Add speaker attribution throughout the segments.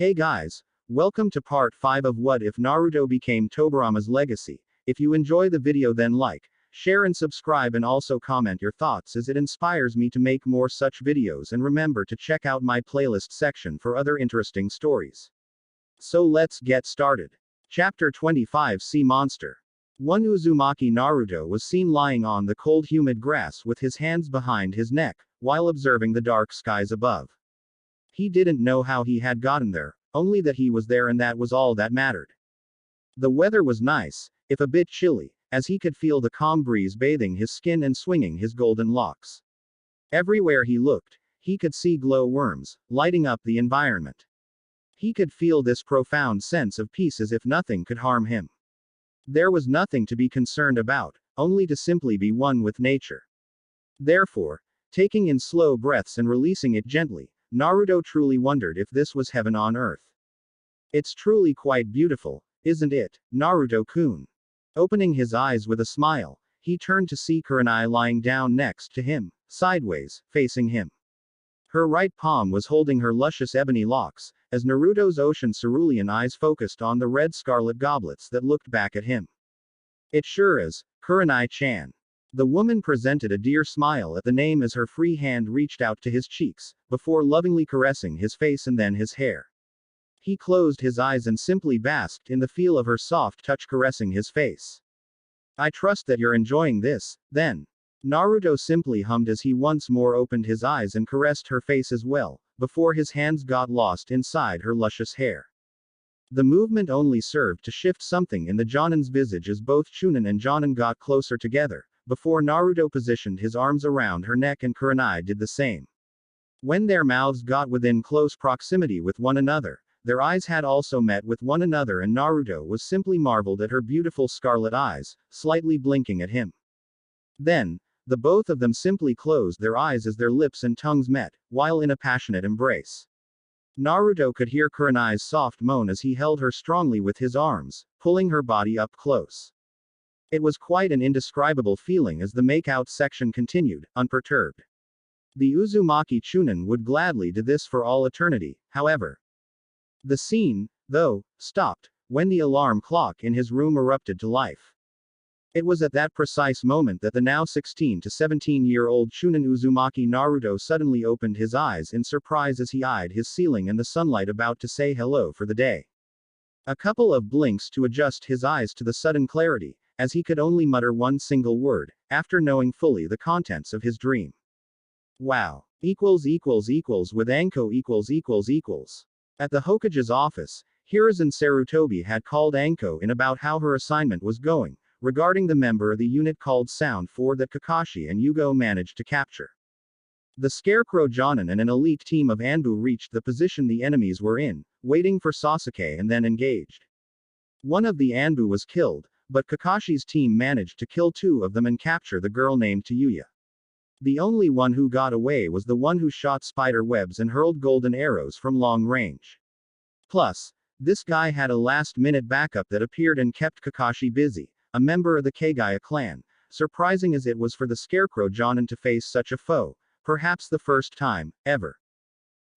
Speaker 1: Hey guys, welcome to part 5 of What If Naruto Became Tobirama's Legacy. If you enjoy the video then like, share and subscribe and also comment your thoughts as it inspires me to make more such videos, and remember to check out my playlist section for other interesting stories. So let's get started. Chapter 25 Sea Monster. One Uzumaki Naruto was seen lying on the cold humid grass with his hands behind his neck, while observing the dark skies above. He didn't know how he had gotten there, only that he was there and that was all that mattered. The weather was nice, if a bit chilly, as he could feel the calm breeze bathing his skin and swinging his golden locks. Everywhere he looked, he could see glow worms, lighting up the environment. He could feel this profound sense of peace as if nothing could harm him. There was nothing to be concerned about, only to simply be one with nature. Therefore, taking in slow breaths and releasing it gently, Naruto truly wondered if this was heaven on earth. It's truly quite beautiful, isn't it, Naruto-kun? Opening his eyes with a smile, he turned to see Kurenia lying down next to him, sideways, facing him. Her right palm was holding her luscious ebony locks, as Naruto's ocean cerulean eyes focused on the red scarlet goblets that looked back at him. It sure is, Kurenia-chan. The woman presented a dear smile at the name as her free hand reached out to his cheeks, before lovingly caressing his face and then his hair. He closed his eyes and simply basked in the feel of her soft touch caressing his face. I trust that you're enjoying this, then. Naruto simply hummed as he once more opened his eyes and caressed her face as well, before his hands got lost inside her luscious hair. The movement only served to shift something in the jonin's visage as both Chunin and jonin got closer together, before Naruto positioned his arms around her neck and Kurenia did the same. When their mouths got within close proximity with one another, their eyes had also met with one another and Naruto was simply marveled at her beautiful scarlet eyes, slightly blinking at him. Then, the both of them simply closed their eyes as their lips and tongues met, while in a passionate embrace. Naruto could hear Kurenia's soft moan as he held her strongly with his arms, pulling her body up close. It was quite an indescribable feeling as the make-out section continued, unperturbed. The Uzumaki Chunin would gladly do this for all eternity, however. The scene, though, stopped, when the alarm clock in his room erupted to life. It was at that precise moment that the now 16 to 17-year-old Chunin Uzumaki Naruto suddenly opened his eyes in surprise as he eyed his ceiling and the sunlight about to say hello for the day. A couple of blinks to adjust his eyes to the sudden clarity, as he could only mutter one single word, after knowing fully the contents of his dream. Wow. With Anko . At the Hokage's office, Hiruzen Sarutobi had called Anko in about how her assignment was going, regarding the member of the unit called Sound 4 that Kakashi and Yugo managed to capture. The Scarecrow Jonin and an elite team of Anbu reached the position the enemies were in, waiting for Sasuke and then engaged. One of the Anbu was killed, but Kakashi's team managed to kill two of them and capture the girl named Tayuya. The only one who got away was the one who shot spider webs and hurled golden arrows from long range. Plus, this guy had a last-minute backup that appeared and kept Kakashi busy, a member of the Kagaya clan, surprising as it was for the Scarecrow Jonin to face such a foe, perhaps the first time, ever.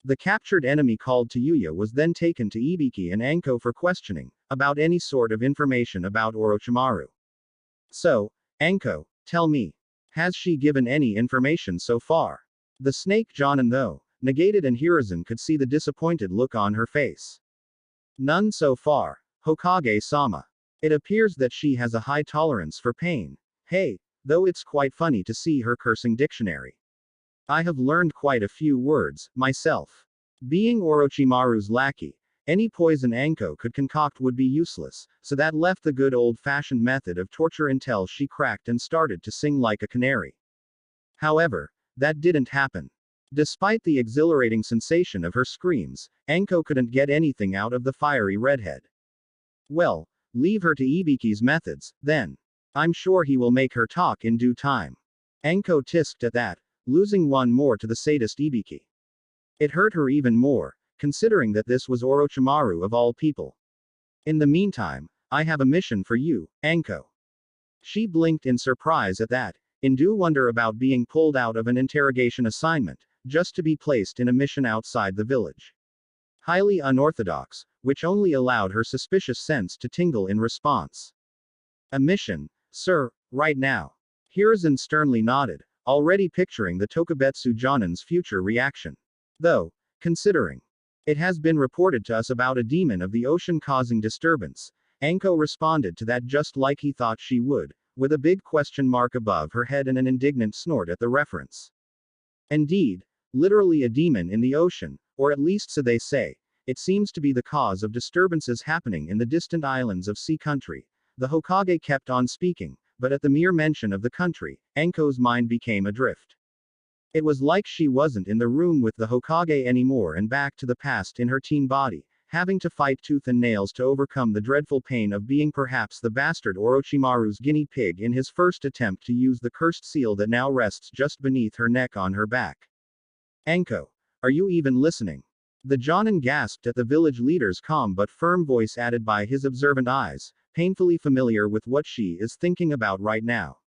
Speaker 1: The captured enemy called Tayuya was then taken to Ibiki and Anko for questioning, about any sort of information about Orochimaru. So, Anko, tell me. Has she given any information so far? The snake Jonin though, negated and Hiruzen could see the disappointed look on her face. None so far, Hokage-sama. It appears that she has a high tolerance for pain. Hey, though it's quite funny to see her cursing dictionary. I have learned quite a few words, myself. Being Orochimaru's lackey, any poison Anko could concoct would be useless, so that left the good old-fashioned method of torture until she cracked and started to sing like a canary. However, that didn't happen. Despite the exhilarating sensation of her screams, Anko couldn't get anything out of the fiery redhead. Well, leave her to Ibiki's methods, then. I'm sure he will make her talk in due time. Anko tisked at that, losing one more to the sadist Ibiki. It hurt her even more, considering that this was Orochimaru of all people. In the meantime, I have a mission for you, Anko. She blinked in surprise at that, in due wonder about being pulled out of an interrogation assignment, just to be placed in a mission outside the village. highly unorthodox, which only allowed her suspicious sense to tingle in response. A mission, sir, right now. Hiruzen sternly nodded, already picturing the Tokubetsu Jonin's future reaction. Though, considering it has been reported to us about a demon of the ocean causing disturbance, Anko responded to that just like he thought she would, with a big question mark above her head and an indignant snort at the reference. Indeed, literally a demon in the ocean, or at least so they say, it seems to be the cause of disturbances happening in the distant islands of sea country. The Hokage kept on speaking, but at the mere mention of the country, Anko's mind became adrift. It was like she wasn't in the room with the Hokage anymore and back to the past in her teen body, having to fight tooth and nails to overcome the dreadful pain of being perhaps the bastard Orochimaru's guinea pig in his first attempt to use the cursed seal that now rests just beneath her neck on her back. Anko, are you even listening? The Jonin gasped at the village leader's calm but firm voice added by his observant eyes, painfully familiar with what she is thinking about right now.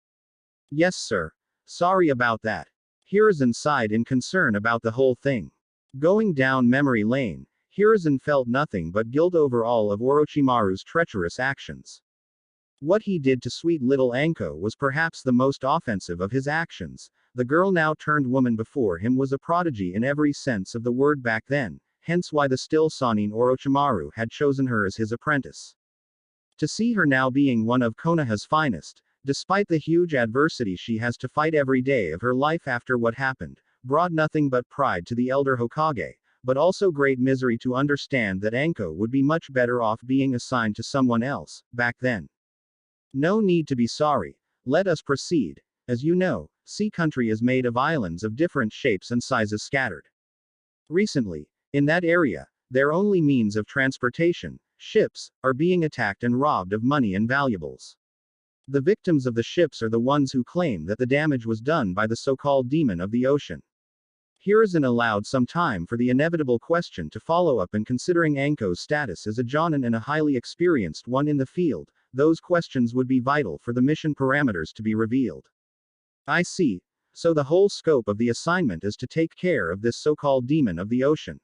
Speaker 1: Yes, sir. Sorry about that. Hiruzen sighed in concern about the whole thing. Going down memory lane, Hiruzen felt nothing but guilt over all of Orochimaru's treacherous actions. What he did to sweet little Anko was perhaps the most offensive of his actions. The girl now turned woman before him was a prodigy in every sense of the word back then, hence why the still Sanin Orochimaru had chosen her as his apprentice. To see her now being one of Konoha's finest, despite the huge adversity she has to fight every day of her life after what happened, brought nothing but pride to the elder Hokage, but also great misery to understand that Anko would be much better off being assigned to someone else, back then. No need to be sorry. Let us proceed. As you know, sea country is made of islands of different shapes and sizes scattered. Recently, in that area, their only means of transportation, ships, are being attacked and robbed of money and valuables. The victims of the ships are the ones who claim that the damage was done by the so-called demon of the ocean. Hiruzen allowed some time for the inevitable question to follow up, and considering Anko's status as a jonin and a highly experienced one in the field, those questions would be vital for the mission parameters to be revealed. I see. So the whole scope of the assignment is to take care of this so-called demon of the ocean.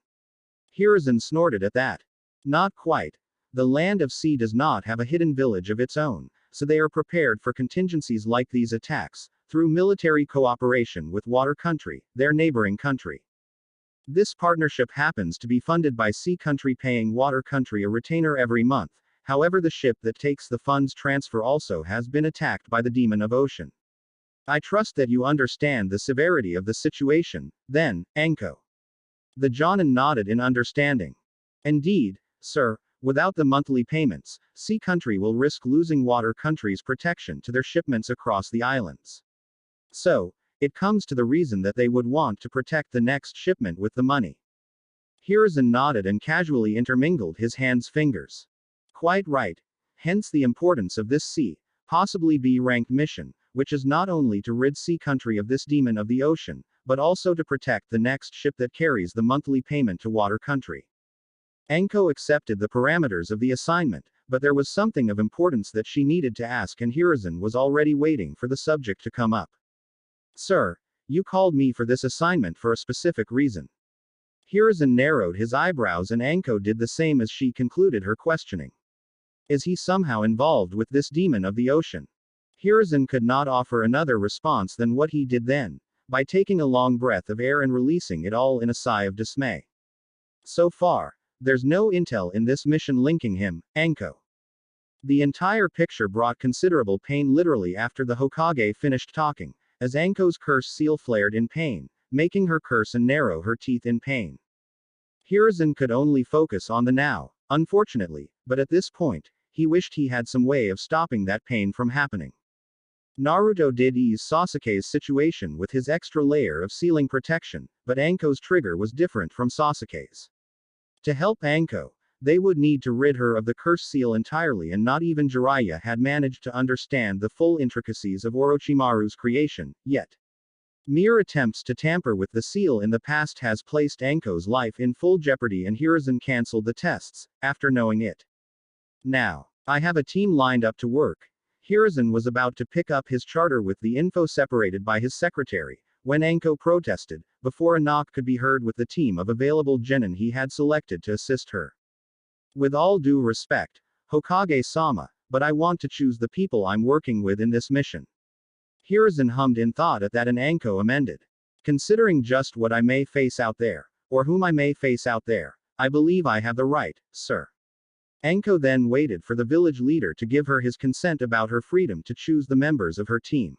Speaker 1: Hiruzen snorted at that. Not quite. The land of sea does not have a hidden village of its own, so they are prepared for contingencies like these attacks, through military cooperation with water country, their neighboring country. This partnership happens to be funded by sea country paying water country a retainer every month, however the ship that takes the funds transfer also has been attacked by the demon of ocean. I trust that you understand the severity of the situation, then, Anko. The jonin nodded in understanding. Indeed, sir, without the monthly payments, sea country will risk losing water country's protection to their shipments across the islands. So, it comes to the reason that they would want to protect the next shipment with the money. Hiruzen nodded and casually intermingled his hands' fingers. Quite right. Hence the importance of this C, possibly B-ranked mission, which is not only to rid sea country of this demon of the ocean, but also to protect the next ship that carries the monthly payment to water country. Anko accepted the parameters of the assignment, but there was something of importance that she needed to ask, and Hiruzen was already waiting for the subject to come up. Sir, you called me for this assignment for a specific reason. Hiruzen narrowed his eyebrows and Anko did the same as she concluded her questioning. Is he somehow involved with this demon of the ocean? Hiruzen could not offer another response than what he did then, by taking a long breath of air and releasing it all in a sigh of dismay. So far, there's no intel in this mission linking him, Anko. The entire picture brought considerable pain literally after the Hokage finished talking, as Anko's curse seal flared in pain, making her curse and narrow her teeth in pain. Hiruzen could only focus on the now, unfortunately, but at this point, he wished he had some way of stopping that pain from happening. Naruto did ease Sasuke's situation with his extra layer of sealing protection, but Anko's trigger was different from Sasuke's. To help Anko, they would need to rid her of the curse seal entirely, and not even Jiraiya had managed to understand the full intricacies of Orochimaru's creation, yet. Mere attempts to tamper with the seal in the past has placed Anko's life in full jeopardy, and Hiruzen cancelled the tests, after knowing it. Now, I have a team lined up to work. Hiruzen was about to pick up his charter with the info separated by his secretary, when Anko protested, before a knock could be heard with the team of available genin he had selected to assist her. With all due respect, Hokage-sama, but I want to choose the people I'm working with in this mission. Hiruzen hummed in thought at that, and Anko amended. Considering just what I may face out there, or whom I may face out there, I believe I have the right, sir. Anko then waited for the village leader to give her his consent about her freedom to choose the members of her team.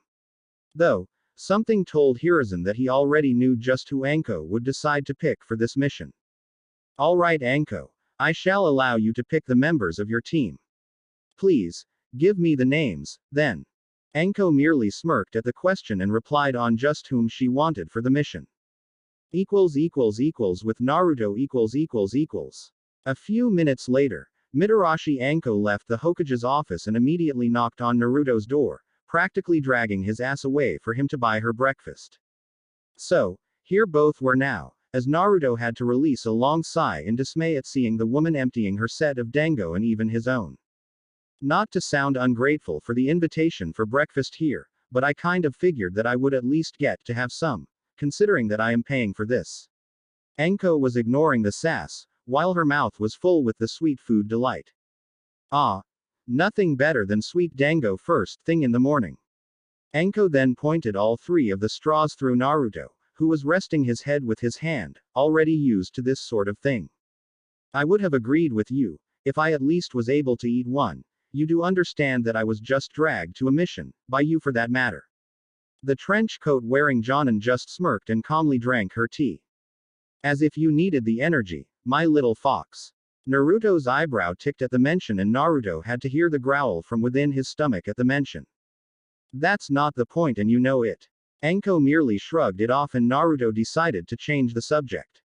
Speaker 1: Though, something told Hiruzen that he already knew just who Anko would decide to pick for this mission. Alright Anko, I shall allow you to pick the members of your team. Please, give me the names, then. Anko merely smirked at the question and replied on just whom she wanted for the mission. With Naruto . A few minutes later, Mitarashi Anko left the Hokage's office and immediately knocked on Naruto's door, practically dragging his ass away for him to buy her breakfast. So, here both were now, as Naruto had to release a long sigh in dismay at seeing the woman emptying her set of dango and even his own. Not to sound ungrateful for the invitation for breakfast here, but I kind of figured that I would at least get to have some, considering that I am paying for this. Anko was ignoring the sass, while her mouth was full with the sweet food delight. Ah, nothing better than sweet dango first thing in the morning. Anko then pointed all three of the straws through Naruto, who was resting his head with his hand, already used to this sort of thing. I would have agreed with you, if I at least was able to eat one. You do understand that I was just dragged to a mission, by you for that matter. The trench coat wearing jonin just smirked and calmly drank her tea. As if you needed the energy, my little fox. Naruto's eyebrow ticked at the mention and Naruto had to hear the growl from within his stomach at the mention. That's not the point and you know it. Anko merely shrugged it off and Naruto decided to change the subject.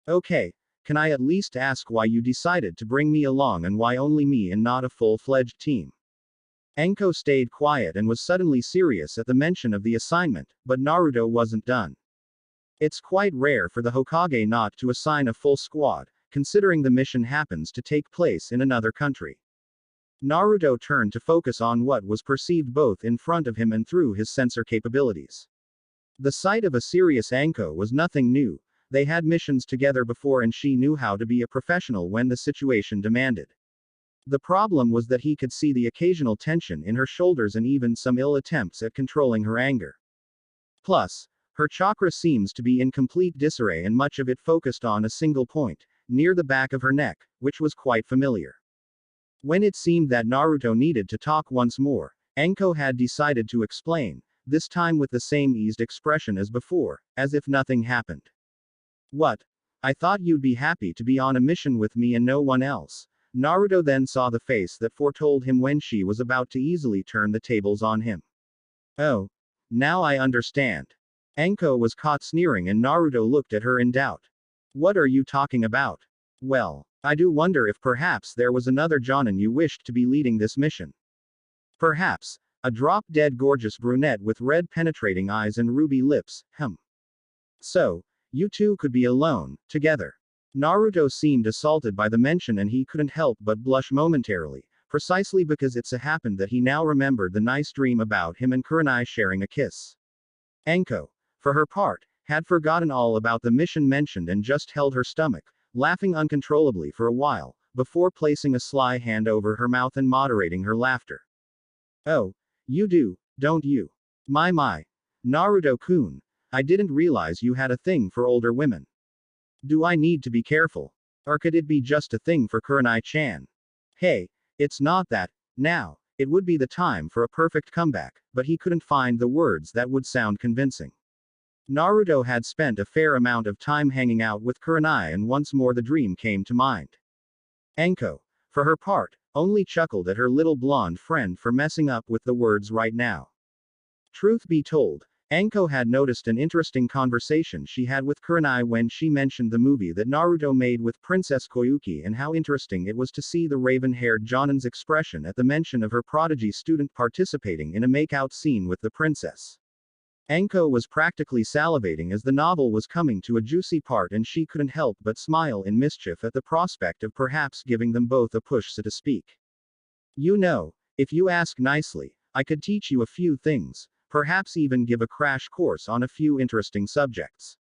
Speaker 1: Okay. Can I at least ask why you decided to bring me along and why only me and not a full-fledged team? Anko stayed quiet and was suddenly serious at the mention of the assignment, but Naruto wasn't done. It's quite rare for the Hokage not to assign a full squad, considering the mission happens to take place in another country. Naruto turned to focus on what was perceived both in front of him and through his sensor capabilities. The sight of a serious Anko was nothing new. They had missions together before and she knew how to be a professional when the situation demanded. The problem was that he could see the occasional tension in her shoulders and even some ill attempts at controlling her anger. Plus, her chakra seems to be in complete disarray and much of it focused on a single point, near the back of her neck, which was quite familiar. When it seemed that Naruto needed to talk once more, Anko had decided to explain, this time with the same eased expression as before, as if nothing happened. What? I thought you'd be happy to be on a mission with me and no one else. Naruto then saw the face that foretold him when she was about to easily turn the tables on him. Oh. Now I understand. Anko was caught sneering and Naruto looked at her in doubt. What are you talking about? Well, I do wonder if perhaps there was another jonin you wished to be leading this mission. Perhaps. A drop-dead gorgeous brunette with red penetrating eyes and ruby lips, So, you two could be alone, together. Naruto seemed assaulted by the mention and he couldn't help but blush momentarily, precisely because it so happened that he now remembered the nice dream about him and Kurenai sharing a kiss. Anko, for her part, had forgotten all about the mission mentioned and just held her stomach, laughing uncontrollably for a while, before placing a sly hand over her mouth and moderating her laughter. Oh, you do, don't you? My. Naruto-kun. I didn't realize you had a thing for older women. Do I need to be careful? Or could it be just a thing for Kurenai-chan? Hey, it's not that. Now, it would be the time for a perfect comeback, but he couldn't find the words that would sound convincing. Naruto had spent a fair amount of time hanging out with Kurenai and once more the dream came to mind. Anko, for her part, only chuckled at her little blonde friend for messing up with the words right now. Truth be told, Anko had noticed an interesting conversation she had with Kurenai when she mentioned the movie that Naruto made with Princess Koyuki and how interesting it was to see the raven-haired jonin's expression at the mention of her Prodigy student participating in a make-out scene with the princess. Anko was practically salivating as the novel was coming to a juicy part and she couldn't help but smile in mischief at the prospect of perhaps giving them both a push, so to speak. You know, if you ask nicely, I could teach you a few things. perhaps even give a crash course on a few interesting subjects.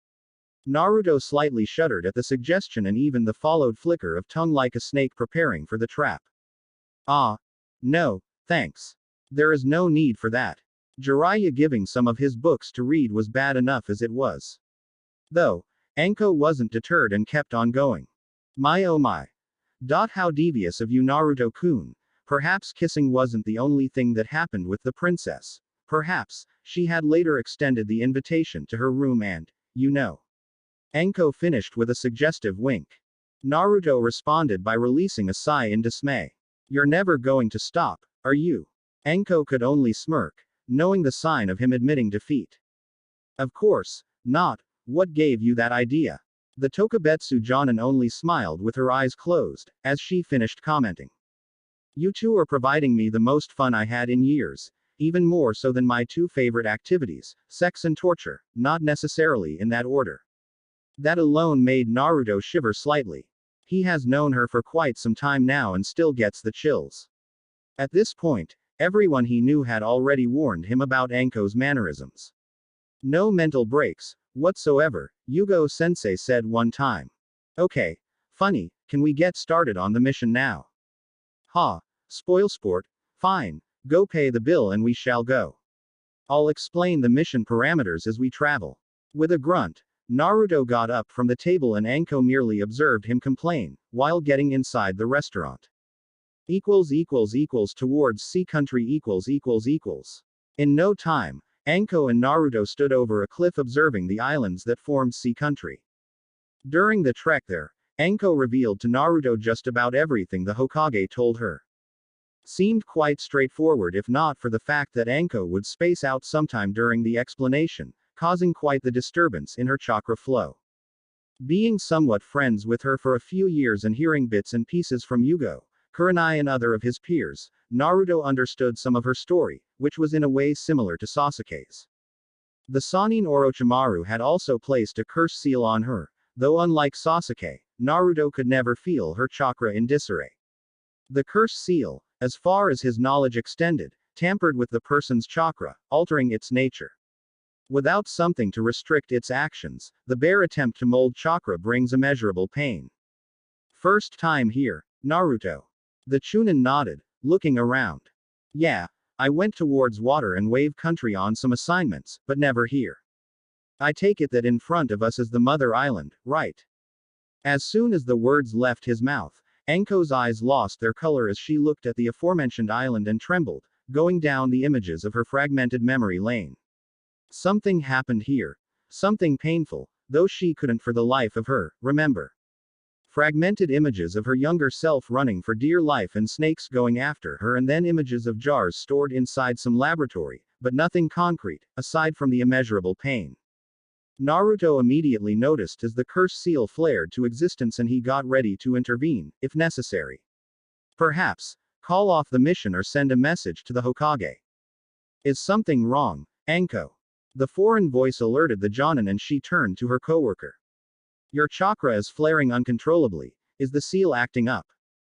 Speaker 1: Naruto slightly shuddered at the suggestion and even the followed flicker of tongue like a snake preparing for the trap. Ah. No, thanks. There is no need for that. Jiraiya giving some of his books to read was bad enough as it was. Though, Anko wasn't deterred and kept on going. My oh my. How devious of you, Naruto-kun. Perhaps kissing wasn't the only thing that happened with the princess. Perhaps, she had later extended the invitation to her room and, Anko finished with a suggestive wink. Naruto responded by releasing a sigh in dismay. You're never going to stop, are you? Anko could only smirk, knowing the sign of him admitting defeat. Of course, not. What gave you that idea? The Tokubetsu Jonin only smiled with her eyes closed, as she finished commenting. You two are providing me the most fun I had in years, even more so than my two favorite activities, sex and torture, not necessarily in that order. That alone made Naruto shiver slightly. He has known her for quite some time now and still gets the chills. At this point, everyone he knew had already warned him about Anko's mannerisms. No mental breaks, whatsoever, Yugo-sensei said one time. Okay, funny, can we get started on the mission now? Ha, spoil sport, fine, go pay the bill and we shall go. I'll explain the mission parameters as we travel. With a grunt, Naruto got up from the table and Anko merely observed him complain, while getting inside the restaurant. Towards sea country . In no time, Anko and Naruto stood over a cliff observing the islands that formed sea country. During the trek there, Anko revealed to Naruto just about everything the Hokage told her. Seemed quite straightforward if not for the fact that Anko would space out sometime during the explanation, causing quite the disturbance in her chakra flow. Being somewhat friends with her for a few years and hearing bits and pieces from Yugo, Kurenai and other of his peers, Naruto understood some of her story, which was in a way similar to Sasuke's. The Sannin Orochimaru had also placed a curse seal on her, though unlike Sasuke, Naruto could never feel her chakra in disarray. The curse seal, as far as his knowledge extended, tampered with the person's chakra, altering its nature. Without something to restrict its actions, the bare attempt to mold chakra brings immeasurable pain. First time here, Naruto. The Chunin nodded, looking around. Yeah, I went towards water and wave country on some assignments, but never here. I take it that in front of us is the mother island, right? As soon as the words left his mouth, Anko's eyes lost their color as she looked at the aforementioned island and trembled, going down the images of her fragmented memory lane. Something happened here. Something painful, though she couldn't for the life of her remember. Fragmented images of her younger self running for dear life and snakes going after her, and then images of jars stored inside some laboratory, but nothing concrete, aside from the immeasurable pain. Naruto immediately noticed as the curse seal flared to existence and he got ready to intervene, if necessary. Perhaps, call off the mission or send a message to the Hokage. Is something wrong, Anko? The foreign voice alerted the Jonin and she turned to her coworker. Your chakra is flaring uncontrollably. Is the seal acting up?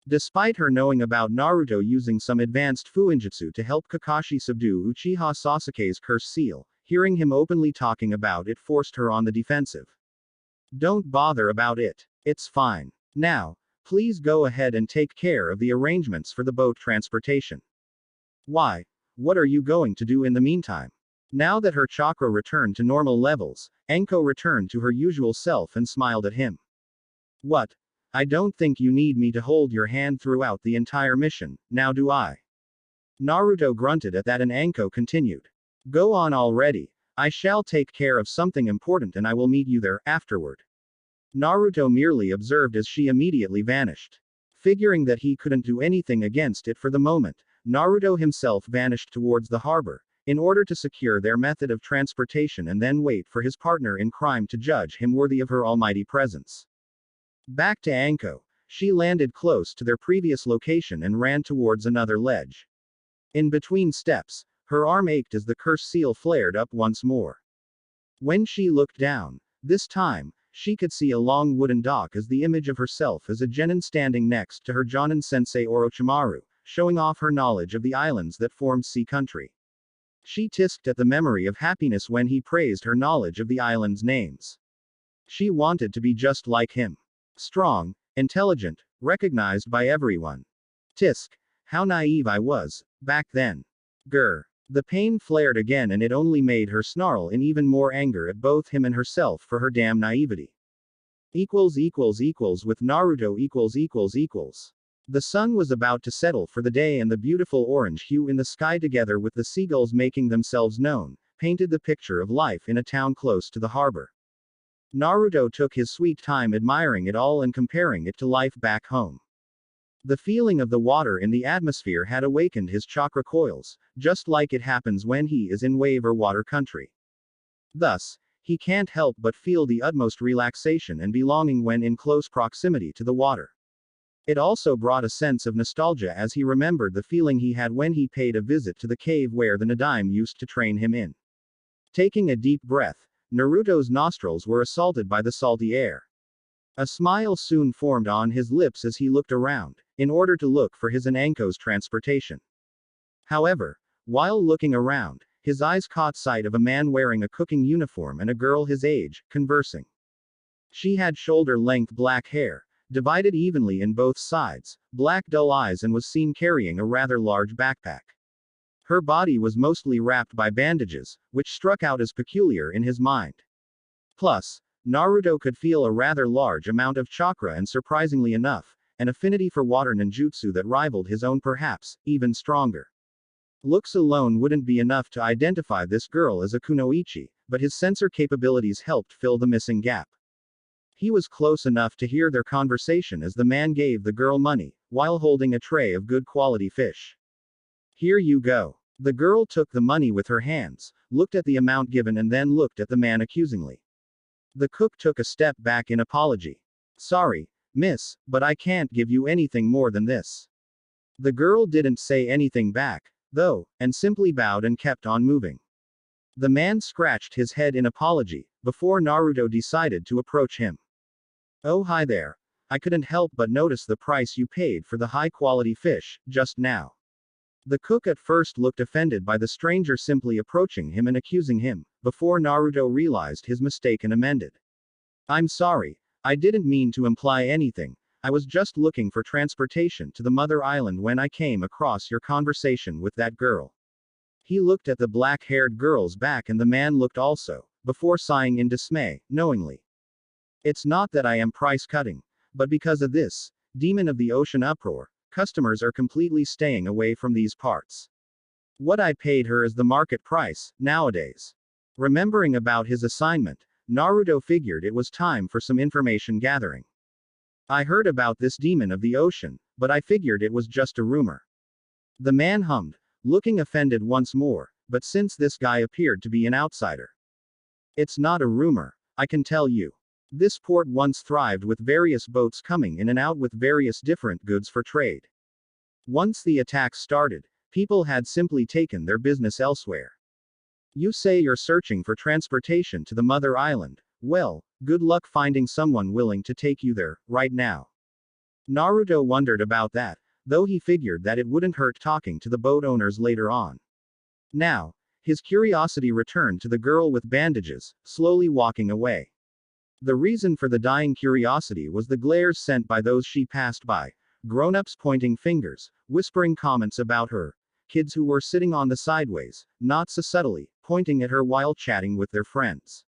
Speaker 1: Despite her knowing about Naruto using some advanced fuinjutsu to help Kakashi subdue Uchiha Sasuke's curse seal, hearing him openly talking about it forced her on the defensive. Don't bother about it. It's fine. Now, please go ahead and take care of the arrangements for the boat transportation. Why? What are you going to do in the meantime? Now that her chakra returned to normal levels, Anko returned to her usual self and smiled at him. What? I don't think you need me to hold your hand throughout the entire mission, now do I? Naruto grunted at that and Anko continued. Go on already. I shall take care of something important and I will meet you there, afterward. Naruto merely observed as she immediately vanished. Figuring that he couldn't do anything against it for the moment, Naruto himself vanished towards the harbor, in order to secure their method of transportation and then wait for his partner in crime to judge him worthy of her almighty presence. Back to Anko, she landed close to their previous location and ran towards another ledge. In between steps, her arm ached as the curse seal flared up once more. When she looked down, this time, she could see a long wooden dock as the image of herself as a genin standing next to her Jonin sensei Orochimaru, showing off her knowledge of the islands that formed sea country. She tisked at the memory of happiness when he praised her knowledge of the island's names. She wanted to be just like him. Strong, intelligent, recognized by everyone. Tisk. How naive I was, back then. Grr. The pain flared again and it only made her snarl in even more anger at both him and herself for her damn naivety. With Naruto. The sun was about to settle for the day and the beautiful orange hue in the sky together with the seagulls making themselves known, painted the picture of life in a town close to the harbor. Naruto took his sweet time admiring it all and comparing it to life back home. The feeling of the water in the atmosphere had awakened his chakra coils, just like it happens when he is in wave or water country. Thus, he can't help but feel the utmost relaxation and belonging when in close proximity to the water. It also brought a sense of nostalgia as he remembered the feeling he had when he paid a visit to the cave where the Nadaime used to train him in. Taking a deep breath, Naruto's nostrils were assaulted by the salty air. A smile soon formed on his lips as he looked around, in order to look for his and Anko's transportation. However, while looking around, his eyes caught sight of a man wearing a cooking uniform and a girl his age, conversing. She had shoulder-length black hair, divided evenly in both sides, black dull eyes and was seen carrying a rather large backpack. Her body was mostly wrapped by bandages, which struck out as peculiar in his mind. Plus, Naruto could feel a rather large amount of chakra and surprisingly enough, an affinity for water ninjutsu that rivaled his own perhaps, even stronger. Looks alone wouldn't be enough to identify this girl as a kunoichi, but his sensor capabilities helped fill the missing gap. He was close enough to hear their conversation as the man gave the girl money, while holding a tray of good quality fish. Here you go. The girl took the money with her hands, looked at the amount given and then looked at the man accusingly. The cook took a step back in apology. Sorry, miss, but I can't give you anything more than this. The girl didn't say anything back, though, and simply bowed and kept on moving. The man scratched his head in apology, before Naruto decided to approach him. Oh hi there. I couldn't help but notice the price you paid for the high-quality fish, just now. The cook at first looked offended by the stranger simply approaching him and accusing him, before Naruto realized his mistake and amended. I'm sorry, I didn't mean to imply anything, I was just looking for transportation to the Mother Island when I came across your conversation with that girl. He looked at the black-haired girl's back and the man looked also, before sighing in dismay, knowingly. It's not that I am price-cutting, but because of this demon of the ocean uproar, customers are completely staying away from these parts. What I paid her is the market price, nowadays. Remembering about his assignment, Naruto figured it was time for some information gathering. I heard about this demon of the ocean, but I figured it was just a rumor. The man hummed, looking offended once more, but since this guy appeared to be an outsider. It's not a rumor, I can tell you. This port once thrived with various boats coming in and out with various different goods for trade. Once the attacks started, people had simply taken their business elsewhere. You say you're searching for transportation to the Mother Island, well, good luck finding someone willing to take you there, right now. Naruto wondered about that, though he figured that it wouldn't hurt talking to the boat owners later on. Now, his curiosity returned to the girl with bandages, slowly walking away. The reason for the dying curiosity was the glares sent by those she passed by, grown-ups pointing fingers, whispering comments about her, kids who were sitting on the sideways, not so subtly, pointing at her while chatting with their friends.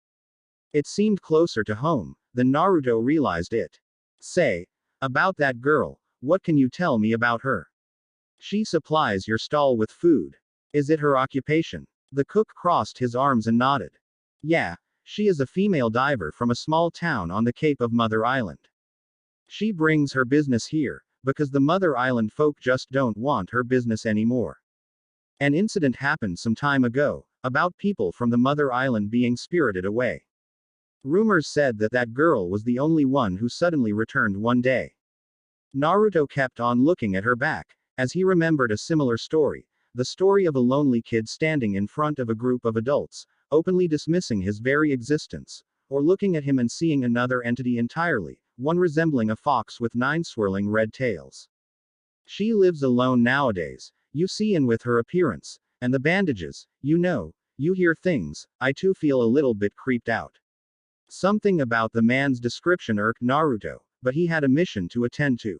Speaker 1: It seemed closer to home than Naruto realized it. Say, about that girl, what can you tell me about her? She supplies your stall with food. Is it her occupation? The cook crossed his arms and nodded. Yeah. She is a female diver from a small town on the Cape of Mother Island. She brings her business here, because the Mother Island folk just don't want her business anymore. An incident happened some time ago, about people from the Mother Island being spirited away. Rumors said that that girl was the only one who suddenly returned one day. Naruto kept on looking at her back, as he remembered a similar story, the story of a lonely kid standing in front of a group of adults, openly dismissing his very existence, or looking at him and seeing another entity entirely, one resembling a fox with 9 swirling red tails. She lives alone nowadays, you see, and with her appearance, And the bandages, you hear things, I too feel a little bit creeped out. Something about the man's description irked Naruto, but he had a mission to attend to.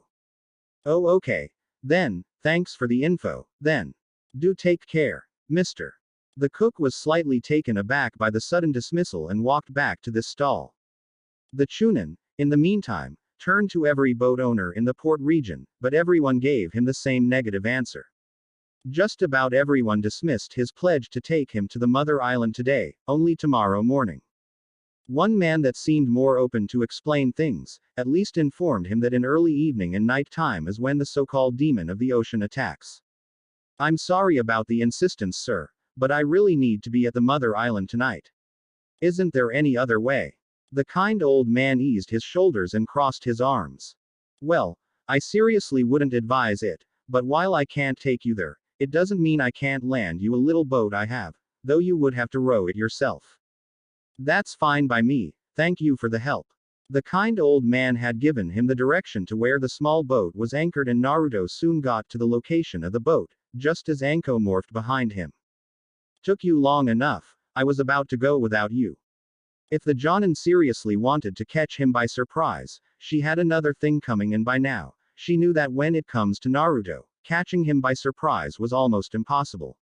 Speaker 1: Oh, okay. Then, thanks for the info, then. Do take care, mister. The cook was slightly taken aback by the sudden dismissal and walked back to this stall. The Chunin, in the meantime, turned to every boat owner in the port region, but everyone gave him the same negative answer. Just about everyone dismissed his pledge to take him to the mother island today, only tomorrow morning. One man that seemed more open to explain things, at least informed him that in early evening and night time is when the so-called demon of the ocean attacks. I'm sorry about the insistence, sir, but I really need to be at the mother island tonight. Isn't there any other way? The kind old man eased his shoulders and crossed his arms. Well, I seriously wouldn't advise it, but while I can't take you there, it doesn't mean I can't lend you a little boat I have, though you would have to row it yourself. That's fine by me, thank you for the help. The kind old man had given him the direction to where the small boat was anchored and Naruto soon got to the location of the boat, just as Anko morphed behind him. Took you long enough, I was about to go without you. If the jonin seriously wanted to catch him by surprise, she had another thing coming, and by now, she knew that when it comes to Naruto, catching him by surprise was almost impossible.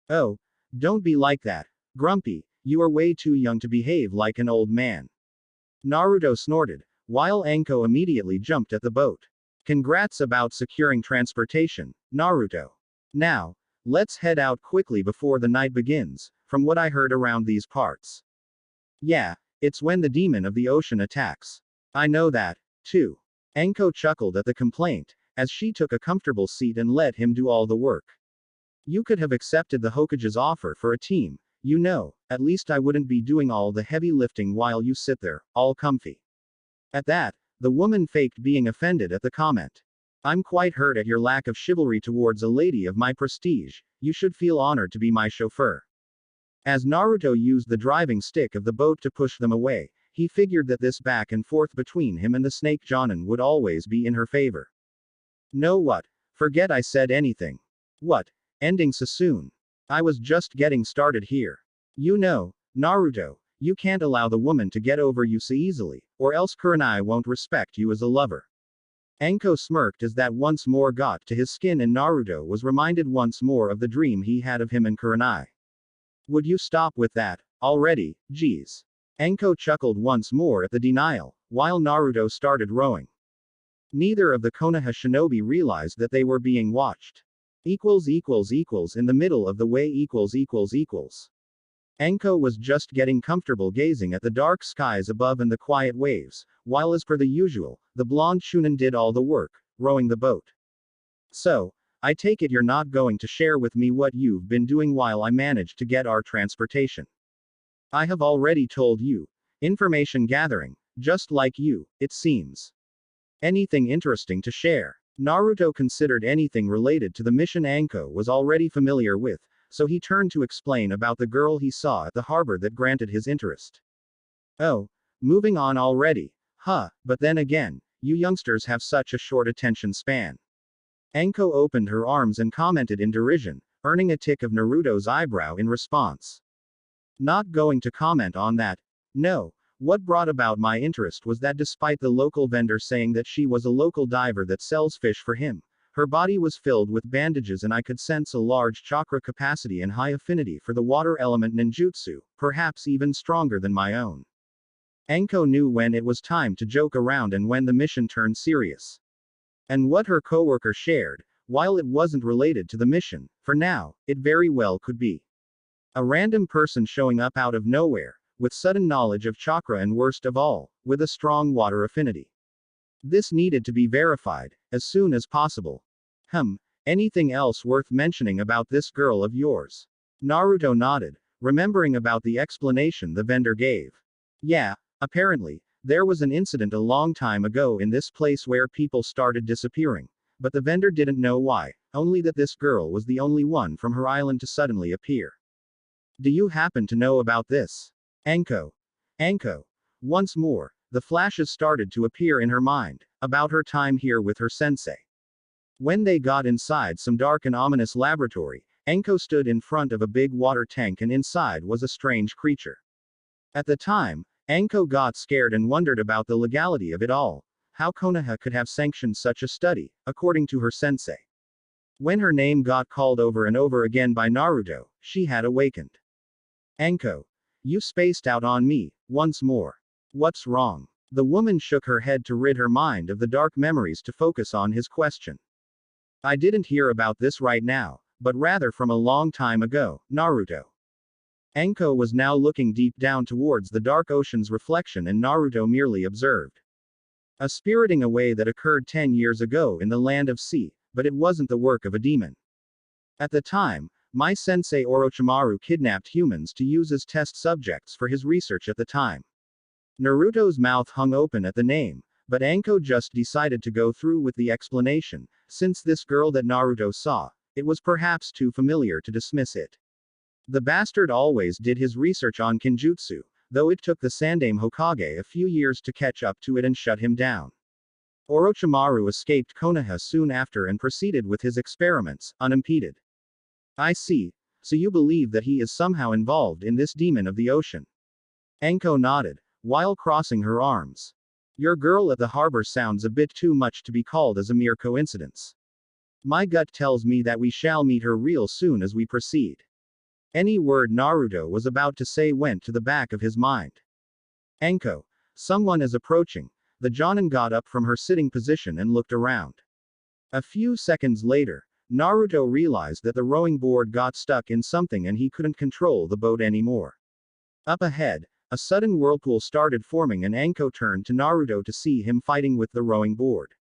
Speaker 1: Oh, don't be like that, Grumpy, you are way too young to behave like an old man. Naruto snorted, while Anko immediately jumped at the boat. Congrats about securing transportation, Naruto. Now, let's head out quickly before the night begins, from what I heard around these parts. Yeah, it's when the demon of the ocean attacks. I know that, too. Anko chuckled at the complaint, as she took a comfortable seat and let him do all the work. You could have accepted the Hokage's offer for a team, at least I wouldn't be doing all the heavy lifting while you sit there, all comfy. At that, the woman faked being offended at the comment. I'm quite hurt at your lack of chivalry towards a lady of my prestige, you should feel honored to be my chauffeur. As Naruto used the driving stick of the boat to push them away, he figured that this back and forth between him and the snake jonin would always be in her favor. Know what? Forget I said anything. What? Ending so soon? I was just getting started here. Naruto, you can't allow the woman to get over you so easily, or else Kurenai won't respect you as a lover. Anko smirked as that once more got to his skin and Naruto was reminded once more of the dream he had of him and Kurenai. Would you stop with that, already, geez. Anko chuckled once more at the denial, while Naruto started rowing. Neither of the Konoha shinobi realized that they were being watched. In the middle of the way . Anko was just getting comfortable gazing at the dark skies above and the quiet waves, while as per the usual, the blonde Chunin did all the work, rowing the boat. So, I take it you're not going to share with me what you've been doing while I managed to get our transportation. I have already told you. Information gathering, just like you, it seems. Anything interesting to share? Naruto considered anything related to the mission Anko was already familiar with, so he turned to explain about the girl he saw at the harbor that granted his interest. Oh, moving on already. But then again, you youngsters have such a short attention span. Anko opened her arms and commented in derision, earning a tick of Naruto's eyebrow in response. Not going to comment on that. No. What brought about my interest was that despite the local vendor saying that she was a local diver that sells fish for him, her body was filled with bandages and I could sense a large chakra capacity and high affinity for the water element ninjutsu, perhaps even stronger than my own. Anko knew when it was time to joke around and when the mission turned serious. And what her coworker shared, while it wasn't related to the mission, for now, it very well could be. A random person showing up out of nowhere, with sudden knowledge of chakra and worst of all, with a strong water affinity. This needed to be verified, as soon as possible. Anything else worth mentioning about this girl of yours? Naruto nodded, remembering about the explanation the vendor gave. Yeah, apparently, there was an incident a long time ago in this place where people started disappearing, but the vendor didn't know why, only that this girl was the only one from her island to suddenly appear. Do you happen to know about this? Anko. Once more, the flashes started to appear in her mind, about her time here with her sensei. When they got inside some dark and ominous laboratory, Anko stood in front of a big water tank and inside was a strange creature. At the time, Anko got scared and wondered about the legality of it all. How Konoha could have sanctioned such a study, according to her sensei. When her name got called over and over again by Naruto, she had awakened. Anko, you spaced out on me, once more. What's wrong? The woman shook her head to rid her mind of the dark memories to focus on his question. I didn't hear about this right now, but rather from a long time ago, Naruto. Anko was now looking deep down towards the dark ocean's reflection and Naruto merely observed. A spiriting away that occurred 10 years ago in the land of sea, but it wasn't the work of a demon. At the time, my sensei Orochimaru kidnapped humans to use as test subjects for his research at the time. Naruto's mouth hung open at the name, but Anko just decided to go through with the explanation, since this girl that Naruto saw, it was perhaps too familiar to dismiss it. The bastard always did his research on Kenjutsu, though it took the Sandaime Hokage a few years to catch up to it and shut him down. Orochimaru escaped Konoha soon after and proceeded with his experiments, unimpeded. I see, so you believe that he is somehow involved in this demon of the ocean. Anko nodded, while crossing her arms. Your girl at the harbor sounds a bit too much to be called as a mere coincidence. My gut tells me that we shall meet her real soon as we proceed. Any word Naruto was about to say went to the back of his mind. Anko, someone is approaching. The jonin got up from her sitting position and looked around. A few seconds later, Naruto realized that the rowing board got stuck in something and he couldn't control the boat anymore. Up ahead, a sudden whirlpool started forming and Anko turned to Naruto to see him fighting with the rowing board.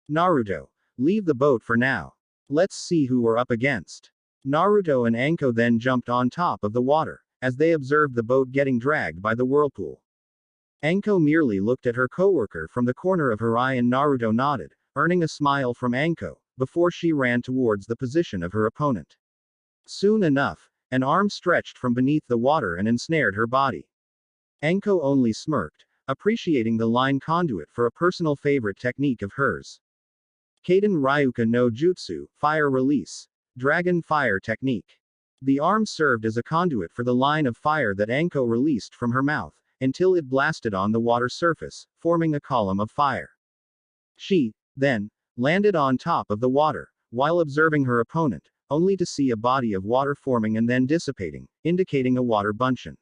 Speaker 1: Naruto, leave the boat for now. Let's see who we're up against. Naruto and Anko then jumped on top of the water, as they observed the boat getting dragged by the whirlpool. Anko merely looked at her coworker from the corner of her eye and Naruto nodded, earning a smile from Anko, before she ran towards the position of her opponent. Soon enough, an arm stretched from beneath the water and ensnared her body. Anko only smirked, appreciating the line conduit for a personal favorite technique of hers. Kaden Ryuka no Jutsu, Fire Release. Dragon Fire Technique. The arm served as a conduit for the line of fire that Anko released from her mouth, until it blasted on the water surface, forming a column of fire. She, then, landed on top of the water, while observing her opponent, only to see a body of water forming and then dissipating, indicating a water buncheon.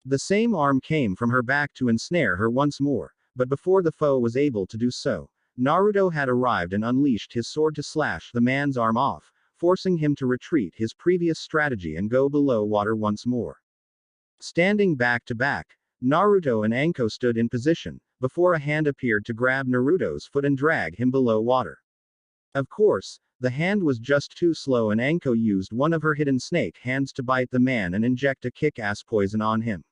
Speaker 1: The same arm came from her back to ensnare her once more, but before the foe was able to do so, Naruto had arrived and unleashed his sword to slash the man's arm off, forcing him to retreat his previous strategy and go below water once more. Standing back to back, Naruto and Anko stood in position, before a hand appeared to grab Naruto's foot and drag him below water. Of course, the hand was just too slow and Anko used one of her hidden snake hands to bite the man and inject a kick-ass poison on him.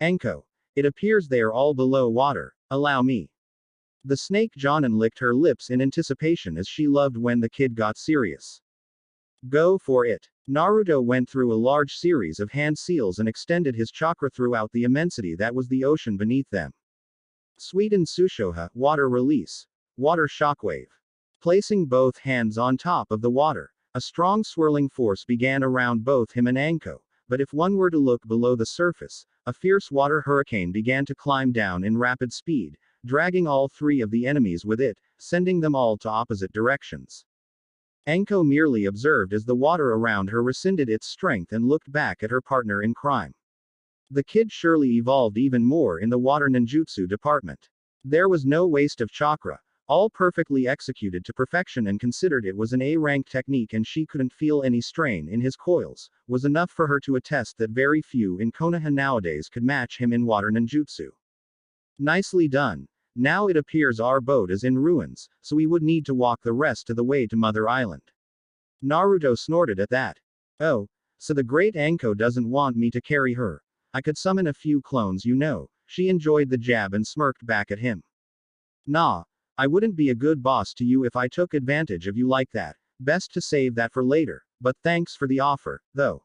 Speaker 1: Anko, it appears they are all below water, allow me. The snake jonin licked her lips in anticipation as she loved when the kid got serious. Go for it. Naruto went through a large series of hand seals and extended his chakra throughout the immensity that was the ocean beneath them. Suiten Sushoha, Water Release. Water Shockwave. Placing both hands on top of the water, a strong swirling force began around both him and Anko, but if one were to look below the surface, a fierce water hurricane began to climb down in rapid speed, dragging all three of the enemies with it, sending them all to opposite directions. Anko merely observed as the water around her rescinded its strength and looked back at her partner in crime. The kid surely evolved even more in the water ninjutsu department. There was no waste of chakra, all perfectly executed to perfection and considered it was an A-rank technique and she couldn't feel any strain in his coils, was enough for her to attest that very few in Konoha nowadays could match him in water ninjutsu. Nicely done. Now it appears our boat is in ruins, so we would need to walk the rest of the way to Mother Island. Naruto snorted at that. Oh, so the great Anko doesn't want me to carry her. I could summon a few clones, you know. She enjoyed the jab and smirked back at him. Nah, I wouldn't be a good boss to you if I took advantage of you like that. Best to save that for later, but thanks for the offer, though.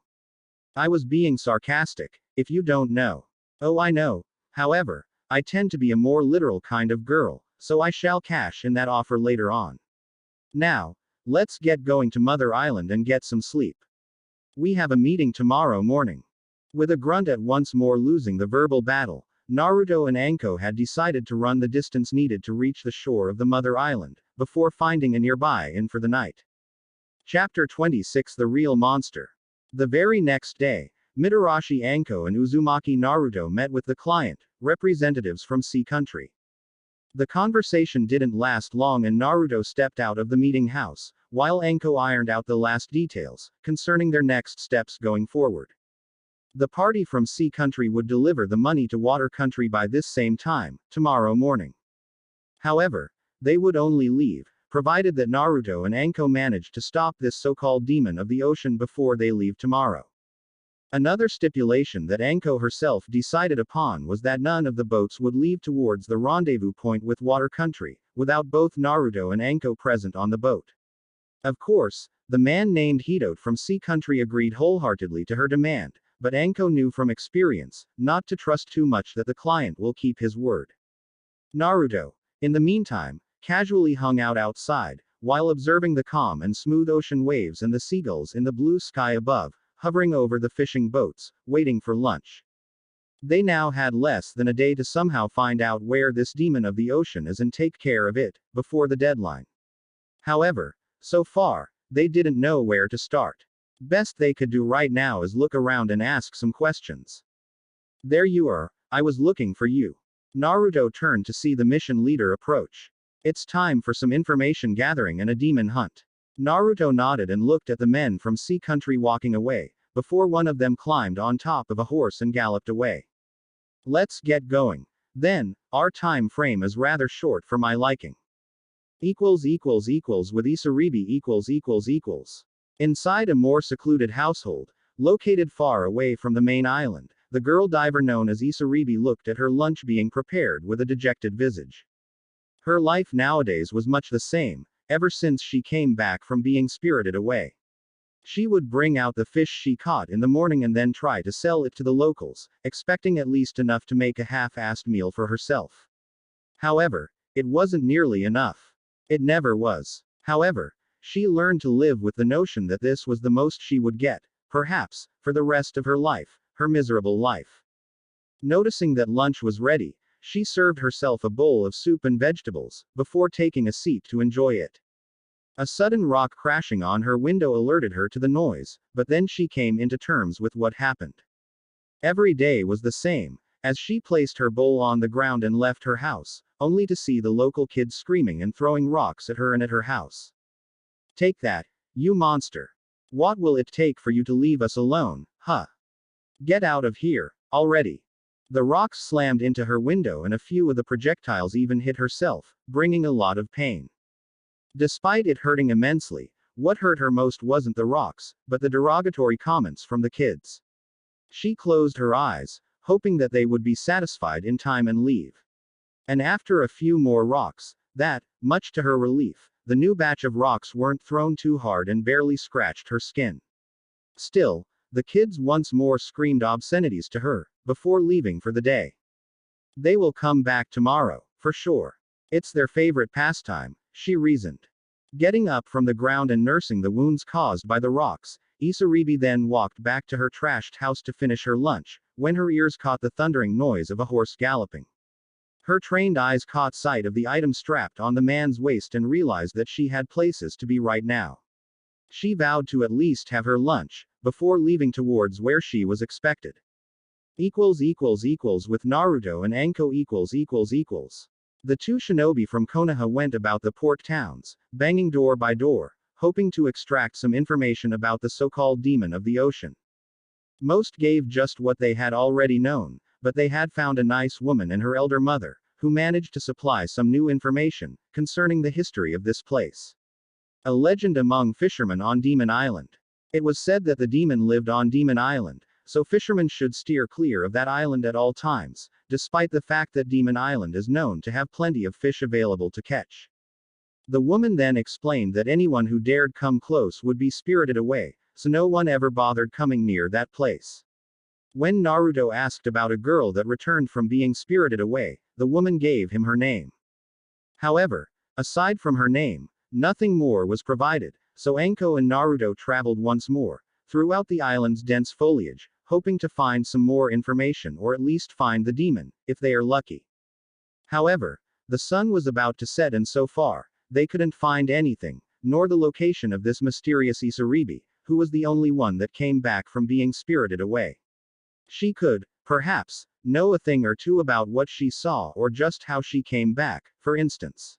Speaker 1: I was being sarcastic, if you don't know. Oh, I know. However, I tend to be a more literal kind of girl, so I shall cash in that offer later on. Now, Let's get going to Mother Island and get some sleep. We have a meeting tomorrow morning. With a grunt at once more losing the verbal battle, Naruto and Anko had decided to run the distance needed to reach the shore of the Mother Island, before finding a nearby inn for the night. Chapter 26 The Real Monster. The very next day, Mitarashi Anko and Uzumaki Naruto met with the client, representatives from Sea Country. The conversation didn't last long and Naruto stepped out of the meeting house, while Anko ironed out the last details, concerning their next steps going forward. The party from Sea Country would deliver the money to Water Country by this same time, tomorrow morning. However, they would only leave, provided that Naruto and Anko managed to stop this so-called demon of the ocean before they leave tomorrow. Another stipulation that Anko herself decided upon was that none of the boats would leave towards the rendezvous point with Water Country, without both Naruto and Anko present on the boat. Of course, the man named Hidote from Sea Country agreed wholeheartedly to her demand, but Anko knew from experience, not to trust too much that the client will keep his word. Naruto, in the meantime, casually hung out outside, while observing the calm and smooth ocean waves and the seagulls in the blue sky above, hovering over the fishing boats, waiting for lunch. They now had less than a day to somehow find out where this demon of the ocean is and take care of it, before the deadline. However, so far, they didn't know where to start. Best they could do right now is look around and ask some questions. There you are, I was looking for you. Naruto turned to see the mission leader approach. It's time for some information gathering and a demon hunt. Naruto nodded and looked at the men from Sea Country walking away, before one of them climbed on top of a horse and galloped away. Let's get going. Then, our time frame is rather short for my liking. With Isaribi . Inside a more secluded household, located far away from the main island, the girl diver known as Isaribi looked at her lunch being prepared with a dejected visage. Her life nowadays was much the same, ever since she came back from being spirited away. She would bring out the fish she caught in the morning and then try to sell it to the locals, expecting at least enough to make a half-assed meal for herself. However, it wasn't nearly enough. It never was. However, she learned to live with the notion that this was the most she would get, perhaps, for the rest of her life, her miserable life. Noticing that lunch was ready, she served herself a bowl of soup and vegetables, before taking a seat to enjoy it. A sudden rock crashing on her window alerted her to the noise, but then she came into terms with what happened. Every day was the same, as she placed her bowl on the ground and left her house, only to see the local kids screaming and throwing rocks at her and at her house. Take that, you monster. What will it take for you to leave us alone, huh? Get out of here, already. The rocks slammed into her window and a few of the projectiles even hit herself, bringing a lot of pain. Despite it hurting immensely, what hurt her most wasn't the rocks, but the derogatory comments from the kids. She closed her eyes, hoping that they would be satisfied in time and leave. And after a few more rocks, that, much to her relief, the new batch of rocks weren't thrown too hard and barely scratched her skin. Still, the kids once more screamed obscenities to her, before leaving for the day. They will come back tomorrow, for sure. It's their favorite pastime, she reasoned. Getting up from the ground and nursing the wounds caused by the rocks, Isaribi then walked back to her trashed house to finish her lunch, when her ears caught the thundering noise of a horse galloping. Her trained eyes caught sight of the item strapped on the man's waist and realized that she had places to be right now. She vowed to at least have her lunch, before leaving towards where she was expected. With Naruto and Anko . The two shinobi from Konoha went about the port towns, banging door by door, hoping to extract some information about the so-called demon of the ocean. Most gave just what they had already known, but they had found a nice woman and her elder mother, who managed to supply some new information, concerning the history of this place. A legend among fishermen on Demon Island. It was said that the demon lived on Demon Island, so fishermen should steer clear of that island at all times, despite the fact that Demon Island is known to have plenty of fish available to catch. The woman then explained that anyone who dared come close would be spirited away, so no one ever bothered coming near that place. When Naruto asked about a girl that returned from being spirited away, the woman gave him her name. However, aside from her name, Nothing more was provided, so Anko and Naruto traveled once more, throughout the island's dense foliage, hoping to find some more information or at least find the demon, if they are lucky. However, the sun was about to set and so far, they couldn't find anything, nor the location of this mysterious Isaribi, who was the only one that came back from being spirited away. She could, perhaps, know a thing or two about what she saw or just how she came back, for instance.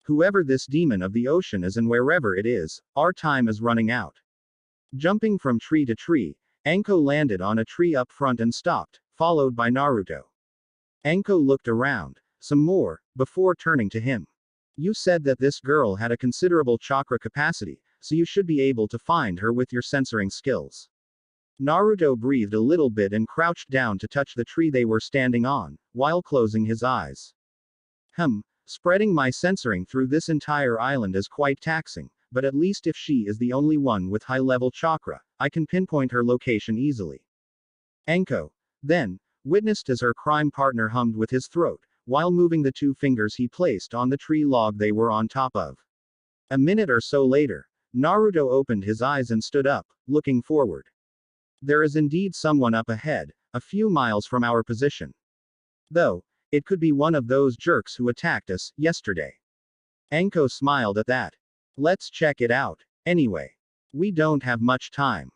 Speaker 1: Whoever this demon of the ocean is and wherever it is, our time is running out. Jumping from tree to tree, Anko landed on a tree up front and stopped, followed by Naruto. Anko looked around, some more, before turning to him. You said that this girl had a considerable chakra capacity, so you should be able to find her with your censoring skills. Naruto breathed a little bit and crouched down to touch the tree they were standing on, while closing his eyes. Spreading my censoring through this entire island is quite taxing, but at least if she is the only one with high-level chakra, I can pinpoint her location easily. Anko, then, witnessed as her crime partner hummed with his throat, while moving the 2 fingers he placed on the tree log they were on top of. A minute or so later, Naruto opened his eyes and stood up, looking forward. There is indeed someone up ahead, a few miles from our position. Though, it could be one of those jerks who attacked us yesterday. Anko smiled at that. Let's check it out, anyway. We don't have much time.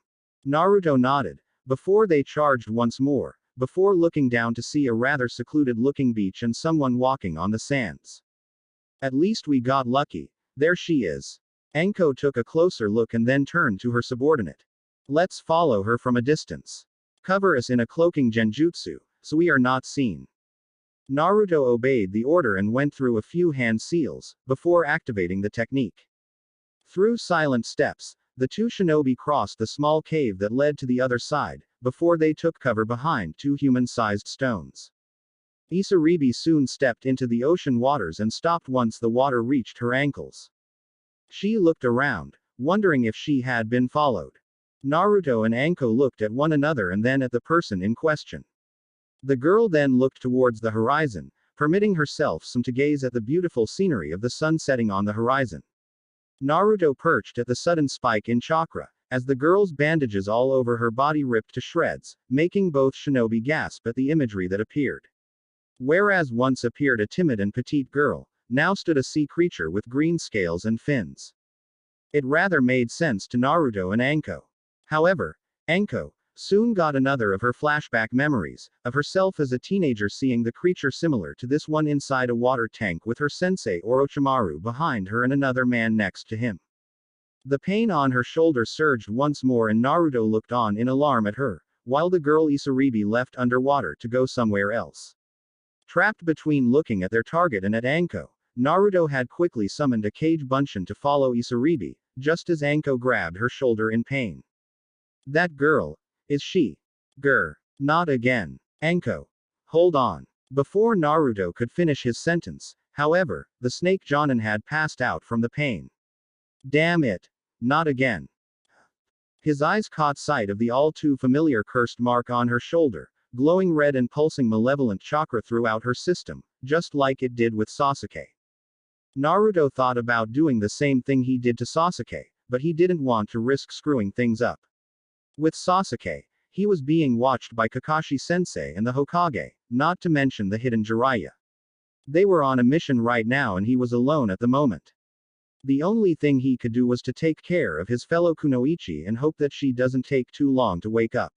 Speaker 1: Naruto nodded, before they charged once more, before looking down to see a rather secluded-looking beach and someone walking on the sands. At least we got lucky. There she is. Anko took a closer look and then turned to her subordinate. Let's follow her from a distance. Cover us in a cloaking genjutsu, so we are not seen. Naruto obeyed the order and went through a few hand seals, before activating the technique. Through silent steps, the 2 shinobi crossed the small cave that led to the other side, before they took cover behind 2 human-sized stones. Isaribi soon stepped into the ocean waters and stopped once the water reached her ankles. She looked around, wondering if she had been followed. Naruto and Anko looked at one another and then at the person in question. The girl then looked towards the horizon, permitting herself some to gaze at the beautiful scenery of the sun setting on the horizon. Naruto perched at the sudden spike in chakra, as the girl's bandages all over her body ripped to shreds, making both shinobi gasp at the imagery that appeared. Whereas once appeared a timid and petite girl, now stood a sea creature with green scales and fins. It rather made sense to Naruto and Anko. However, Anko soon got another of her flashback memories, of herself as a teenager seeing the creature similar to this one inside a water tank with her sensei Orochimaru behind her and another man next to him. The pain on her shoulder surged once more and Naruto looked on in alarm at her, while the girl Isaribi left underwater to go somewhere else. Trapped between looking at their target and at Anko, Naruto had quickly summoned a Kage Bunshin to follow Isaribi, just as Anko grabbed her shoulder in pain. That girl. Is she? Grr. Not again. Anko. Hold on. Before Naruto could finish his sentence, however, the snake jonin had passed out from the pain. Damn it. Not again. His eyes caught sight of the all too familiar cursed mark on her shoulder, glowing red and pulsing malevolent chakra throughout her system, just like it did with Sasuke. Naruto thought about doing the same thing he did to Sasuke, but he didn't want to risk screwing things up. With Sasuke, he was being watched by Kakashi-sensei and the Hokage, not to mention the hidden Jiraiya. They were on a mission right now and he was alone at the moment. The only thing he could do was to take care of his fellow kunoichi and hope that she doesn't take too long to wake up.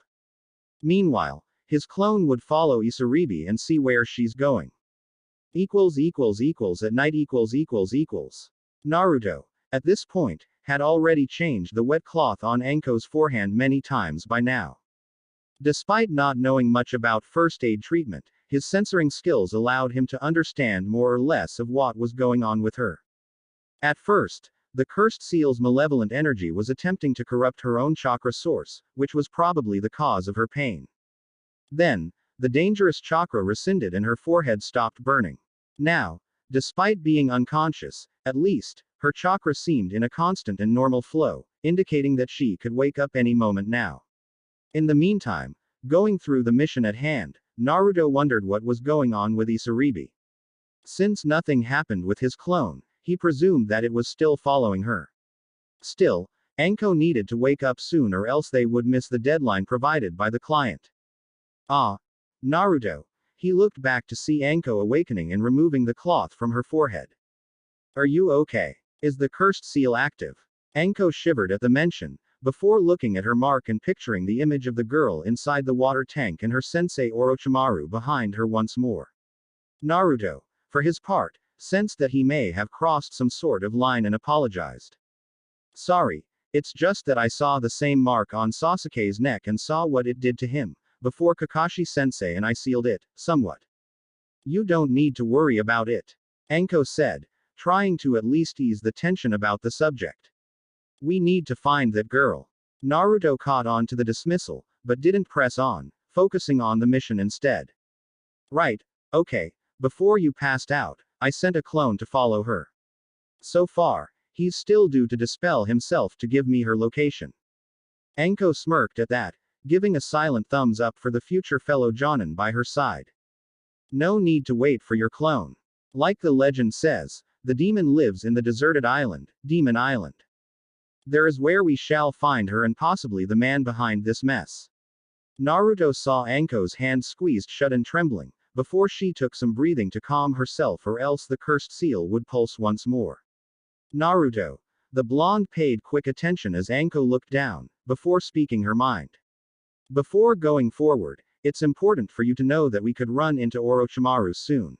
Speaker 1: Meanwhile, his clone would follow Isaribi and see where she's going. At night Naruto, at this point, had already changed the wet cloth on Anko's forehand many times by now. Despite not knowing much about first aid treatment, his censoring skills allowed him to understand more or less of what was going on with her. At first, the cursed seal's malevolent energy was attempting to corrupt her own chakra source, which was probably the cause of her pain. Then, the dangerous chakra rescinded and her forehead stopped burning. Now, despite being unconscious, at least, her chakra seemed in a constant and normal flow, indicating that she could wake up any moment now. In the meantime, going through the mission at hand, Naruto wondered what was going on with Isaribi. Since nothing happened with his clone, he presumed that it was still following her. Still, Anko needed to wake up soon or else they would miss the deadline provided by the client. Ah. Naruto. He looked back to see Anko awakening and removing the cloth from her forehead. Are you okay? Is the cursed seal active? Anko shivered at the mention, before looking at her mark and picturing the image of the girl inside the water tank and her sensei Orochimaru behind her once more. Naruto, for his part, sensed that he may have crossed some sort of line and apologized. Sorry, it's just that I saw the same mark on Sasuke's neck and saw what it did to him, before Kakashi-sensei and I sealed it, somewhat. You don't need to worry about it, Anko said, trying to at least ease the tension about the subject. We need to find that girl. Naruto caught on to the dismissal, but didn't press on, focusing on the mission instead. Right, okay, before you passed out, I sent a clone to follow her. So far, he's still due to dispel himself to give me her location. Anko smirked at that, giving a silent thumbs up for the future fellow jonin by her side. No need to wait for your clone. Like the legend says, the demon lives in the deserted island, Demon Island. There is where we shall find her and possibly the man behind this mess. Naruto saw Anko's hand squeezed shut and trembling, before she took some breathing to calm herself or else the cursed seal would pulse once more. Naruto. The blonde paid quick attention as Anko looked down, before speaking her mind. Before going forward, it's important for you to know that we could run into Orochimaru soon.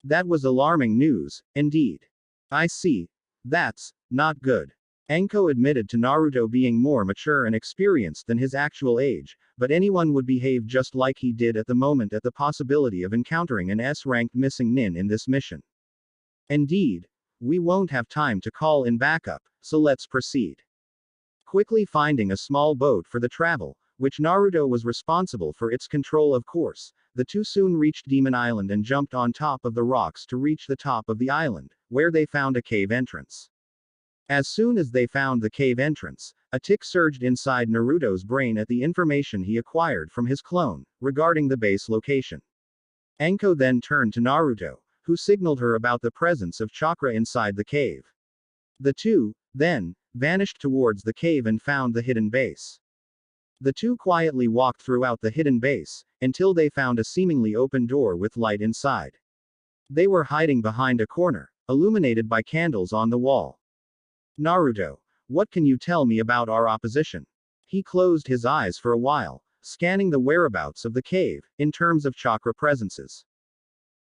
Speaker 1: That was alarming news, indeed. I see. That's not good. Anko admitted to Naruto being more mature and experienced than his actual age, but anyone would behave just like he did at the moment at the possibility of encountering an S-ranked missing nin in this mission. Indeed. We won't have time to call in backup, so let's proceed. Quickly finding a small boat for the travel, which Naruto was responsible for its control of course, the two soon reached Demon Island and jumped on top of the rocks to reach the top of the island, where they found a cave entrance. As soon as they found the cave entrance, a tick surged inside Naruto's brain at the information he acquired from his clone, regarding the base location. Anko then turned to Naruto, who signaled her about the presence of chakra inside the cave. The two, then, vanished towards the cave and found the hidden base. The two quietly walked throughout the hidden base, until they found a seemingly open door with light inside. They were hiding behind a corner, illuminated by candles on the wall. Naruto, what can you tell me about our opposition? He closed his eyes for a while, scanning the whereabouts of the cave, in terms of chakra presences.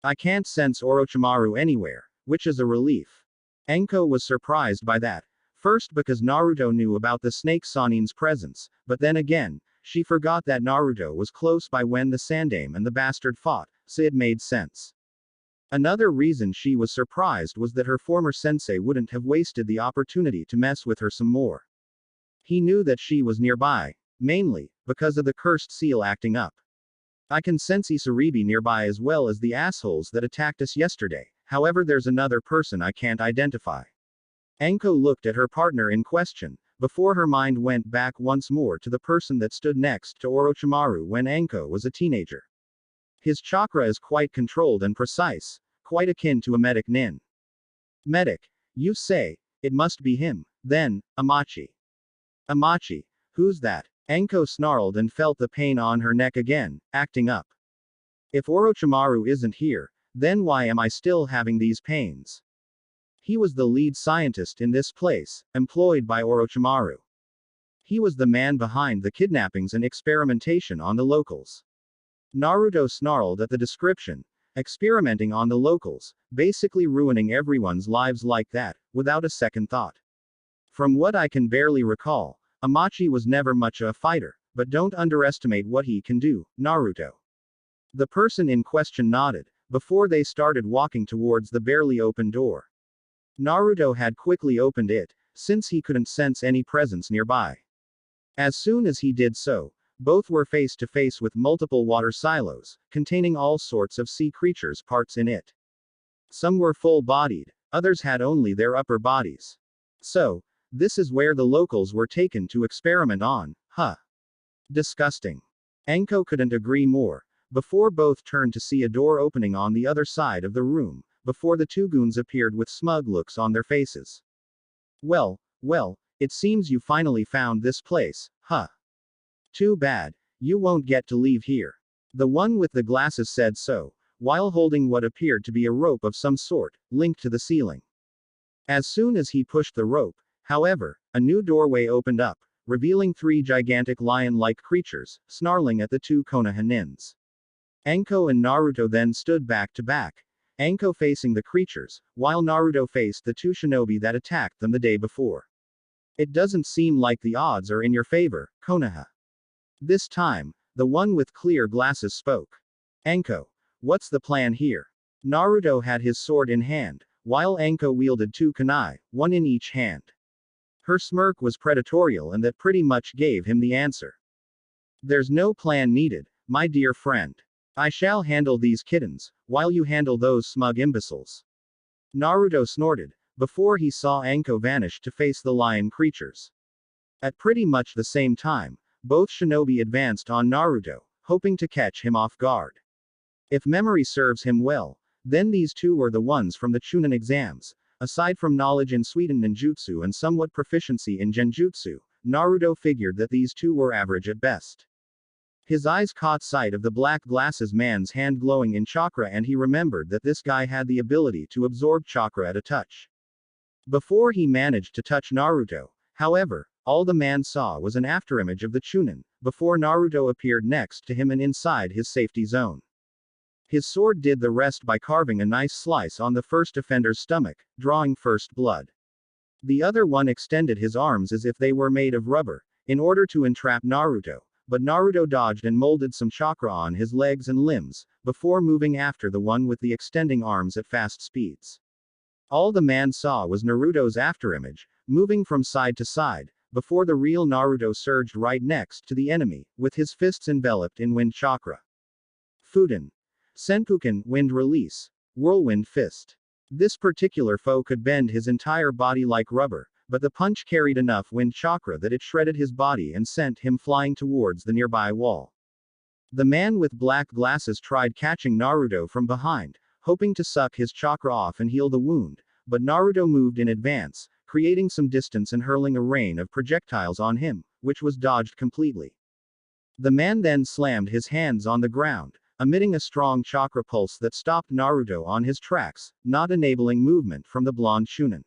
Speaker 1: I can't sense Orochimaru anywhere, which is a relief. Anko was surprised by that. First because Naruto knew about the snake Sanin's presence, but then again, she forgot that Naruto was close by when the Sandame and the bastard fought, so it made sense. Another reason she was surprised was that her former sensei wouldn't have wasted the opportunity to mess with her some more. He knew that she was nearby, mainly, because of the cursed seal acting up. I can sense Isaribi nearby as well as the assholes that attacked us yesterday, however there's another person I can't identify. Anko looked at her partner in question, before her mind went back once more to the person that stood next to Orochimaru when Anko was a teenager. His chakra is quite controlled and precise, quite akin to a medic nin. Medic, you say, it must be him, then, Amachi. Amachi, who's that? Anko snarled and felt the pain on her neck again, acting up. If Orochimaru isn't here, then why am I still having these pains? He was the lead scientist in this place, employed by Orochimaru. He was the man behind the kidnappings and experimentation on the locals. Naruto snarled at the description, experimenting on the locals, basically ruining everyone's lives like that, without a second thought. From what I can barely recall, Amachi was never much a fighter, but don't underestimate what he can do, Naruto. The person in question nodded, before they started walking towards the barely open door. Naruto had quickly opened it, since he couldn't sense any presence nearby. As soon as he did so, both were face to face with multiple water silos, containing all sorts of sea creatures' parts in it. Some were full-bodied, others had only their upper bodies. So, this is where the locals were taken to experiment on, huh? Disgusting. Anko couldn't agree more, before both turned to see a door opening on the other side of the room, before the two goons appeared with smug looks on their faces. Well, it seems you finally found this place, huh? Too bad. You won't get to leave here. The one with the glasses said so, while holding what appeared to be a rope of some sort, linked to the ceiling. As soon as he pushed the rope, however, a new doorway opened up, revealing three gigantic lion-like creatures, snarling at the two Konoha nins. Anko and Naruto then stood back to back, Anko facing the creatures, while Naruto faced the two shinobi that attacked them the day before. It doesn't seem like the odds are in your favor, Konoha. This time, the one with clear glasses spoke. Anko, what's the plan here? Naruto had his sword in hand, while Anko wielded two kunai, one in each hand. Her smirk was predatorial and that pretty much gave him the answer. There's no plan needed, my dear friend. I shall handle these kittens, while you handle those smug imbeciles. Naruto snorted, before he saw Anko vanish to face the lion creatures. At pretty much the same time, both shinobi advanced on Naruto, hoping to catch him off guard. If memory serves him well, then these two were the ones from the Chunin exams. Aside from knowledge in Suidan ninjutsu and somewhat proficiency in genjutsu, Naruto figured that these two were average at best. His eyes caught sight of the black glasses man's hand glowing in chakra and he remembered that this guy had the ability to absorb chakra at a touch. Before he managed to touch Naruto, however, all the man saw was an afterimage of the Chunin, before Naruto appeared next to him and inside his safety zone. His sword did the rest by carving a nice slice on the first offender's stomach, drawing first blood. The other one extended his arms as if they were made of rubber, in order to entrap Naruto, but Naruto dodged and molded some chakra on his legs and limbs, before moving after the one with the extending arms at fast speeds. All the man saw was Naruto's afterimage, moving from side to side, before the real Naruto surged right next to the enemy, with his fists enveloped in wind chakra. Fuden. Senpuken, wind release. Whirlwind fist. This particular foe could bend his entire body like rubber, but the punch carried enough wind chakra that it shredded his body and sent him flying towards the nearby wall. The man with black glasses tried catching Naruto from behind, hoping to suck his chakra off and heal the wound, but Naruto moved in advance, creating some distance and hurling a rain of projectiles on him, which was dodged completely. The man then slammed his hands on the ground, emitting a strong chakra pulse that stopped Naruto on his tracks, not enabling movement from the blonde Chunin.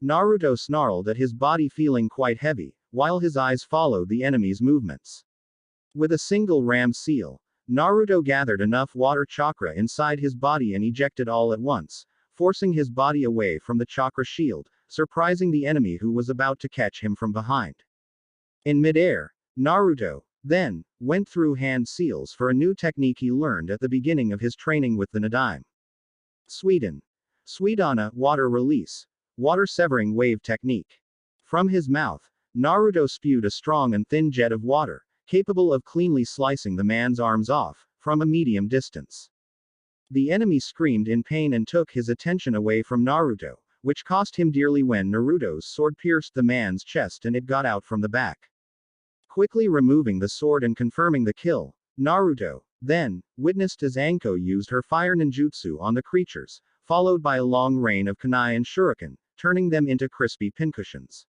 Speaker 1: Naruto snarled at his body feeling quite heavy, while his eyes followed the enemy's movements. With a single ram seal, Naruto gathered enough water chakra inside his body and ejected all at once, forcing his body away from the chakra shield, surprising the enemy who was about to catch him from behind. In midair, Naruto, then, went through hand seals for a new technique he learned at the beginning of his training with the Nadaime. Suidana, water release. Water severing wave technique. From his mouth, Naruto spewed a strong and thin jet of water, capable of cleanly slicing the man's arms off, from a medium distance. The enemy screamed in pain and took his attention away from Naruto, which cost him dearly when Naruto's sword pierced the man's chest and it got out from the back. Quickly removing the sword and confirming the kill, Naruto, then, witnessed as Anko used her fire ninjutsu on the creatures, followed by a long rain of kunai and shuriken, turning them into crispy pincushions.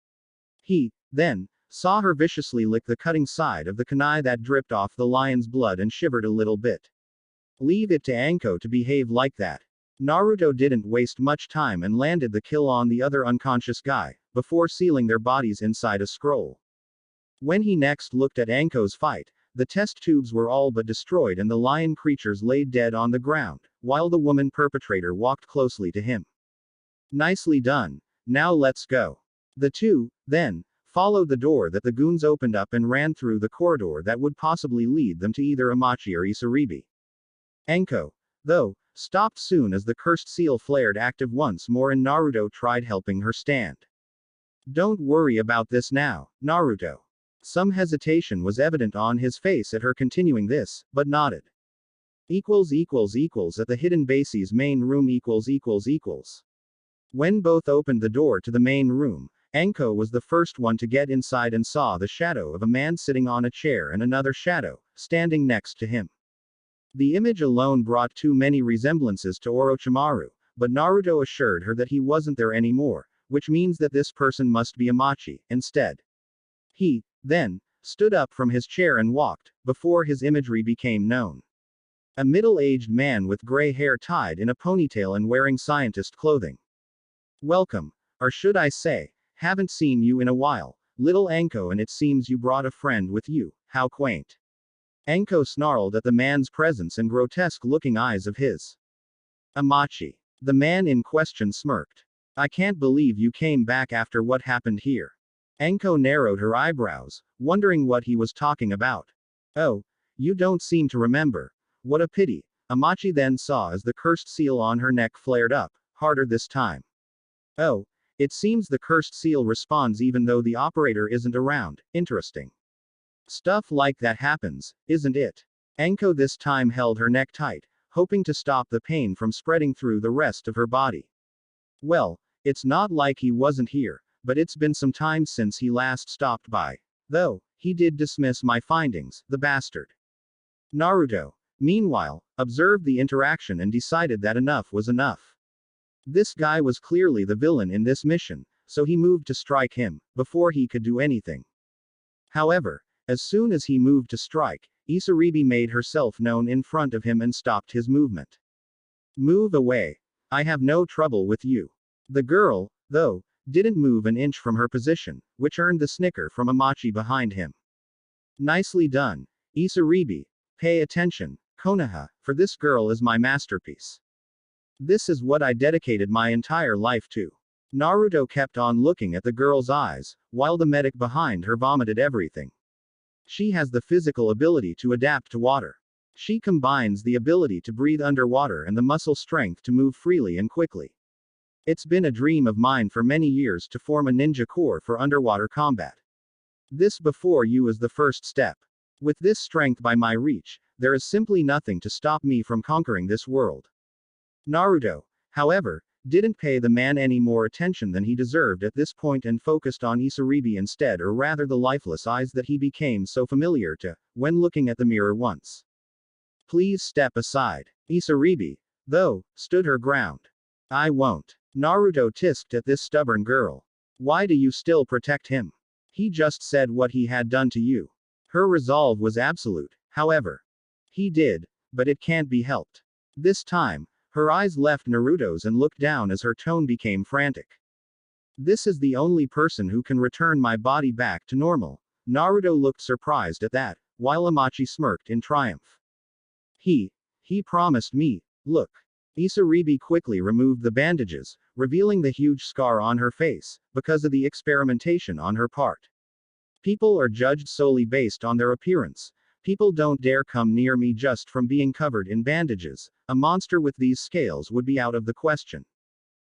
Speaker 1: He, then, saw her viciously lick the cutting side of the kunai that dripped off the lion's blood and shivered a little bit. Leave it to Anko to behave like that. Naruto didn't waste much time and landed the kill on the other unconscious guy, before sealing their bodies inside a scroll. When he next looked at Anko's fight, the test tubes were all but destroyed and the lion creatures lay dead on the ground, while the woman perpetrator walked closely to him. Nicely done. Now let's go. The two, then, followed the door that the goons opened up and ran through the corridor that would possibly lead them to either Amachi or Isaribi. Anko, though, stopped soon as the cursed seal flared active once more and Naruto tried helping her stand. Don't worry about this now, Naruto. Some hesitation was evident on his face at her continuing this, but nodded. At the hidden base's main room . When both opened the door to the main room, Anko was the first one to get inside and saw the shadow of a man sitting on a chair and another shadow, standing next to him. The image alone brought too many resemblances to Orochimaru, but Naruto assured her that he wasn't there anymore, which means that this person must be Amachi, instead. He, then, stood up from his chair and walked, before his imagery became known. A middle-aged man with gray hair tied in a ponytail and wearing scientist clothing. Welcome, or should I say, haven't seen you in a while, little Anko, and it seems you brought a friend with you, how quaint. Anko snarled at the man's presence and grotesque-looking eyes of his. Amachi. The man in question smirked. I can't believe you came back after what happened here. Anko narrowed her eyebrows, wondering what he was talking about. Oh, you don't seem to remember. What a pity. Amachi then saw as the cursed seal on her neck flared up, harder this time. Oh, it seems the cursed seal responds even though the operator isn't around. Interesting. Stuff like that happens, isn't it? Anko this time held her neck tight, hoping to stop the pain from spreading through the rest of her body. Well, it's not like he wasn't here, but it's been some time since he last stopped by. Though, he did dismiss my findings, the bastard. Naruto, meanwhile, observed the interaction and decided that enough was enough. This guy was clearly the villain in this mission, so he moved to strike him, before he could do anything. However, as soon as he moved to strike, Isaribi made herself known in front of him and stopped his movement. Move away. I have no trouble with you. The girl, though, didn't move an inch from her position, which earned the snicker from Amachi behind him. Nicely done. Isaribi. Pay attention, Konoha, for this girl is my masterpiece. This is what I dedicated my entire life to. Naruto kept on looking at the girl's eyes, while the medic behind her vomited everything. She has the physical ability to adapt to water. She combines the ability to breathe underwater and the muscle strength to move freely and quickly. It's been a dream of mine for many years to form a ninja corps for underwater combat. This before you is the first step. With this strength by my reach, there is simply nothing to stop me from conquering this world. Naruto, however, didn't pay the man any more attention than he deserved at this point and focused on Isaribi instead, or rather the lifeless eyes that he became so familiar to, when looking at the mirror once. Please step aside. Isaribi, though, stood her ground. I won't. Naruto tisked at this stubborn girl. Why do you still protect him? He just said what he had done to you. Her resolve was absolute, however. He did, but it can't be helped. This time, her eyes left Naruto's and looked down as her tone became frantic. This is the only person who can return my body back to normal. Naruto looked surprised at that, while Amachi smirked in triumph. He promised me. Look. Isaribi quickly removed the bandages, revealing the huge scar on her face, because of the experimentation on her part. People are judged solely based on their appearance. People don't dare come near me just from being covered in bandages. A monster with these scales would be out of the question.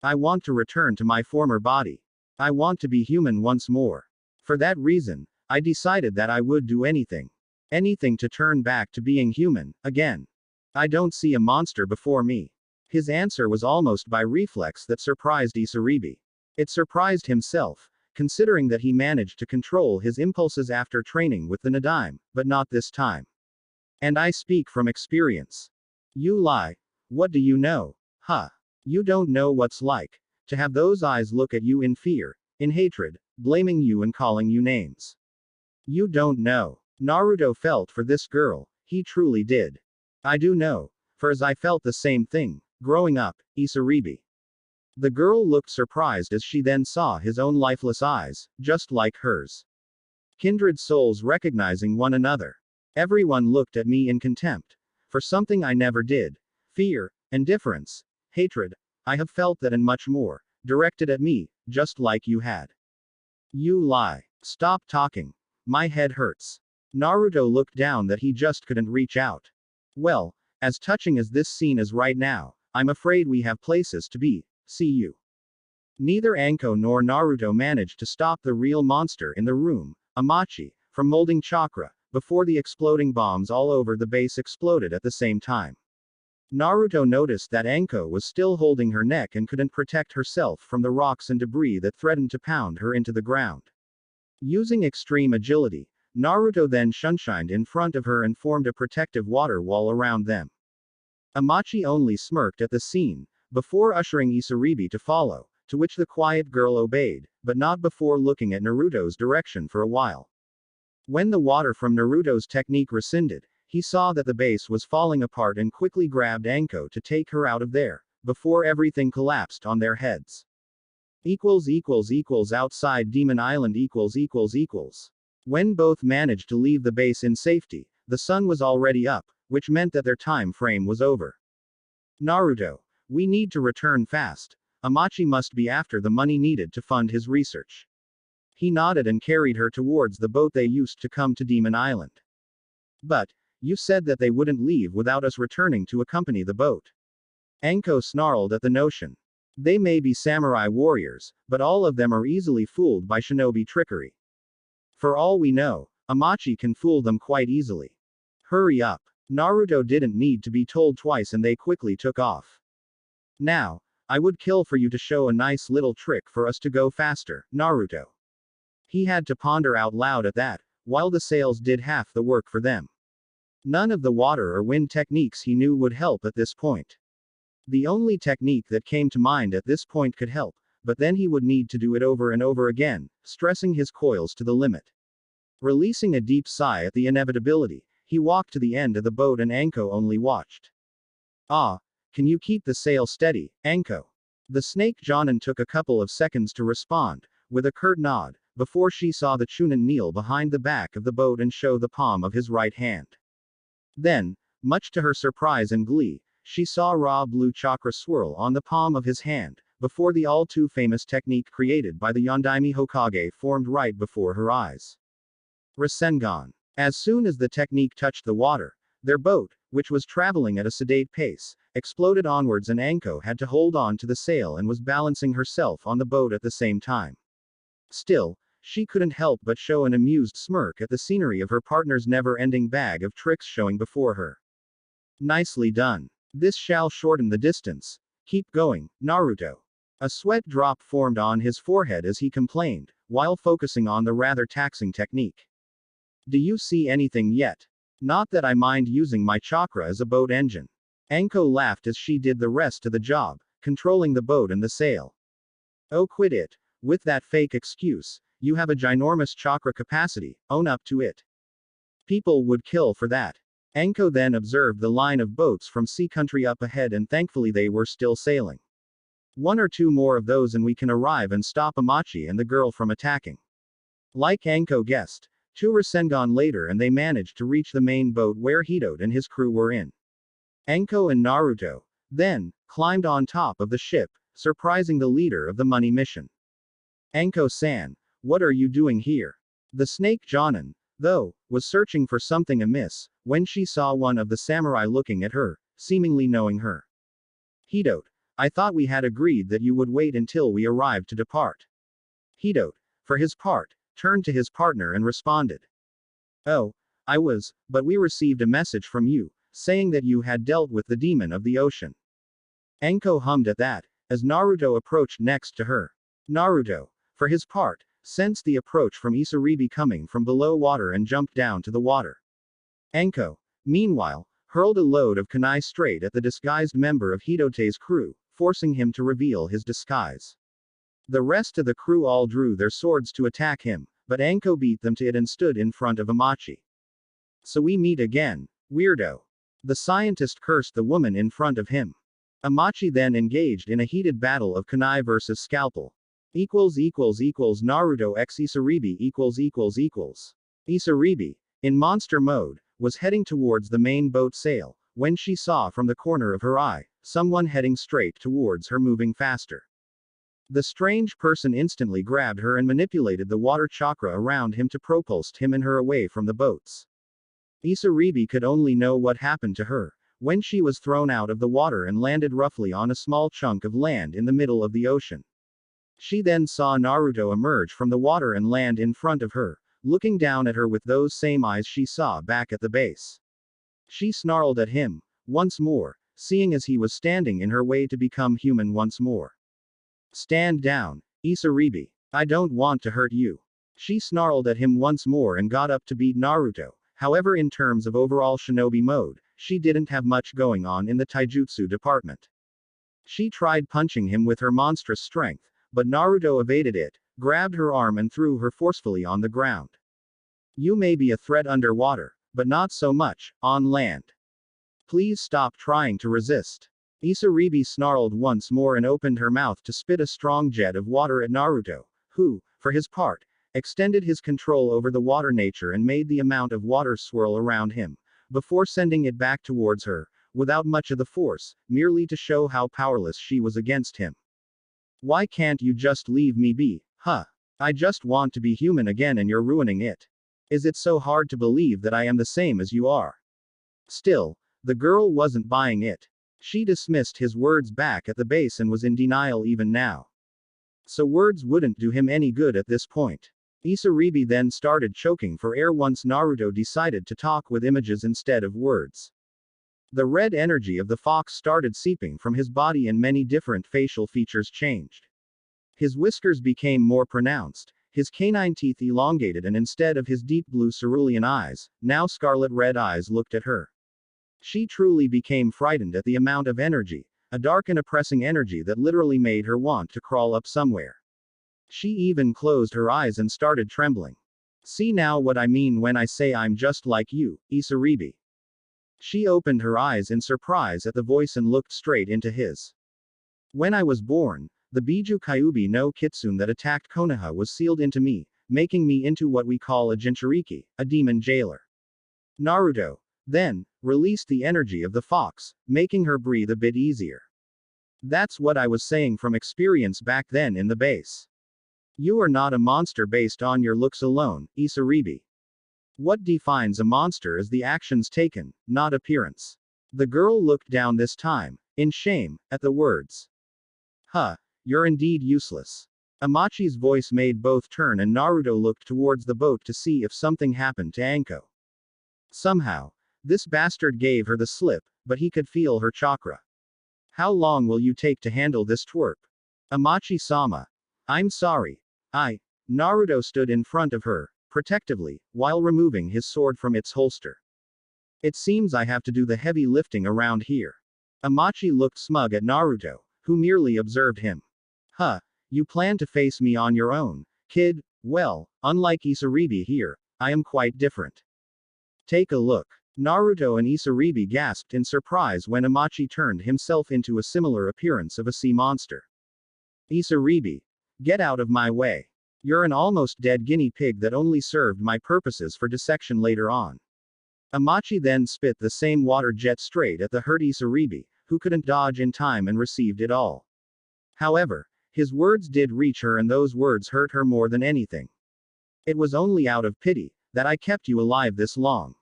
Speaker 1: I want to return to my former body. I want to be human once more. For that reason, I decided that I would do anything. Anything to turn back to being human, again. I don't see a monster before me. His answer was almost by reflex that surprised Isaribi. It surprised himself, considering that he managed to control his impulses after training with the Nadaime, but not this time. And I speak from experience. You lie. What do you know? Huh. You don't know what's like to have those eyes look at you in fear, in hatred, blaming you and calling you names. You don't know. Naruto felt for this girl, he truly did. I do know, for as I felt the same thing, growing up, Isaribi. The girl looked surprised as she then saw his own lifeless eyes, just like hers. Kindred souls recognizing one another. Everyone looked at me in contempt. For something I never did. Fear, indifference, hatred, I have felt that and much more, directed at me, just like you had. You lie. Stop talking. My head hurts. Naruto looked down that he just couldn't reach out. Well, as touching as this scene is right now, I'm afraid we have places to be. See you. Neither Anko nor Naruto managed to stop the real monster in the room, Amachi, from molding chakra, before the exploding bombs all over the base exploded at the same time. Naruto noticed that Anko was still holding her neck and couldn't protect herself from the rocks and debris that threatened to pound her into the ground. Using extreme agility, Naruto then shunshined in front of her and formed a protective water wall around them. Amachi only smirked at the scene, before ushering Isaribi to follow, to which the quiet girl obeyed, but not before looking at Naruto's direction for a while. When the water from Naruto's technique receded, he saw that the base was falling apart and quickly grabbed Anko to take her out of there, before everything collapsed on their heads. Outside Demon Island . When both managed to leave the base in safety, the sun was already up, which meant that their time frame was over. Naruto, we need to return fast. Amachi must be after the money needed to fund his research. He nodded and carried her towards the boat they used to come to Demon Island. But, you said that they wouldn't leave without us returning to accompany the boat. Anko snarled at the notion. They may be samurai warriors, but all of them are easily fooled by shinobi trickery. For all we know, Amachi can fool them quite easily. Hurry up. Naruto didn't need to be told twice and they quickly took off. Now, I would kill for you to show a nice little trick for us to go faster, Naruto. He had to ponder out loud at that, while the sails did half the work for them. None of the water or wind techniques he knew would help at this point. The only technique that came to mind at this point could help, but then he would need to do it over and over again, stressing his coils to the limit. Releasing a deep sigh at the inevitability, he walked to the end of the boat and Anko only watched. Ah, can you keep the sail steady, Anko? The snake jonin took a couple of seconds to respond, with a curt nod, before she saw the chunin kneel behind the back of the boat and show the palm of his right hand. Then, much to her surprise and glee, she saw raw blue chakra swirl on the palm of his hand, before the all-too-famous technique created by the Yondaime Hokage formed right before her eyes. Rasengan. As soon as the technique touched the water, their boat, which was traveling at a sedate pace, exploded onwards and Anko had to hold on to the sail and was balancing herself on the boat at the same time. Still, she couldn't help but show an amused smirk at the scenery of her partner's never-ending bag of tricks showing before her. Nicely done. This shall shorten the distance. Keep going, Naruto. A sweat drop formed on his forehead as he complained, while focusing on the rather taxing technique. Do you see anything yet? Not that I mind using my chakra as a boat engine. Anko laughed as she did the rest of the job, controlling the boat and the sail. Oh, quit it. With that fake excuse, you have a ginormous chakra capacity, own up to it. People would kill for that. Anko then observed the line of boats from sea country up ahead and thankfully they were still sailing. One or two more of those and we can arrive and stop Amachi and the girl from attacking. Like Anko guessed, 2 Rasengan later and they managed to reach the main boat where Hidote and his crew were in. Anko and Naruto, then, climbed on top of the ship, surprising the leader of the money mission. Anko-san, what are you doing here? The snake jonin, though, was searching for something amiss, when she saw one of the samurai looking at her, seemingly knowing her. Hidote, I thought we had agreed that you would wait until we arrived to depart. Hidote, for his part, turned to his partner and responded. Oh, I was, but we received a message from you, saying that you had dealt with the demon of the ocean. Anko hummed at that, as Naruto approached next to her. Naruto, for his part, sensed the approach from Isaribi coming from below water and jumped down to the water. Anko, meanwhile, hurled a load of kunai straight at the disguised member of Hidote's crew, forcing him to reveal his disguise. The rest of the crew all drew their swords to attack him, but Anko beat them to it and stood in front of Amachi. So we meet again, weirdo. The scientist cursed the woman in front of him. Amachi then engaged in a heated battle of kunai versus scalpel. Naruto x Isaribi . Isaribi, in monster mode, was heading towards the main boat sail, when she saw from the corner of her eye, someone heading straight towards her moving faster. The strange person instantly grabbed her and manipulated the water chakra around him to propulse him and her away from the boats. Isaribi could only know what happened to her, when she was thrown out of the water and landed roughly on a small chunk of land in the middle of the ocean. She then saw Naruto emerge from the water and land in front of her, looking down at her with those same eyes she saw back at the base. She snarled at him, once more, seeing as he was standing in her way to become human once more. Stand down, Isaribi. I don't want to hurt you. She snarled at him once more and got up to beat Naruto. However, in terms of overall shinobi mode, she didn't have much going on in the taijutsu department. She tried punching him with her monstrous strength, but Naruto evaded it, grabbed her arm and threw her forcefully on the ground. You may be a threat underwater, but not so much on land. Please stop trying to resist. Isaribi snarled once more and opened her mouth to spit a strong jet of water at Naruto, who, for his part, extended his control over the water nature and made the amount of water swirl around him, before sending it back towards her, without much of the force, merely to show how powerless she was against him. Why can't you just leave me be, huh? I just want to be human again and you're ruining it. Is it so hard to believe that I am the same as you are? Still, the girl wasn't buying it. She dismissed his words back at the base and was in denial even now. So words wouldn't do him any good at this point. Isaribi then started choking for air once Naruto decided to talk with images instead of words. The red energy of the fox started seeping from his body and many different facial features changed. His whiskers became more pronounced, his canine teeth elongated, and instead of his deep blue cerulean eyes, now scarlet red eyes looked at her. She truly became frightened at the amount of energy, a dark and oppressing energy that literally made her want to crawl up somewhere. She even closed her eyes and started trembling. See now what I mean when I say I'm just like you, Isaribi. She opened her eyes in surprise at the voice and looked straight into his. When I was born, the Biju Kyuubi no Kitsune that attacked Konoha was sealed into me, making me into what we call a Jinchuriki, a demon jailer. Naruto, then, released the energy of the fox, making her breathe a bit easier. That's what I was saying from experience back then in the base. You are not a monster based on your looks alone, Isaribi. What defines a monster is the actions taken, not appearance. The girl looked down this time, in shame, at the words. Huh, you're indeed useless. Amachi's voice made both turn and Naruto looked towards the boat to see if something happened to Anko. Somehow, this bastard gave her the slip, but he could feel her chakra. How long will you take to handle this twerp? Amachi-sama. I'm sorry. Naruto stood in front of her, protectively, while removing his sword from its holster. It seems I have to do the heavy lifting around here. Amachi looked smug at Naruto, who merely observed him. Huh, you plan to face me on your own, kid? Well, unlike Isaribi here, I am quite different. Take a look. Naruto and Isaribi gasped in surprise when Amachi turned himself into a similar appearance of a sea monster. Isaribi, get out of my way. You're an almost dead guinea pig that only served my purposes for dissection later on. Amachi then spit the same water jet straight at the hurt Isaribi, who couldn't dodge in time and received it all. However, his words did reach her and those words hurt her more than anything. It was only out of pity that I kept you alive this long.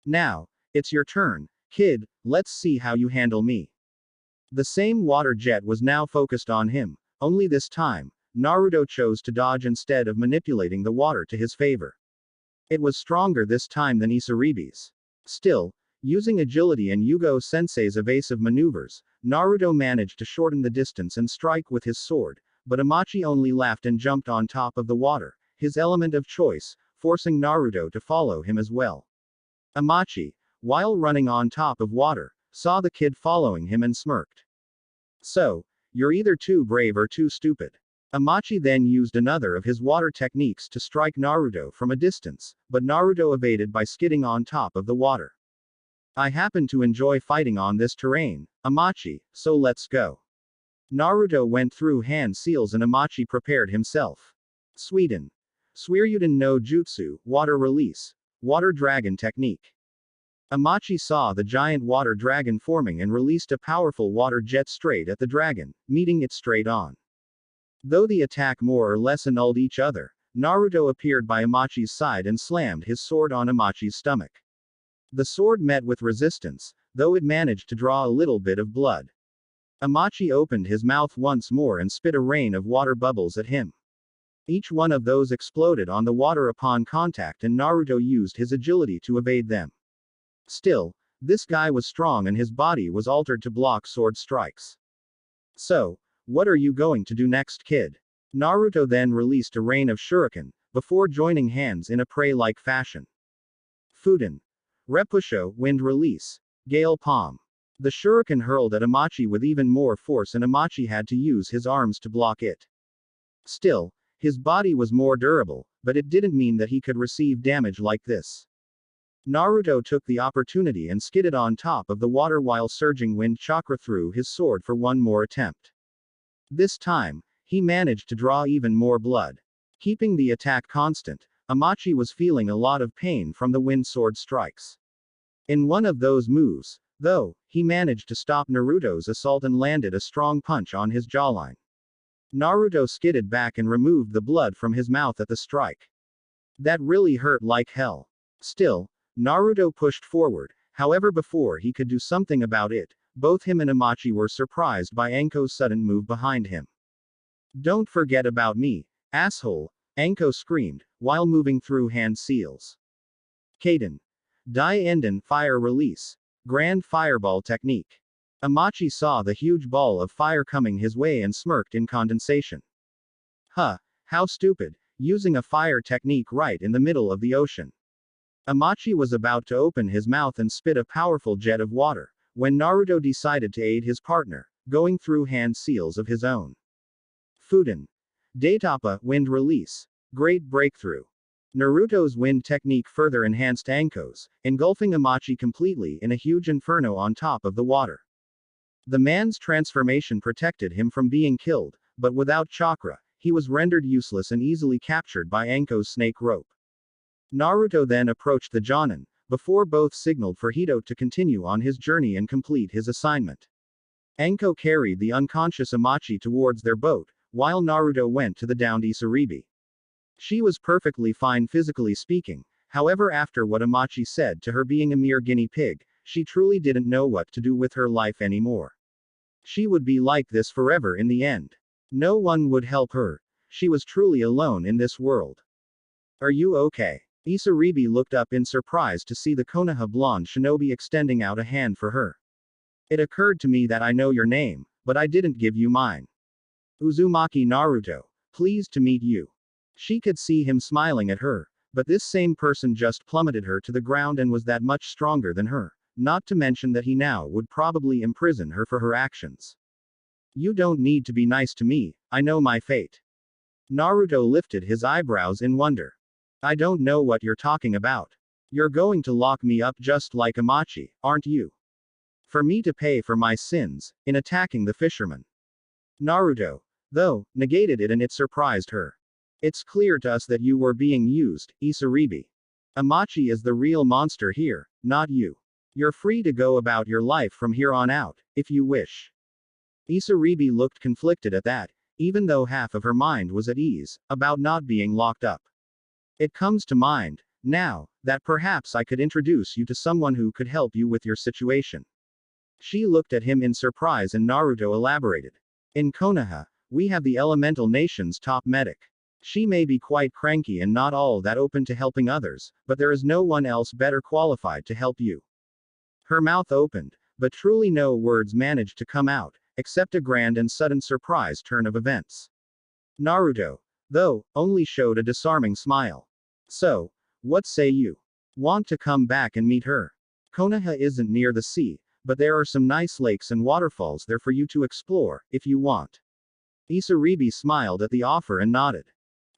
Speaker 1: Now, it's your turn, kid, let's see how you handle me. The same water jet was now focused on him, only this time, Naruto chose to dodge instead of manipulating the water to his favor. It was stronger this time than Isaribi's. Still, using agility and Yugo Sensei's evasive maneuvers, Naruto managed to shorten the distance and strike with his sword, but Amachi only laughed and jumped on top of the water, his element of choice, forcing Naruto to follow him as well. Amachi, while running on top of water, saw the kid following him and smirked. So, you're either too brave or too stupid. Amachi then used another of his water techniques to strike Naruto from a distance, but Naruto evaded by skidding on top of the water. I happen to enjoy fighting on this terrain, Amachi, so let's go. Naruto went through hand seals and Amachi prepared himself. Sweden. Suiryuden no Jutsu, water release. Water dragon technique. Amachi saw the giant water dragon forming and released a powerful water jet straight at the dragon, meeting it straight on. Though the attack more or less annulled each other, Naruto appeared by Amachi's side and slammed his sword on Amachi's stomach. The sword met with resistance, though it managed to draw a little bit of blood. Amachi opened his mouth once more and spit a rain of water bubbles at him. Each one of those exploded on the water upon contact and Naruto used his agility to evade them. Still, this guy was strong and his body was altered to block sword strikes. So, what are you going to do next, kid? Naruto then released a rain of shuriken, before joining hands in a prey-like fashion. Fuden. Repusho, wind release. Gale palm. The shuriken hurled at Amachi with even more force and Amachi had to use his arms to block it. Still, his body was more durable, but it didn't mean that he could receive damage like this. Naruto took the opportunity and skidded on top of the water while surging wind chakra through his sword for one more attempt. This time, he managed to draw even more blood. Keeping the attack constant, Amachi was feeling a lot of pain from the wind sword strikes. In one of those moves, though, he managed to stop Naruto's assault and landed a strong punch on his jawline. Naruto skidded back and removed the blood from his mouth at the strike. That really hurt like hell. Still, Naruto pushed forward, however before he could do something about it, both him and Amachi were surprised by Anko's sudden move behind him. "Don't forget about me, asshole," Anko screamed, while moving through hand seals. Kaden. Dai Enden Fire Release. Grand Fireball Technique. Amachi saw the huge ball of fire coming his way and smirked in condensation. Huh, how stupid, using a fire technique right in the middle of the ocean. Amachi was about to open his mouth and spit a powerful jet of water, when Naruto decided to aid his partner, going through hand seals of his own. Fuden. Daitapa Wind Release. Great Breakthrough. Naruto's wind technique further enhanced Anko's, engulfing Amachi completely in a huge inferno on top of the water. The man's transformation protected him from being killed, but without chakra, he was rendered useless and easily captured by Anko's snake rope. Naruto then approached the jonin, before both signaled for Hito to continue on his journey and complete his assignment. Anko carried the unconscious Amachi towards their boat, while Naruto went to the downed Isaribi. She was perfectly fine physically speaking, however after what Amachi said to her being a mere guinea pig, she truly didn't know what to do with her life anymore. She would be like this forever in the end. No one would help her. She was truly alone in this world. "Are you okay?" Isaribi looked up in surprise to see the Konoha blonde shinobi extending out a hand for her. "It occurred to me that I know your name, but I didn't give you mine. Uzumaki Naruto. Pleased to meet you." She could see him smiling at her, but this same person just plummeted her to the ground and was that much stronger than her, not to mention that he now would probably imprison her for her actions. "You don't need to be nice to me, I know my fate." Naruto lifted his eyebrows in wonder. "I don't know what you're talking about. You're going to lock me up just like Amachi, aren't you? For me to pay for my sins, in attacking the fisherman." Naruto, though, negated it and it surprised her. "It's clear to us that you were being used, Isaribi. Amachi is the real monster here, not you. You're free to go about your life from here on out, if you wish." Isaribi looked conflicted at that, even though half of her mind was at ease, about not being locked up. "It comes to mind, now, that perhaps I could introduce you to someone who could help you with your situation." She looked at him in surprise and Naruto elaborated. "In Konoha, we have the elemental nation's top medic. She may be quite cranky and not all that open to helping others, but there is no one else better qualified to help you." Her mouth opened, but truly no words managed to come out, except a grand and sudden surprise turn of events. Naruto, though, only showed a disarming smile. "So, what say you? Want to come back and meet her? Konoha isn't near the sea, but there are some nice lakes and waterfalls there for you to explore, if you want." Isaribi smiled at the offer and nodded.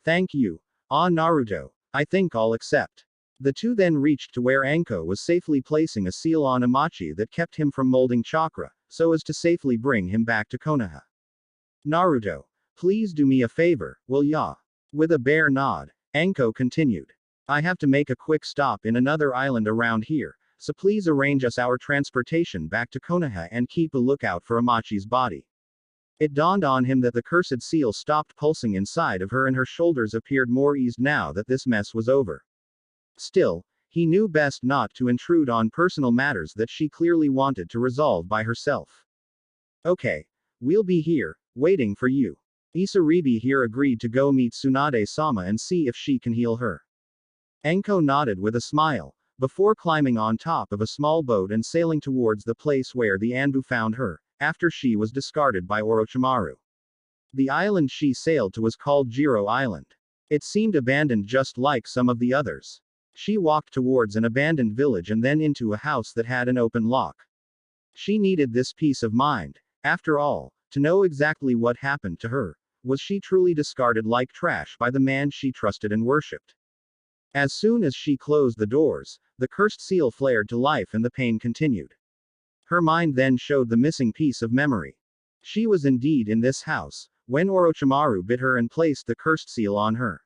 Speaker 1: "Thank you. Ah Naruto, I think I'll accept." The two then reached to where Anko was safely placing a seal on Amachi that kept him from molding chakra, so as to safely bring him back to Konoha. "Naruto, please do me a favor, will ya?" With a bare nod, Anko continued. "I have to make a quick stop in another island around here, so please arrange us our transportation back to Konoha and keep a lookout for Amachi's body." It dawned on him that the cursed seal stopped pulsing inside of her and her shoulders appeared more eased now that this mess was over. Still, he knew best not to intrude on personal matters that she clearly wanted to resolve by herself. "Okay. We'll be here, waiting for you." Isaribi here agreed to go meet Tsunade-sama and see if she can heal her. Anko nodded with a smile, before climbing on top of a small boat and sailing towards the place where the Anbu found her, after she was discarded by Orochimaru. The island she sailed to was called Jiro Island. It seemed abandoned just like some of the others. She walked towards an abandoned village and then into a house that had an open lock. She needed this peace of mind. After all, to know exactly what happened to her. Was she truly discarded like trash by the man she trusted and worshipped? As soon as she closed the doors, the cursed seal flared to life and the pain continued. Her mind then showed the missing piece of memory. She was indeed in this house, when Orochimaru bit her and placed the cursed seal on her.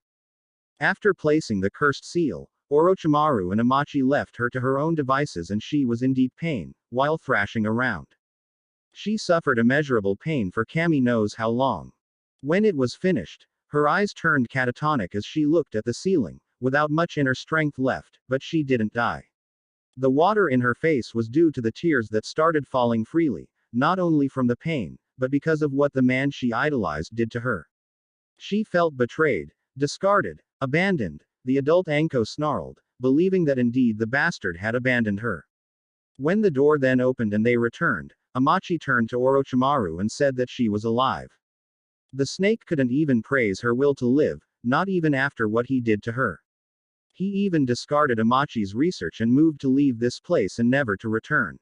Speaker 1: After placing the cursed seal, Orochimaru and Amachi left her to her own devices and she was in deep pain, while thrashing around. She suffered immeasurable pain for Kami knows how long. When it was finished, her eyes turned catatonic as she looked at the ceiling, without much inner strength left, but she didn't die. The water in her face was due to the tears that started falling freely, not only from the pain, but because of what the man she idolized did to her. She felt betrayed, discarded, abandoned. The adult Anko snarled, believing that indeed the bastard had abandoned her. When the door then opened and they returned, Amachi turned to Orochimaru and said that she was alive. The snake couldn't even praise her will to live, not even after what he did to her. He even discarded Amachi's research and moved to leave this place and never to return.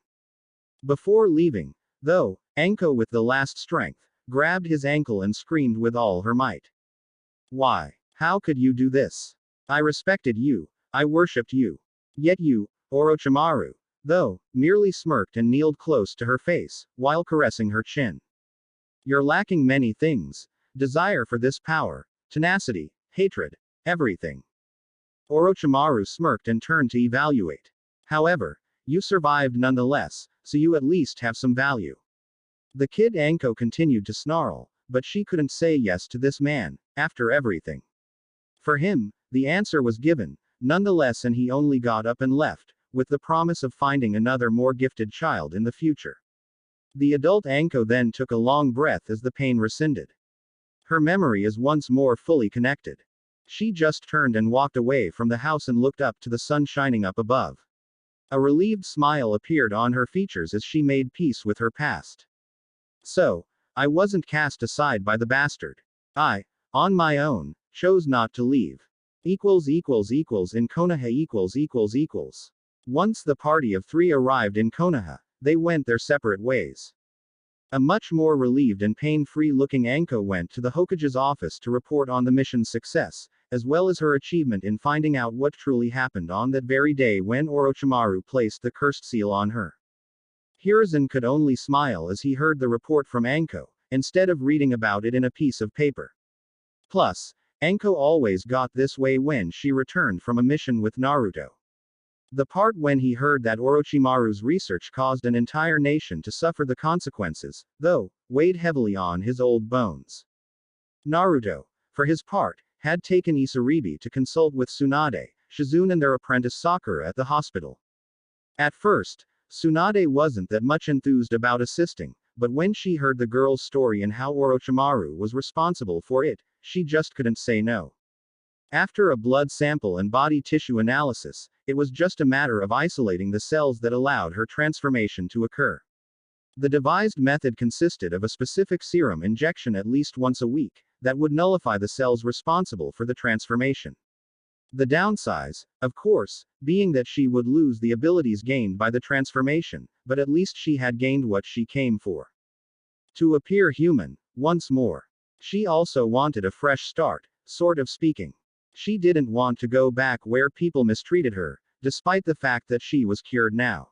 Speaker 1: Before leaving, though, Anko with the last strength, grabbed his ankle and screamed with all her might. Why? How could you do this? I respected you. I worshipped you. Yet you, Orochimaru, though, merely smirked and kneeled close to her face, while caressing her chin. You're lacking many things. Desire for this power, tenacity, hatred, everything. Orochimaru smirked and turned to evaluate. However, you survived nonetheless, so you at least have some value. The kid Anko continued to snarl, but she couldn't say yes to this man, after everything. For him, the answer was given, nonetheless, and he only got up and left, with the promise of finding another more gifted child in the future. The adult Anko then took a long breath as the pain rescinded. Her memory is once more fully connected. She just turned and walked away from the house and looked up to the sun shining up above. A relieved smile appeared on her features as she made peace with her past. So, I wasn't cast aside by the bastard. I, on my own, chose not to leave. In Konoha . Once the party of 3 arrived in Konoha, they went their separate ways. A much more relieved and pain-free looking Anko went to the Hokage's office to report on the mission's success, as well as her achievement in finding out what truly happened on that very day when Orochimaru placed the cursed seal on her. Hiruzen could only smile as he heard the report from Anko, instead of reading about it in a piece of paper. Plus, Anko always got this way when she returned from a mission with Naruto. The part when he heard that Orochimaru's research caused an entire nation to suffer the consequences, though, weighed heavily on his old bones. Naruto, for his part, had taken Isaribi to consult with Tsunade, Shizune and their apprentice Sakura at the hospital. At first, Tsunade wasn't that much enthused about assisting, but when she heard the girl's story and how Orochimaru was responsible for it, she just couldn't say no. After a blood sample and body tissue analysis, it was just a matter of isolating the cells that allowed her transformation to occur. The devised method consisted of a specific serum injection at least once a week, that would nullify the cells responsible for the transformation. The downsides, of course, being that she would lose the abilities gained by the transformation, but at least she had gained what she came for. To appear human, once more. She also wanted a fresh start, sort of speaking. She didn't want to go back where people mistreated her, despite the fact that she was cured now.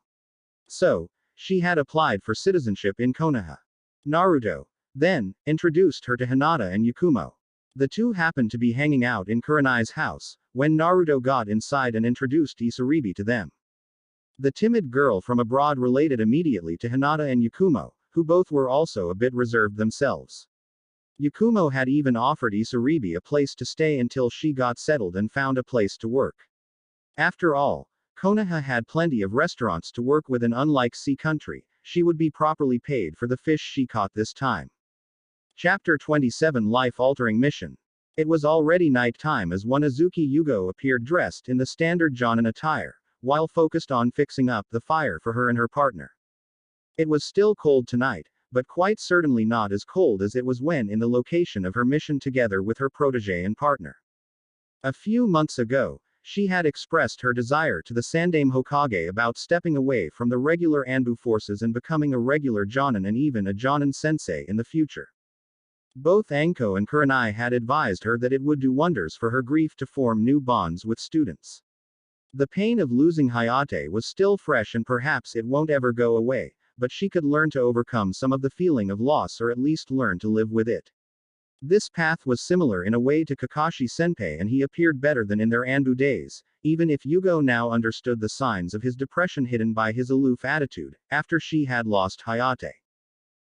Speaker 1: So, she had applied for citizenship in Konoha. Naruto, then, introduced her to Hinata and Yakumo. The two happened to be hanging out in Kurenia's house, when Naruto got inside and introduced Isaribi to them. The timid girl from abroad related immediately to Hinata and Yakumo, who both were also a bit reserved themselves. Yakumo had even offered Isaribi a place to stay until she got settled and found a place to work. After all, Konoha had plenty of restaurants to work with, and unlike sea country, she would be properly paid for the fish she caught this time. Chapter 27 Life-Altering Mission. It was already night time as one Azuki Yugo appeared dressed in the standard jonin attire, while focused on fixing up the fire for her and her partner. It was still cold tonight, but quite certainly not as cold as it was when in the location of her mission together with her protege and partner. A few months ago, she had expressed her desire to the Sandaime Hokage about stepping away from the regular Anbu forces and becoming a regular jonin and even a jonin sensei in the future. Both Anko and Kurenai had advised her that it would do wonders for her grief to form new bonds with students. The pain of losing Hayate was still fresh and perhaps it won't ever go away, but she could learn to overcome some of the feeling of loss or at least learn to live with it. This path was similar in a way to Kakashi Senpai and he appeared better than in their Anbu days, even if Yugo now understood the signs of his depression hidden by his aloof attitude, after she had lost Hayate.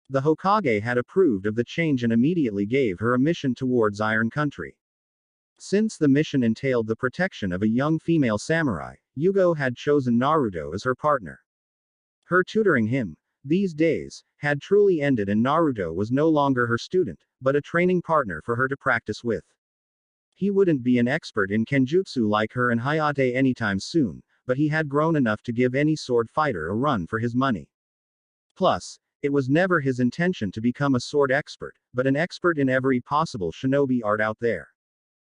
Speaker 1: The Hokage had approved of the change and immediately gave her a mission towards Iron Country. Since the mission entailed the protection of a young female samurai, Yugo had chosen Naruto as her partner. Her tutoring him, these days, had truly ended and Naruto was no longer her student, but a training partner for her to practice with. He wouldn't be an expert in kenjutsu like her and Hayate anytime soon, but he had grown enough to give any sword fighter a run for his money. Plus, it was never his intention to become a sword expert, but an expert in every possible shinobi art out there.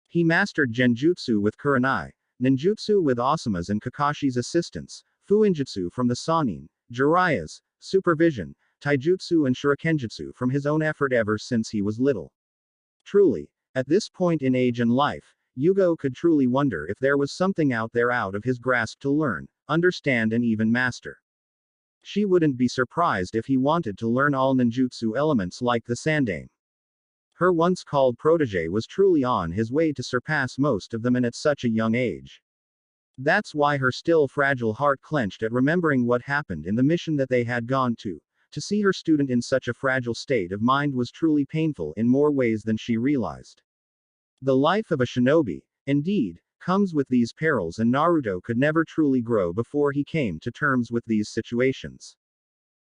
Speaker 1: He mastered genjutsu with Kurenai, ninjutsu with Osamu's and Kakashi's assistance, fuinjutsu from the Sannin, Jiraiya's supervision, taijutsu and shurikenjutsu from his own effort ever since he was little. Truly, at this point in age and life, Yugo could truly wonder if there was something out there out of his grasp to learn, understand and even master. She wouldn't be surprised if he wanted to learn all ninjutsu elements like the Sandaime. Her once called protege was truly on his way to surpass most of them and at such a young age. That's why her still fragile heart clenched at remembering what happened in the mission that they had gone to. To see her student in such a fragile state of mind was truly painful in more ways than she realized. The life of a shinobi, indeed, comes with these perils and Naruto could never truly grow before he came to terms with these situations.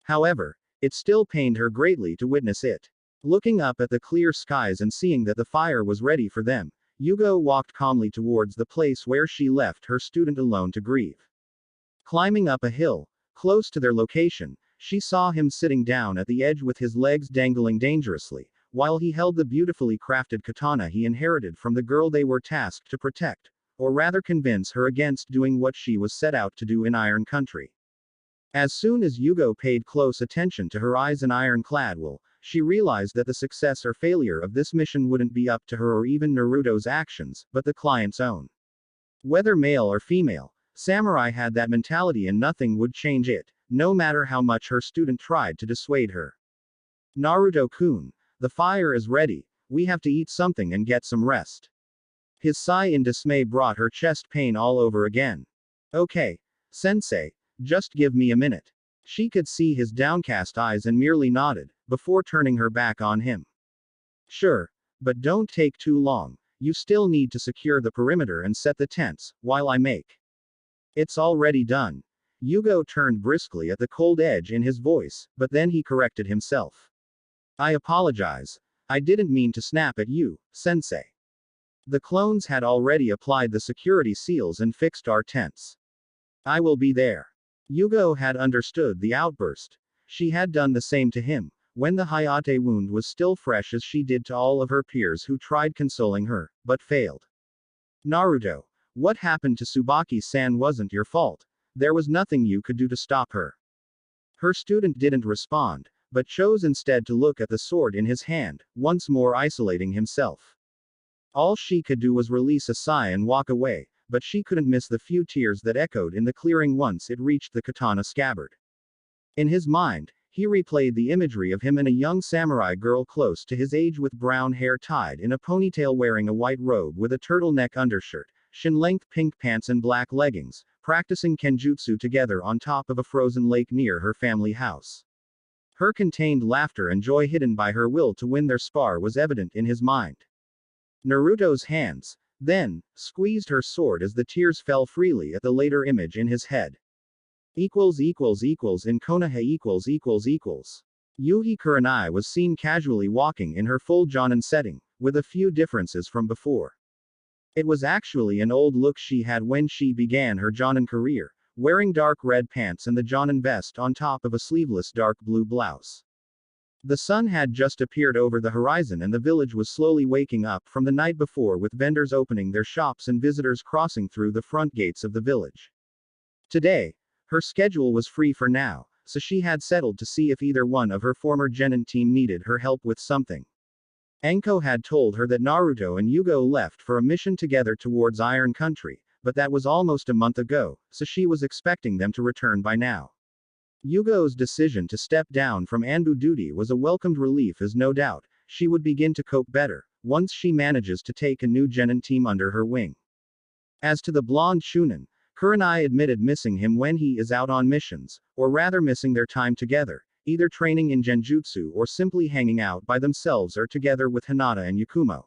Speaker 1: However, it still pained her greatly to witness it. Looking up at the clear skies and seeing that the fire was ready for them, Yugo walked calmly towards the place where she left her student alone to grieve. Climbing up a hill, close to their location, she saw him sitting down at the edge with his legs dangling dangerously, while he held the beautifully crafted katana he inherited from the girl they were tasked to protect, or rather convince her against doing what she was set out to do in Iron Country. As soon as Yugo paid close attention to her eyes and iron-clad will, she realized that the success or failure of this mission wouldn't be up to her or even Naruto's actions, but the client's own. Whether male or female, Samurai had that mentality and nothing would change it, no matter how much her student tried to dissuade her. Naruto-kun, the fire is ready, we have to eat something and get some rest. His sigh in dismay brought her chest pain all over again. Okay, sensei, just give me a minute. She could see his downcast eyes and merely nodded, before turning her back on him. Sure, but don't take too long, you still need to secure the perimeter and set the tents, while I make. It's already done. Yugo turned briskly at the cold edge in his voice, but then he corrected himself. I apologize. I didn't mean to snap at you, sensei. The clones had already applied the security seals and fixed our tents. I will be there. Yugo had understood the outburst. She had done the same to him, when the Hayate wound was still fresh as she did to all of her peers who tried consoling her, but failed. Naruto, what happened to Tsubaki-san wasn't your fault. There was nothing you could do to stop her. Her student didn't respond, but chose instead to look at the sword in his hand, once more isolating himself. All she could do was release a sigh and walk away, but she couldn't miss the few tears that echoed in the clearing once it reached the katana scabbard. In his mind, he replayed the imagery of him and a young samurai girl close to his age with brown hair tied in a ponytail wearing a white robe with a turtleneck undershirt, shin-length pink pants and black leggings, practicing kenjutsu together on top of a frozen lake near her family house. Her contained laughter and joy hidden by her will to win their spar was evident in his mind. Naruto's hands, then, squeezed her sword as the tears fell freely at the later image in his head. In Konoha . Yuhi Kurenai was seen casually walking in her full jonin setting, with a few differences from before. It was actually an old look she had when she began her jonin career, wearing dark red pants and the jonin vest on top of a sleeveless dark blue blouse. The sun had just appeared over the horizon and the village was slowly waking up from the night before, with vendors opening their shops and visitors crossing through the front gates of the village. Today, her schedule was free for now, so she had settled to see if either one of her former jonin team needed her help with something. Anko had told her that Naruto and Yugo left for a mission together towards Iron Country, but that was almost a month ago, so she was expecting them to return by now. Yugo's decision to step down from Anbu duty was a welcomed relief, as no doubt, she would begin to cope better, once she manages to take a new genin team under her wing. As to the blonde Shunin, Kurenai admitted missing him when he is out on missions, or rather missing their time together, either training in genjutsu or simply hanging out by themselves or together with Hinata and Yakumo.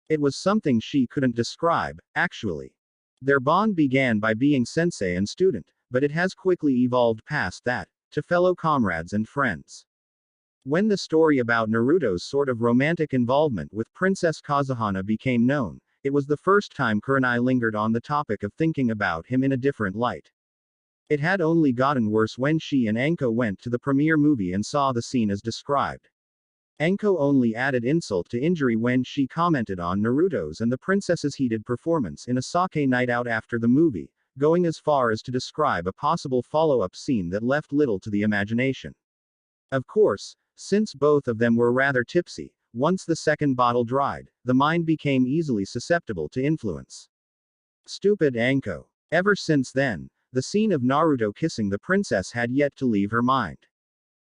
Speaker 1: It was something she couldn't describe, actually. Their bond began by being sensei and student, but it has quickly evolved past that, to fellow comrades and friends. When the story about Naruto's sort of romantic involvement with Princess Kazuhana became known, it was the first time Kurenai lingered on the topic of thinking about him in a different light. It had only gotten worse when she and Anko went to the premiere movie and saw the scene as described. Anko only added insult to injury when she commented on Naruto's and the princess's heated performance in a sake night out after the movie, going as far as to describe a possible follow-up scene that left little to the imagination. Of course, since both of them were rather tipsy, once the second bottle dried, the mind became easily susceptible to influence. Stupid Anko. Ever since then, the scene of Naruto kissing the princess had yet to leave her mind.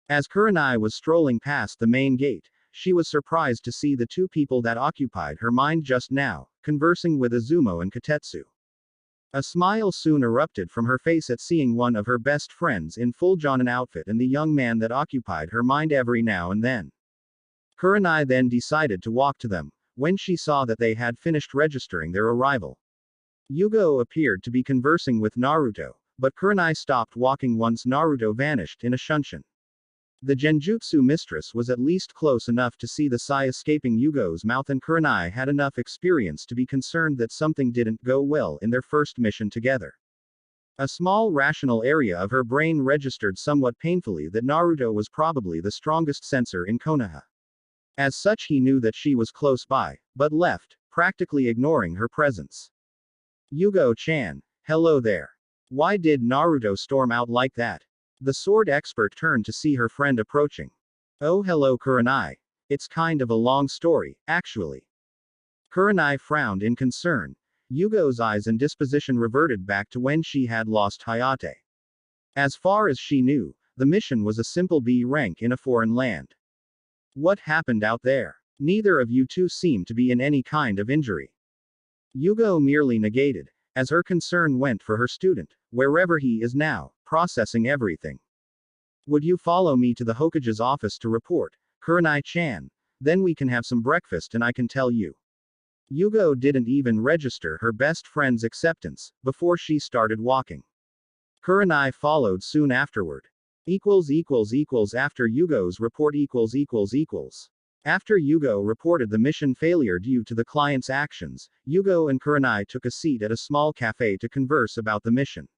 Speaker 1: As Kurenai was strolling past the main gate, she was surprised to see the two people that occupied her mind just now, conversing with Izumo and Katetsu. A smile soon erupted from her face at seeing one of her best friends in full jonin outfit and the young man that occupied her mind every now and then. Kurenai then decided to walk to them, when she saw that they had finished registering their arrival. Yugo appeared to be conversing with Naruto, but Kurenai stopped walking once Naruto vanished in a shunshin. The genjutsu mistress was at least close enough to see the sigh escaping Yugo's mouth, and Kurenai had enough experience to be concerned that something didn't go well in their first mission together. A small rational area of her brain registered somewhat painfully that Naruto was probably the strongest sensor in Konoha. As such, he knew that she was close by, but left, practically ignoring her presence. Yugo-chan, hello there. Why did Naruto storm out like that? The sword expert turned to see her friend approaching. Oh, hello Kurenai. It's kind of a long story, actually. Kurenai frowned in concern. Yugo's eyes and disposition reverted back to when she had lost Hayate. As far as she knew, the mission was a simple B rank in a foreign land. What happened out there? Neither of you two seem to be in any kind of injury. Yugo merely negated, as her concern went for her student, wherever he is now, processing everything. Would you follow me to the Hokage's office to report, Kurenai-chan? Then we can have some breakfast and I can tell you. Yugo didn't even register her best friend's acceptance, before she started walking. Kurenai followed soon afterward. After Yugo's report After Yugo reported the mission failure due to the client's actions, Yugo and Kurenai took a seat at a small cafe to converse about the mission.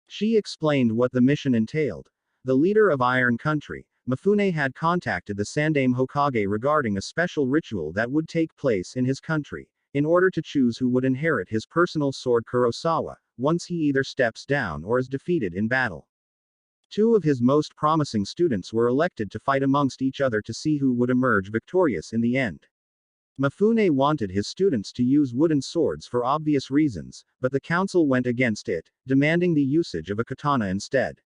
Speaker 1: She explained what the mission entailed. The leader of Iron Country, Mifune, had contacted the Sandaime Hokage regarding a special ritual that would take place in his country, in order to choose who would inherit his personal sword Kurosawa, once he either steps down or is defeated in battle. Two of his most promising students were elected to fight amongst each other to see who would emerge victorious in the end. Mifune wanted his students to use wooden swords for obvious reasons, but the council went against it, demanding the usage of a katana instead.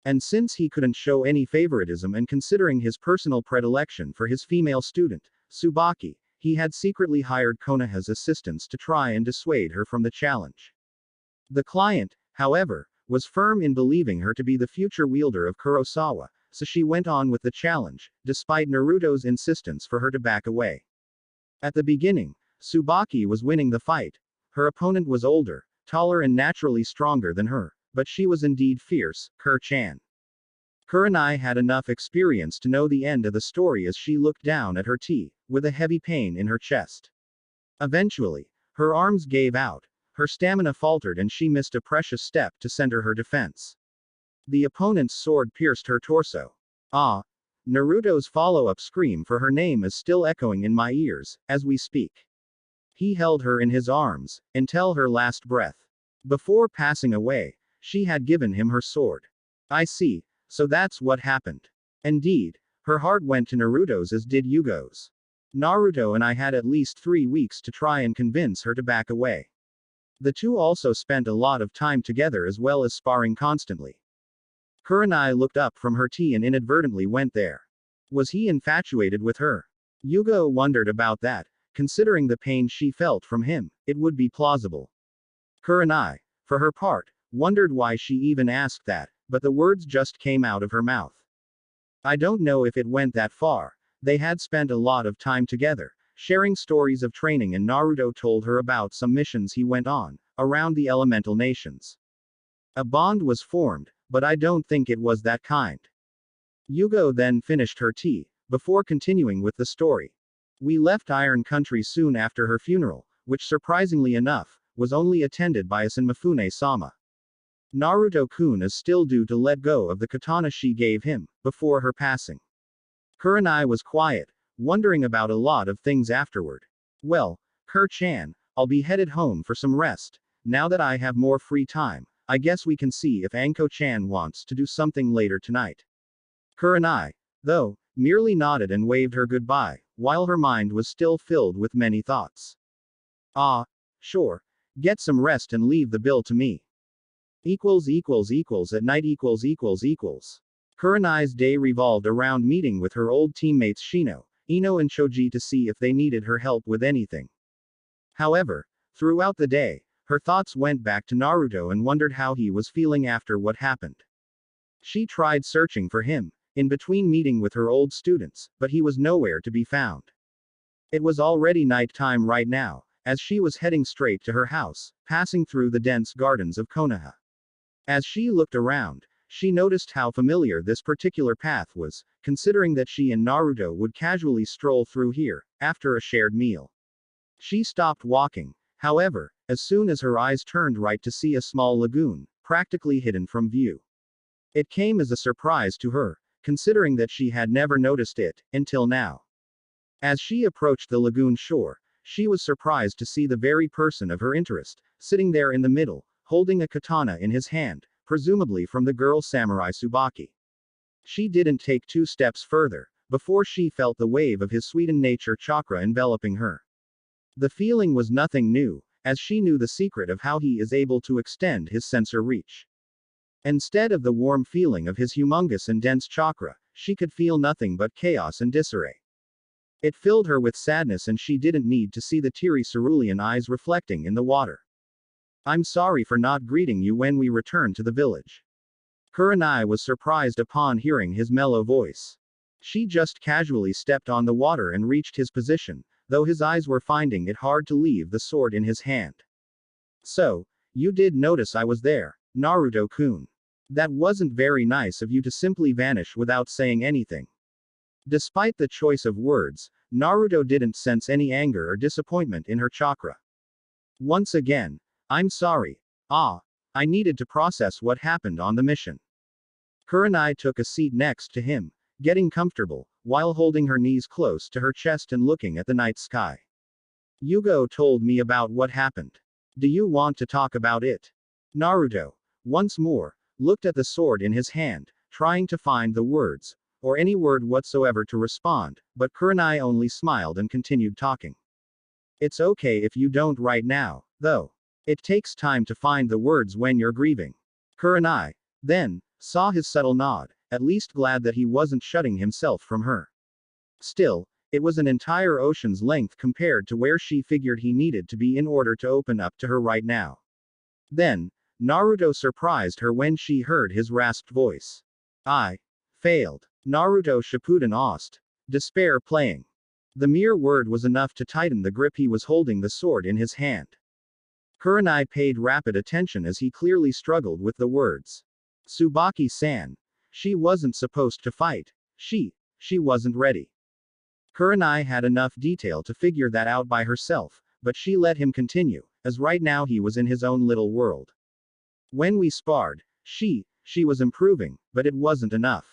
Speaker 1: And since he couldn't show any favoritism and considering his personal predilection for his female student, Tsubaki, he had secretly hired Konoha's assistants to try and dissuade her from the challenge. The client, however, was firm in believing her to be the future wielder of Kurosawa, so she went on with the challenge, despite Naruto's insistence for her to back away. At the beginning, Tsubaki was winning the fight. Her opponent was older, taller and naturally stronger than her, but she was indeed fierce, Kur-chan. Kurenai had enough experience to know the end of the story as she looked down at her tea, with a heavy pain in her chest. Eventually, her arms gave out. Her stamina faltered and she missed a precious step to center her defense. The opponent's sword pierced her torso. Ah! Naruto's follow-up scream for her name is still echoing in my ears, as we speak. He held her in his arms, until her last breath. Before passing away, she had given him her sword. I see, so that's what happened. Indeed, her heart went to Naruto's as did Yugo's. Naruto and I had at least 3 weeks to try and convince her to back away. The two also spent a lot of time together as well as sparring constantly. Kurenai looked up from her tea and inadvertently went there. Was he infatuated with her? Yugo wondered about that. Considering the pain she felt from him, it would be plausible. Kurenai, for her part, wondered why she even asked that, but the words just came out of her mouth. I don't know if it went that far. They had spent a lot of time together, sharing stories of training, and Naruto told her about some missions he went on, around the elemental nations. A bond was formed, but I don't think it was that kind. Yugo then finished her tea, before continuing with the story. We left Iron Country soon after her funeral, which surprisingly enough, was only attended by us and Mifune-sama. Naruto-kun is still due to let go of the katana she gave him, before her passing. Kurenai was quiet, wondering about a lot of things afterward. Well, Kur-chan, I'll be headed home for some rest. Now that I have more free time, I guess we can see if Anko-chan wants to do something later tonight. Kurenai, though, merely nodded and waved her goodbye, while her mind was still filled with many thoughts. Ah, sure. Get some rest and leave the bill to me. At night. Kurenai's day revolved around meeting with her old teammates Shino, Ino and Choji to see if they needed her help with anything. However, throughout the day, her thoughts went back to Naruto and wondered how he was feeling after what happened. She tried searching for him, in between meeting with her old students, but he was nowhere to be found. It was already night time right now, as she was heading straight to her house, passing through the dense gardens of Konoha. As she looked around, she noticed how familiar this particular path was, considering that she and Naruto would casually stroll through here, after a shared meal. She stopped walking, however, as soon as her eyes turned right to see a small lagoon, practically hidden from view. It came as a surprise to her, considering that she had never noticed it, until now. As she approached the lagoon shore, she was surprised to see the very person of her interest, sitting there in the middle, holding a katana in his hand, presumably from the girl samurai Tsubaki. She didn't take 2 steps further, before she felt the wave of his sweetened nature chakra enveloping her. The feeling was nothing new, as she knew the secret of how he is able to extend his sensor reach. Instead of the warm feeling of his humongous and dense chakra, she could feel nothing but chaos and disarray. It filled her with sadness, and she didn't need to see the teary cerulean eyes reflecting in the water. I'm sorry for not greeting you when we returned to the village. Kurenai was surprised upon hearing his mellow voice. She just casually stepped on the water and reached his position, though his eyes were finding it hard to leave the sword in his hand. So, you did notice I was there, Naruto-kun. That wasn't very nice of you to simply vanish without saying anything. Despite the choice of words, Naruto didn't sense any anger or disappointment in her chakra. Once again, I'm sorry. I needed to process what happened on the mission. Kurenai took a seat next to him, getting comfortable, while holding her knees close to her chest and looking at the night sky. Yugo told me about what happened. Do you want to talk about it? Naruto, once more, looked at the sword in his hand, trying to find the words, or any word whatsoever to respond, but Kurenai only smiled and continued talking. It's okay if you don't right now, though. It takes time to find the words when you're grieving. Kurenai, then, saw his subtle nod, at least glad that he wasn't shutting himself from her. Still, it was an entire ocean's length compared to where she figured he needed to be in order to open up to her right now. Then, Naruto surprised her when she heard his rasped voice. I failed. Naruto Shippuden asked. Despair playing. The mere word was enough to tighten the grip he was holding the sword in his hand. Kurenai paid rapid attention as he clearly struggled with the words. Tsubaki-san. She wasn't supposed to fight. She wasn't ready. Kurenai had enough detail to figure that out by herself, but she let him continue, as right now he was in his own little world. When we sparred, she was improving, but it wasn't enough.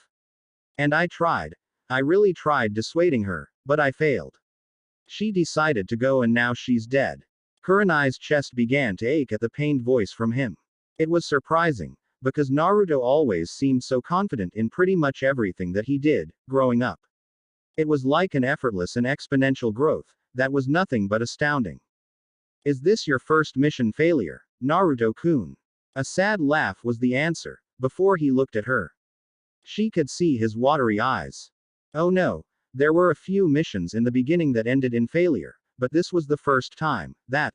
Speaker 1: And I tried. I really tried dissuading her, but I failed. She decided to go and now she's dead. Kurenai's chest began to ache at the pained voice from him. It was surprising, because Naruto always seemed so confident in pretty much everything that he did, growing up. It was like an effortless and exponential growth, that was nothing but astounding. Is this your first mission failure, Naruto-kun? A sad laugh was the answer, before he looked at her. She could see his watery eyes. Oh no, there were a few missions in the beginning that ended in failure, but this was the first time, that.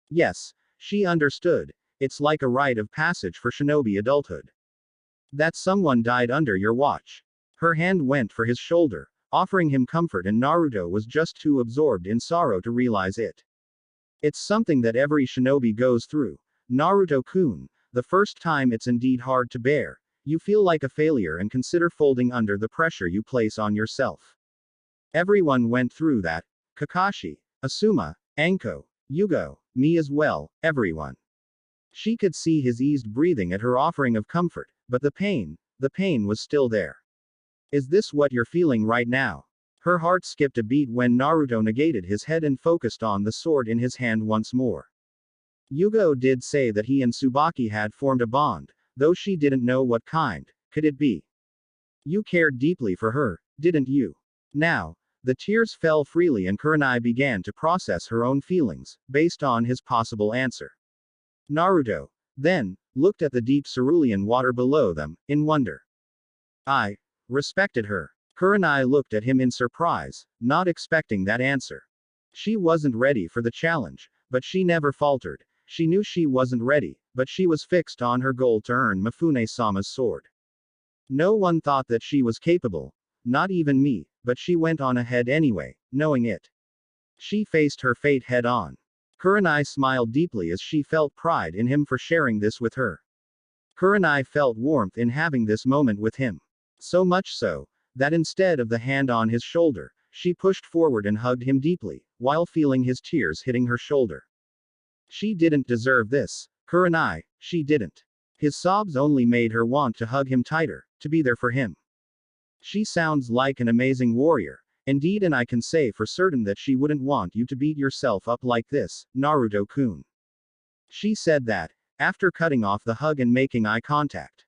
Speaker 1: Yes, she understood, it's like a rite of passage for shinobi adulthood. That someone died under your watch. Her hand went for his shoulder, offering him comfort, and Naruto was just too absorbed in sorrow to realize it. It's something that every shinobi goes through, Naruto-kun, the first time it's indeed hard to bear. You feel like a failure and consider folding under the pressure you place on yourself. Everyone went through that. Kakashi, Asuma, Anko, Yugo, me as well, everyone. She could see his eased breathing at her offering of comfort, but the pain was still there. Is this what you're feeling right now? Her heart skipped a beat when Naruto negated his head and focused on the sword in his hand once more. Yugo did say that he and Tsubaki had formed a bond, though she didn't know what kind. Could it be? You cared deeply for her, didn't you? Now, the tears fell freely and Kurenai began to process her own feelings, based on his possible answer. Naruto, then, looked at the deep cerulean water below them, in wonder. I respected her. Kurenai looked at him in surprise, not expecting that answer. She wasn't ready for the challenge, but she never faltered. She knew she wasn't ready, but she was fixed on her goal to earn Mifune-sama's sword. No one thought that she was capable, not even me, but she went on ahead anyway, knowing it. She faced her fate head on. Kurenai smiled deeply as she felt pride in him for sharing this with her. Kurenai felt warmth in having this moment with him. So much so, that instead of the hand on his shoulder, she pushed forward and hugged him deeply, while feeling his tears hitting her shoulder. She didn't deserve this. Kurenai, she didn't. His sobs only made her want to hug him tighter, to be there for him. She sounds like an amazing warrior, indeed, and I can say for certain that she wouldn't want you to beat yourself up like this, Naruto-kun. She said that, after cutting off the hug and making eye contact.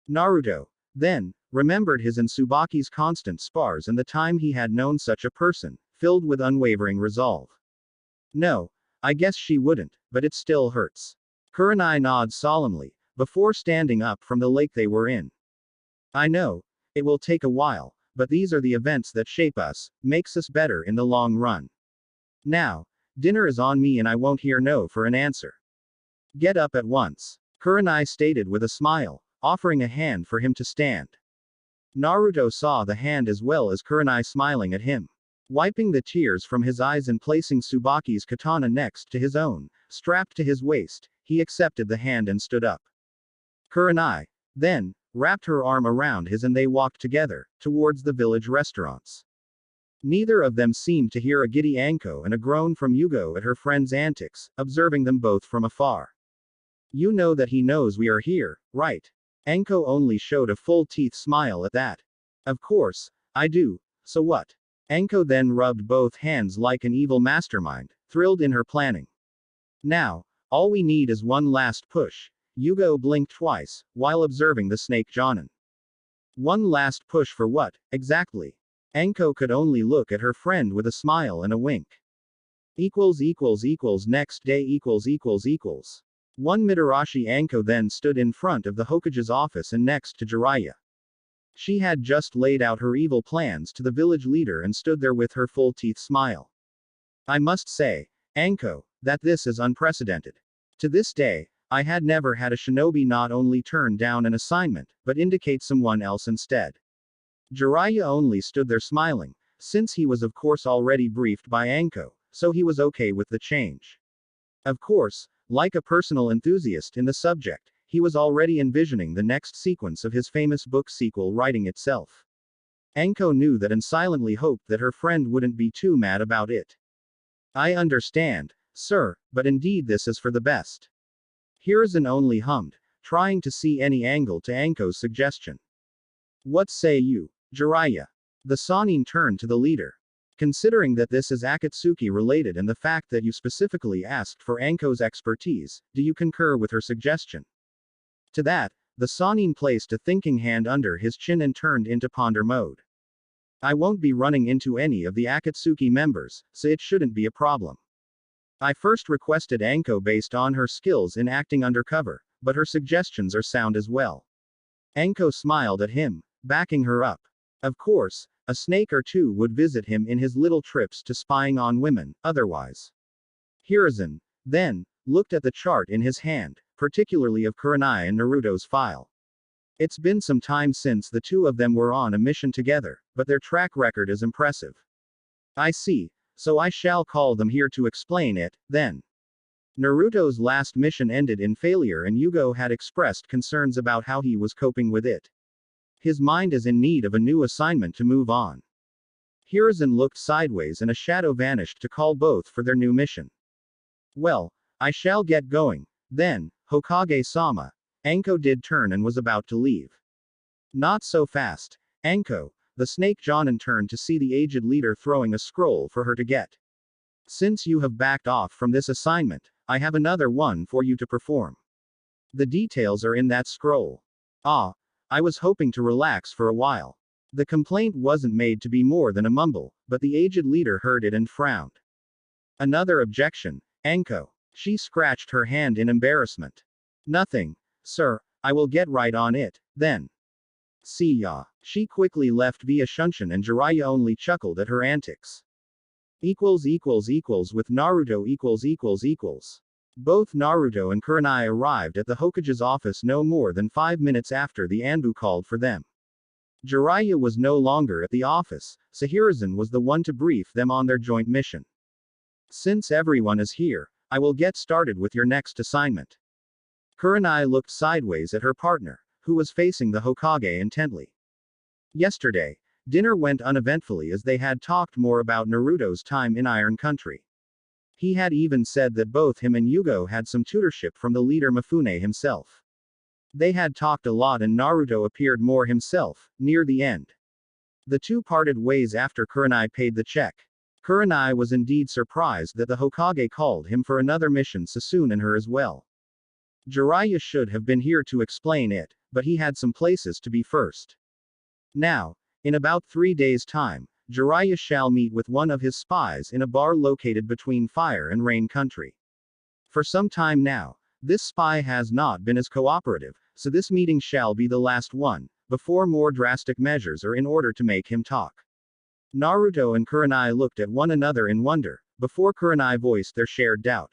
Speaker 1: Naruto, then, remembered his and Tsubaki's constant spars and the time he had known such a person, filled with unwavering resolve. No, I guess she wouldn't, but it still hurts. Kurenai nods solemnly, before standing up from the lake they were in. I know, it will take a while, but these are the events that shape us, makes us better in the long run. Now, dinner is on me and I won't hear no for an answer. Get up at once. Kurenai stated with a smile, offering a hand for him to stand. Naruto saw the hand as well as Kurenai smiling at him. Wiping the tears from his eyes and placing Tsubaki's katana next to his own, strapped to his waist, he accepted the hand and stood up. Kurenai, then, wrapped her arm around his and they walked together, towards the village restaurants. Neither of them seemed to hear a giddy Anko and a groan from Yugo at her friend's antics, observing them both from afar. You know that he knows we are here, right? Anko only showed a full-teeth smile at that. Of course, I do, so what? Anko then rubbed both hands like an evil mastermind, thrilled in her planning. Now, all we need is one last push. Yugo blinked twice, while observing the snake jonin. One last push for what, exactly? Anko could only look at her friend with a smile and a wink. Next day One Mitarashi Anko then stood in front of the Hokage's office and next to Jiraiya. She had just laid out her evil plans to the village leader and stood there with her full-teeth smile. I must say, Anko, that this is unprecedented. To this day, I had never had a shinobi not only turn down an assignment, but indicate someone else instead. Jiraiya only stood there smiling, since he was of course already briefed by Anko, so he was okay with the change. Of course, like a personal enthusiast in the subject, he was already envisioning the next sequence of his famous book sequel writing itself. Anko knew that and silently hoped that her friend wouldn't be too mad about it. I understand, sir, but indeed this is for the best. Hiruzen only hummed, trying to see any angle to Anko's suggestion. What say you? Jiraiya. The Sannin turned to the leader. Considering that this is Akatsuki related and the fact that you specifically asked for Anko's expertise, do you concur with her suggestion? To that, the Sannin placed a thinking hand under his chin and turned into ponder mode. I won't be running into any of the Akatsuki members, so it shouldn't be a problem. I first requested Anko based on her skills in acting undercover, but her suggestions are sound as well. Anko smiled at him, backing her up. Of course, a snake or two would visit him in his little trips to spying on women, otherwise. Hiruzen, then, looked at the chart in his hand, particularly of Kurenai and Naruto's file. It's been some time since the two of them were on a mission together, but their track record is impressive. I see, so I shall call them here to explain it, then. Naruto's last mission ended in failure and Yugo had expressed concerns about how he was coping with it. His mind is in need of a new assignment to move on. Hiruzen looked sideways and a shadow vanished to call both for their new mission. Well, I shall get going, then, Hokage-sama. Anko did turn and was about to leave. Not so fast, Anko. The snake jonin turned to see the aged leader throwing a scroll for her to get. Since you have backed off from this assignment, I have another one for you to perform. The details are in that scroll. Ah, I was hoping to relax for a while. The complaint wasn't made to be more than a mumble, but the aged leader heard it and frowned. Another objection, Anko. She scratched her hand in embarrassment. Nothing, sir, I will get right on it, then. See ya. She quickly left via Shunshin and Jiraiya only chuckled at her antics. With Naruto . Both Naruto and Kurenai arrived at the Hokage's office no more than 5 minutes after the Anbu called for them. Jiraiya was no longer at the office, so Hiruzen was the one to brief them on their joint mission. Since everyone is here, I will get started with your next assignment. Kurenai looked sideways at her partner, who was facing the Hokage intently. Yesterday, dinner went uneventfully as they had talked more about Naruto's time in Iron Country. He had even said that both him and Yugo had some tutorship from the leader Mifune himself. They had talked a lot and Naruto appeared more himself, near the end. The two parted ways after Kurenai paid the check. Kurenai was indeed surprised that the Hokage called him for another mission so soon and her as well. Jiraiya should have been here to explain it, but he had some places to be first. Now, in about 3 days' time, Jiraiya shall meet with one of his spies in a bar located between Fire and Rain Country. For some time now, this spy has not been as cooperative, so this meeting shall be the last one, before more drastic measures are in order to make him talk. Naruto and Kurenai looked at one another in wonder, before Kurenai voiced their shared doubt.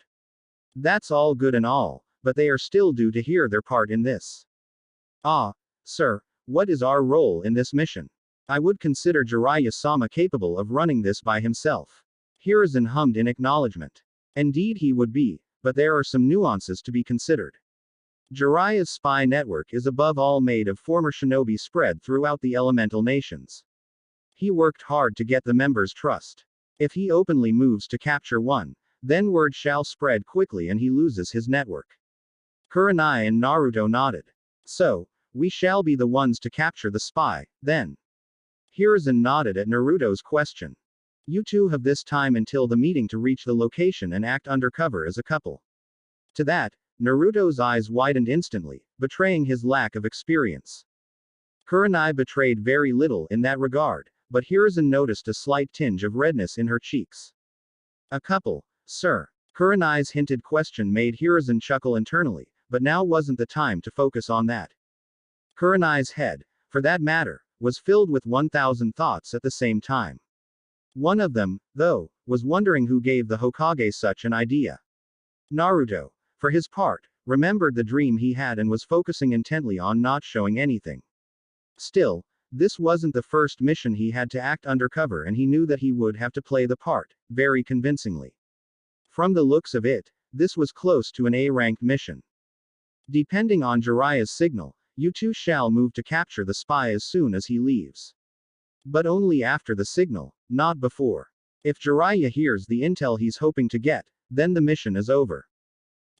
Speaker 1: That's all good and all, but they are still due to hear their part in this. Ah, sir, what is our role in this mission? I would consider Jiraiya-sama capable of running this by himself. Hiruzen hummed in acknowledgement. Indeed he would be, but there are some nuances to be considered. Jiraiya's spy network is above all made of former shinobi spread throughout the elemental nations. He worked hard to get the members' trust. If he openly moves to capture one, then word shall spread quickly and he loses his network. Kurenai and Naruto nodded. So, we shall be the ones to capture the spy, then. Hiruzen nodded at Naruto's question. You two have this time until the meeting to reach the location and act undercover as a couple. To that, Naruto's eyes widened instantly, betraying his lack of experience. Kurenai betrayed very little in that regard, but Hiruzen noticed a slight tinge of redness in her cheeks. A couple, sir. Kurenai's hinted question made Hiruzen chuckle internally, but now wasn't the time to focus on that. Kurenai's head, for that matter, was filled with 1,000 thoughts at the same time. One of them, though, was wondering who gave the Hokage such an idea. Naruto, for his part, remembered the dream he had and was focusing intently on not showing anything. Still, this wasn't the first mission he had to act undercover and he knew that he would have to play the part, very convincingly. From the looks of it, this was close to an A-ranked mission. Depending on Jiraiya's signal, you two shall move to capture the spy as soon as he leaves. But only after the signal, not before. If Jiraiya hears the intel he's hoping to get, then the mission is over.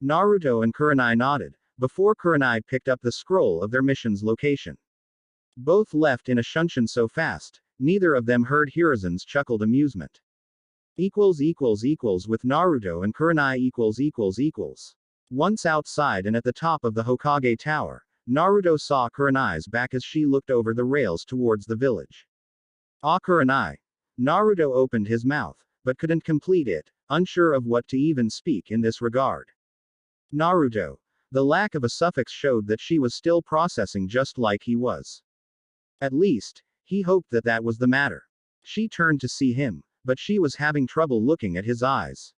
Speaker 1: Naruto and Kurenai nodded, before Kurenai picked up the scroll of their mission's location. Both left in a shunshin so fast, neither of them heard Hiruzen's chuckled amusement. With Naruto and Kurenai. Once outside and at the top of the Hokage Tower, Naruto saw Kurenai's back as she looked over the rails towards the village. Ah, Kurenai. Naruto opened his mouth, but couldn't complete it, unsure of what to even speak in this regard. Naruto. The lack of a suffix showed that she was still processing just like he was. At least, he hoped that that was the matter. She turned to see him, but she was having trouble looking at his eyes.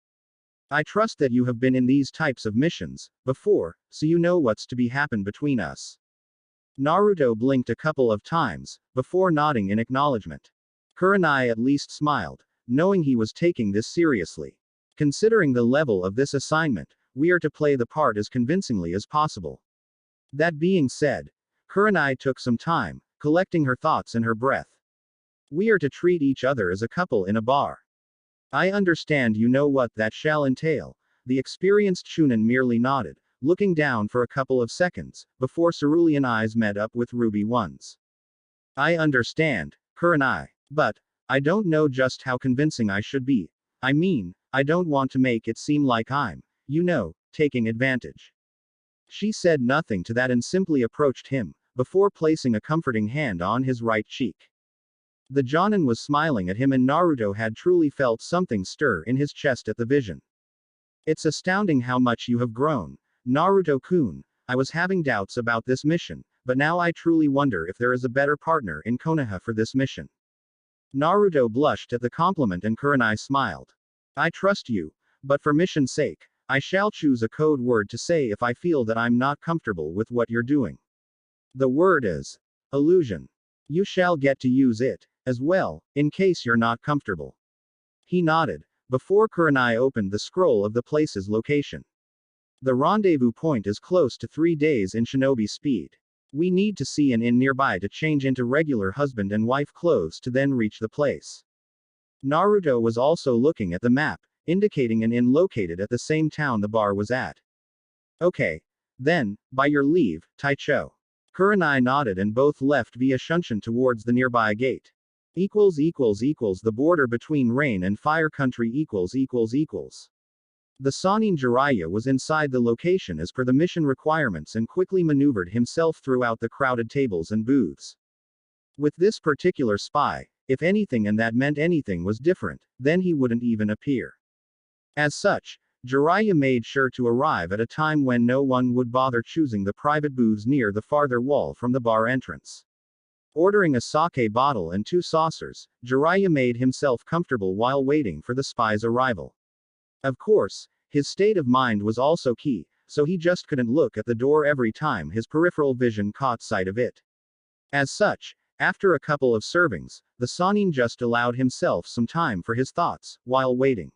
Speaker 1: I trust that you have been in these types of missions before, so you know what's to be happen between us. Naruto blinked a couple of times, before nodding in acknowledgement. Kurenai at least smiled, knowing he was taking this seriously. Considering the level of this assignment, we are to play the part as convincingly as possible. That being said, Kurenai took some time, collecting her thoughts and her breath. We are to treat each other as a couple in a bar. I understand you know what that shall entail. The experienced Chunin merely nodded, looking down for a couple of seconds, before cerulean eyes met up with ruby ones. I understand, Kurenai. But, I don't know just how convincing I should be. I mean, I don't want to make it seem like I'm, you know, taking advantage. She said nothing to that and simply approached him, before placing a comforting hand on his right cheek. The jonin was smiling at him and Naruto had truly felt something stir in his chest at the vision. It's astounding how much you have grown, Naruto-kun. I was having doubts about this mission, but now I truly wonder if there is a better partner in Konoha for this mission. Naruto blushed at the compliment and Kurenai smiled. I trust you, but for mission's sake, I shall choose a code word to say if I feel that I'm not comfortable with what you're doing. The word is illusion. You shall get to use it, as well, in case you're not comfortable. He nodded, before Kurenai opened the scroll of the place's location. The rendezvous point is close to 3 days in shinobi speed. We need to see an inn nearby to change into regular husband and wife clothes to then reach the place. Naruto was also looking at the map, indicating an inn located at the same town the bar was at. Okay. Then, by your leave, Taicho. Kurenai nodded and both left via Shunshin towards the nearby gate. The border between rain and fire country . The Sannin Jiraiya was inside the location as per the mission requirements and quickly maneuvered himself throughout the crowded tables and booths. With this particular spy, if anything and that meant anything was different, then he wouldn't even appear. As such, Jiraiya made sure to arrive at a time when no one would bother choosing the private booths near the farther wall from the bar entrance. Ordering a sake bottle and 2 saucers, Jiraiya made himself comfortable while waiting for the spy's arrival. Of course, his state of mind was also key, so he just couldn't look at the door every time his peripheral vision caught sight of it. As such, after a couple of servings, the Sannin just allowed himself some time for his thoughts, while waiting.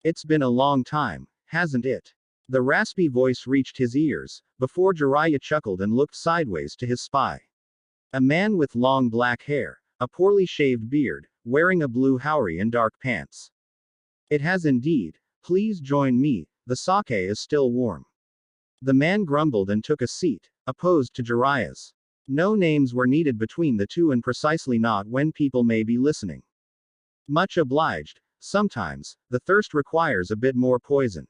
Speaker 1: It's been a long time, hasn't it? The raspy voice reached his ears, before Jiraiya chuckled and looked sideways to his spy. A man with long black hair, a poorly shaved beard, wearing a blue haori and dark pants. It has indeed. Please join me, the sake is still warm. The man grumbled and took a seat, opposed to Jiraiya's. No names were needed between the two and precisely not when people may be listening. Much obliged. Sometimes, the thirst requires a bit more poison.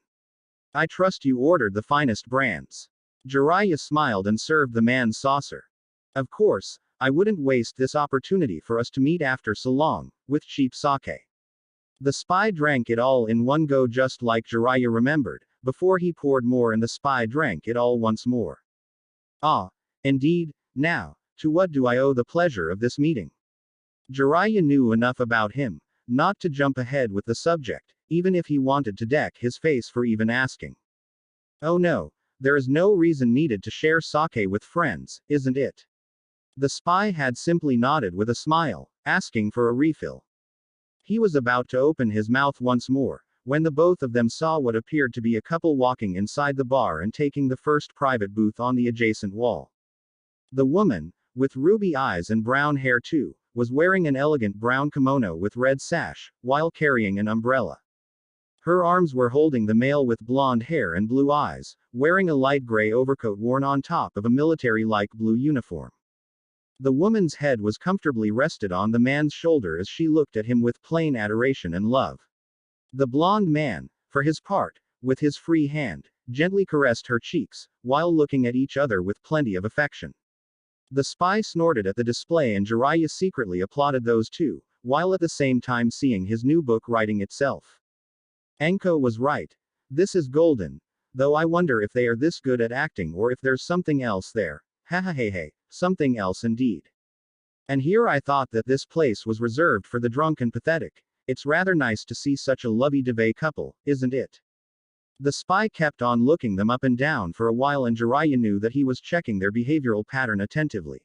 Speaker 1: I trust you ordered the finest brands. Jiraiya smiled and served the man's saucer. Of course, I wouldn't waste this opportunity for us to meet after so long, with cheap sake. The spy drank it all in one go just like Jiraiya remembered, before he poured more and the spy drank it all once more. Ah, indeed. Now, to what do I owe the pleasure of this meeting? Jiraiya knew enough about him, not to jump ahead with the subject, even if he wanted to deck his face for even asking. Oh no, there is no reason needed to share sake with friends, isn't it? The spy had simply nodded with a smile, asking for a refill. He was about to open his mouth once more, when the both of them saw what appeared to be a couple walking inside the bar and taking the first private booth on the adjacent wall. The woman, with ruby eyes and brown hair too, was wearing an elegant brown kimono with red sash, while carrying an umbrella. Her arms were holding the male with blonde hair and blue eyes, wearing a light gray overcoat worn on top of a military-like blue uniform. The woman's head was comfortably rested on the man's shoulder as she looked at him with plain adoration and love. The blond man, for his part, with his free hand, gently caressed her cheeks, while looking at each other with plenty of affection. The spy snorted at the display and Jiraiya secretly applauded those two, while at the same time seeing his new book writing itself. Anko was right. This is golden. Though I wonder if they are this good at acting or if there's something else there. Hahaha, something else indeed. And here I thought that this place was reserved for the drunk and pathetic. It's rather nice to see such a lovey-dovey couple, isn't it? The spy kept on looking them up and down for a while and Jiraiya knew that he was checking their behavioral pattern attentively.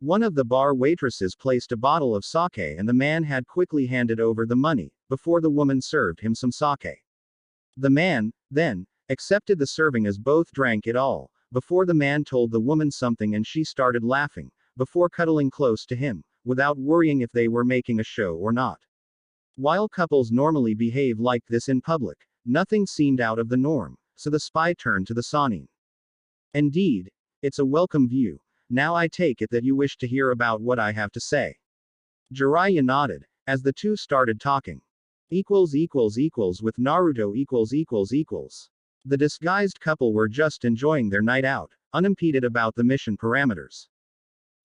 Speaker 1: One of the bar waitresses placed a bottle of sake and the man had quickly handed over the money, before the woman served him some sake. The man, then, accepted the serving as both drank it all, before the man told the woman something and she started laughing, before cuddling close to him, without worrying if they were making a show or not. While couples normally behave like this in public, nothing seemed out of the norm, so the spy turned to the Sanin. Indeed, it's a welcome view. Now I take it that you wish to hear about what I have to say. Jiraiya nodded, as the two started talking. With Naruto . The disguised couple were just enjoying their night out, unimpeded about the mission parameters.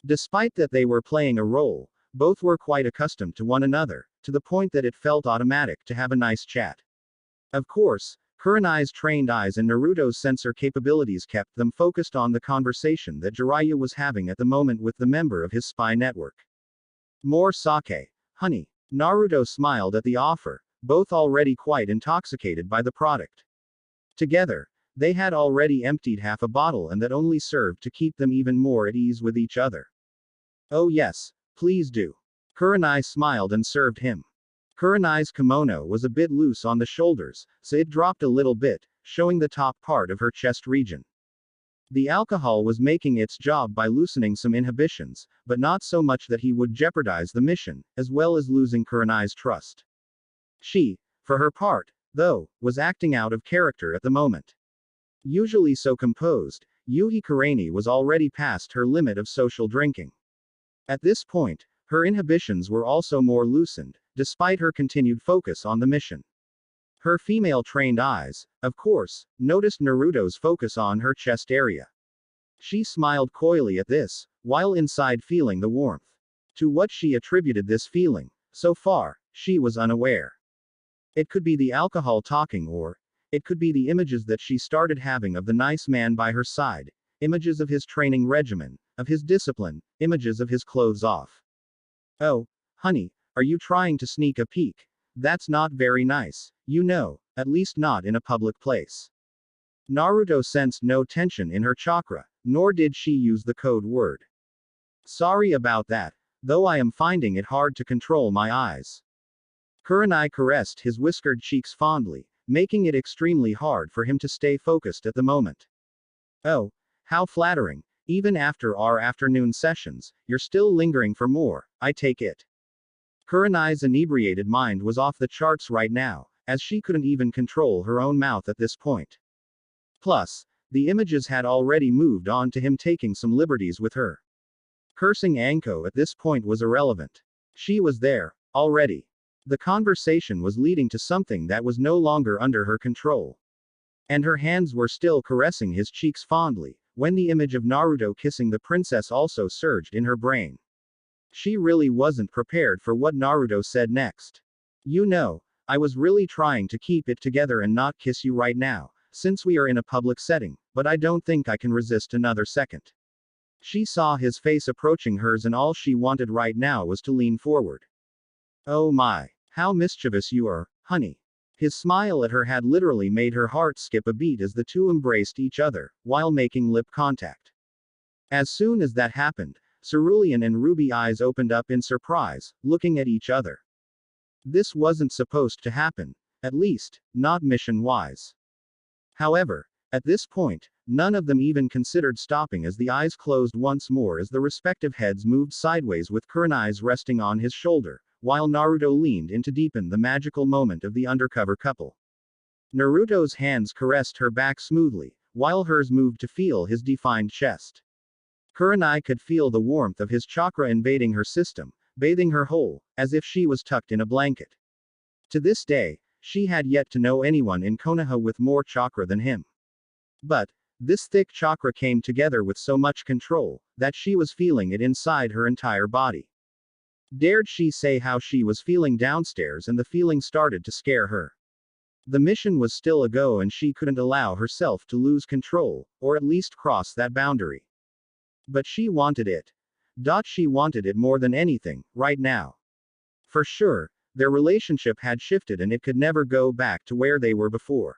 Speaker 1: Despite that they were playing a role, both were quite accustomed to one another, to the point that it felt automatic to have a nice chat. Of course, Kurenai's trained eyes and Naruto's sensor capabilities kept them focused on the conversation that Jiraiya was having at the moment with the member of his spy network. More sake, honey. Naruto smiled at the offer, both already quite intoxicated by the product. Together, they had already emptied half a bottle and that only served to keep them even more at ease with each other. Oh yes, please do. Kurenai smiled and served him. Kurenai's kimono was a bit loose on the shoulders, so it dropped a little bit, showing the top part of her chest region. The alcohol was making its job by loosening some inhibitions, but not so much that he would jeopardize the mission, as well as losing Kurenai's trust. She, for her part, though, was acting out of character at the moment. Usually so composed, Yuhi Kureni was already past her limit of social drinking. At this point, her inhibitions were also more loosened, despite her continued focus on the mission. Her female-trained eyes, of course, noticed Naruto's focus on her chest area. She smiled coyly at this, while inside feeling the warmth. To what she attributed this feeling, so far, she was unaware. It could be the alcohol talking or, it could be the images that she started having of the nice man by her side, images of his training regimen, of his discipline, images of his clothes off. Oh, honey, are you trying to sneak a peek? That's not very nice, you know, at least not in a public place. Naruto sensed no tension in her chakra, nor did she use the code word. Sorry about that, though I am finding it hard to control my eyes. Kurenai caressed his whiskered cheeks fondly, making it extremely hard for him to stay focused at the moment. Oh, how flattering, even after our afternoon sessions, you're still lingering for more, I take it. Kurenai's inebriated mind was off the charts right now, as she couldn't even control her own mouth at this point. Plus, the images had already moved on to him taking some liberties with her. Cursing Anko at this point was irrelevant. She was there, already. The conversation was leading to something that was no longer under her control. And her hands were still caressing his cheeks fondly, when the image of Naruto kissing the princess also surged in her brain. She really wasn't prepared for what Naruto said next. You know, I was really trying to keep it together and not kiss you right now, since we are in a public setting, but I don't think I can resist another second. She saw his face approaching hers and all she wanted right now was to lean forward. Oh my, how mischievous you are, honey. His smile at her had literally made her heart skip a beat as the two embraced each other, while making lip contact. As soon as that happened, Cerulean and Ruby eyes opened up in surprise, looking at each other. This wasn't supposed to happen, at least, not mission-wise. However, at this point, none of them even considered stopping as the eyes closed once more as the respective heads moved sideways with Kurenai's resting on his shoulder, while Naruto leaned in to deepen the magical moment of the undercover couple. Naruto's hands caressed her back smoothly, while hers moved to feel his defined chest. Kurenai could feel the warmth of his chakra invading her system, bathing her whole, as if she was tucked in a blanket. To this day, she had yet to know anyone in Konoha with more chakra than him. But, this thick chakra came together with so much control, that she was feeling it inside her entire body. Dared she say how she was feeling downstairs, and the feeling started to scare her. The mission was still a go and she couldn't allow herself to lose control, or at least cross that boundary. But she wanted it. She wanted it more than anything, right now. For sure, their relationship had shifted and it could never go back to where they were before.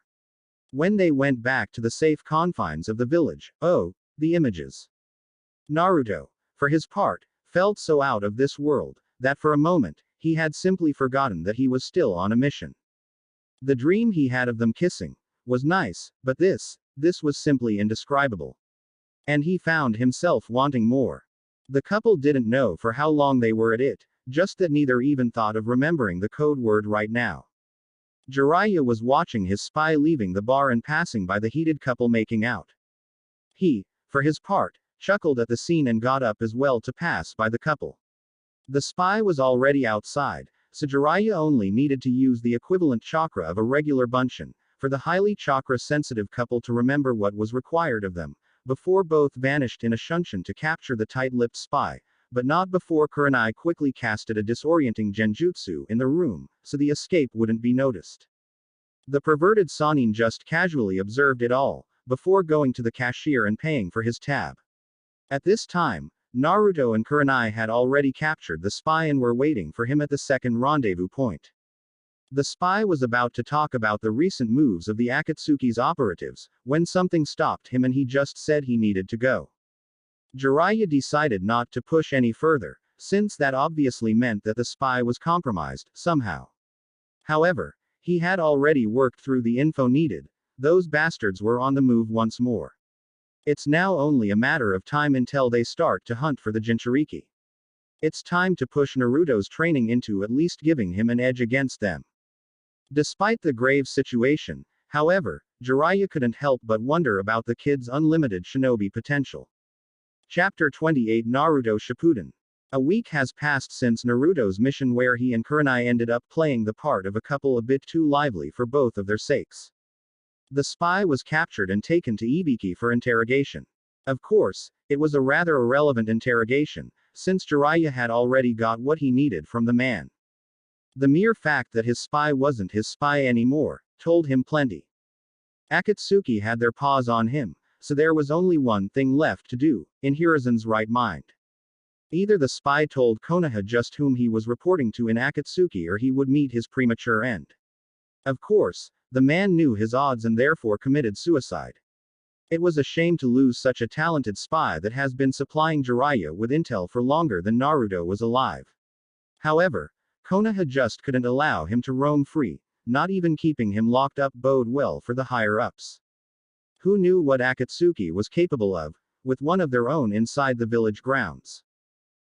Speaker 1: When they went back to the safe confines of the village, oh, the images. Naruto, for his part, felt so out of this world, that for a moment, he had simply forgotten that he was still on a mission. The dream he had of them kissing was nice, but this was simply indescribable. And he found himself wanting more. The couple didn't know for how long they were at it, just that neither even thought of remembering the code word right now. Jiraiya was watching his spy leaving the bar and passing by the heated couple making out. He, for his part, chuckled at the scene and got up as well to pass by the couple. The spy was already outside, so Jiraiya only needed to use the equivalent chakra of a regular bunshin, for the highly chakra-sensitive couple to remember what was required of them, before both vanished in a shunshin to capture the tight-lipped spy, but not before Kurenai quickly casted a disorienting genjutsu in the room, so the escape wouldn't be noticed. The perverted Sannin just casually observed it all, before going to the cashier and paying for his tab. At this time, Naruto and Kurenai had already captured the spy and were waiting for him at the second rendezvous point. The spy was about to talk about the recent moves of the Akatsuki's operatives, when something stopped him and he just said he needed to go. Jiraiya decided not to push any further, since that obviously meant that the spy was compromised, somehow. However, he had already worked through the info needed. Those bastards were on the move once more. It's now only a matter of time until they start to hunt for the Jinchuriki. It's time to push Naruto's training into at least giving him an edge against them. Despite the grave situation, however, Jiraiya couldn't help but wonder about the kid's unlimited shinobi potential. Chapter 28 Naruto Shippuden. A week has passed since Naruto's mission where he and Kurenai ended up playing the part of a couple a bit too lively for both of their sakes. The spy was captured and taken to Ibiki for interrogation. Of course, it was a rather irrelevant interrogation, since Jiraiya had already got what he needed from the man. The mere fact that his spy wasn't his spy anymore told him plenty. Akatsuki had their paws on him, so there was only one thing left to do, in Hiruzen's right mind. Either the spy told Konoha just whom he was reporting to in Akatsuki or he would meet his premature end. Of course, the man knew his odds and therefore committed suicide. It was a shame to lose such a talented spy that has been supplying Jiraiya with intel for longer than Naruto was alive. However, Konoha just couldn't allow him to roam free, not even keeping him locked up bode well for the higher-ups. Who knew what Akatsuki was capable of, with one of their own inside the village grounds?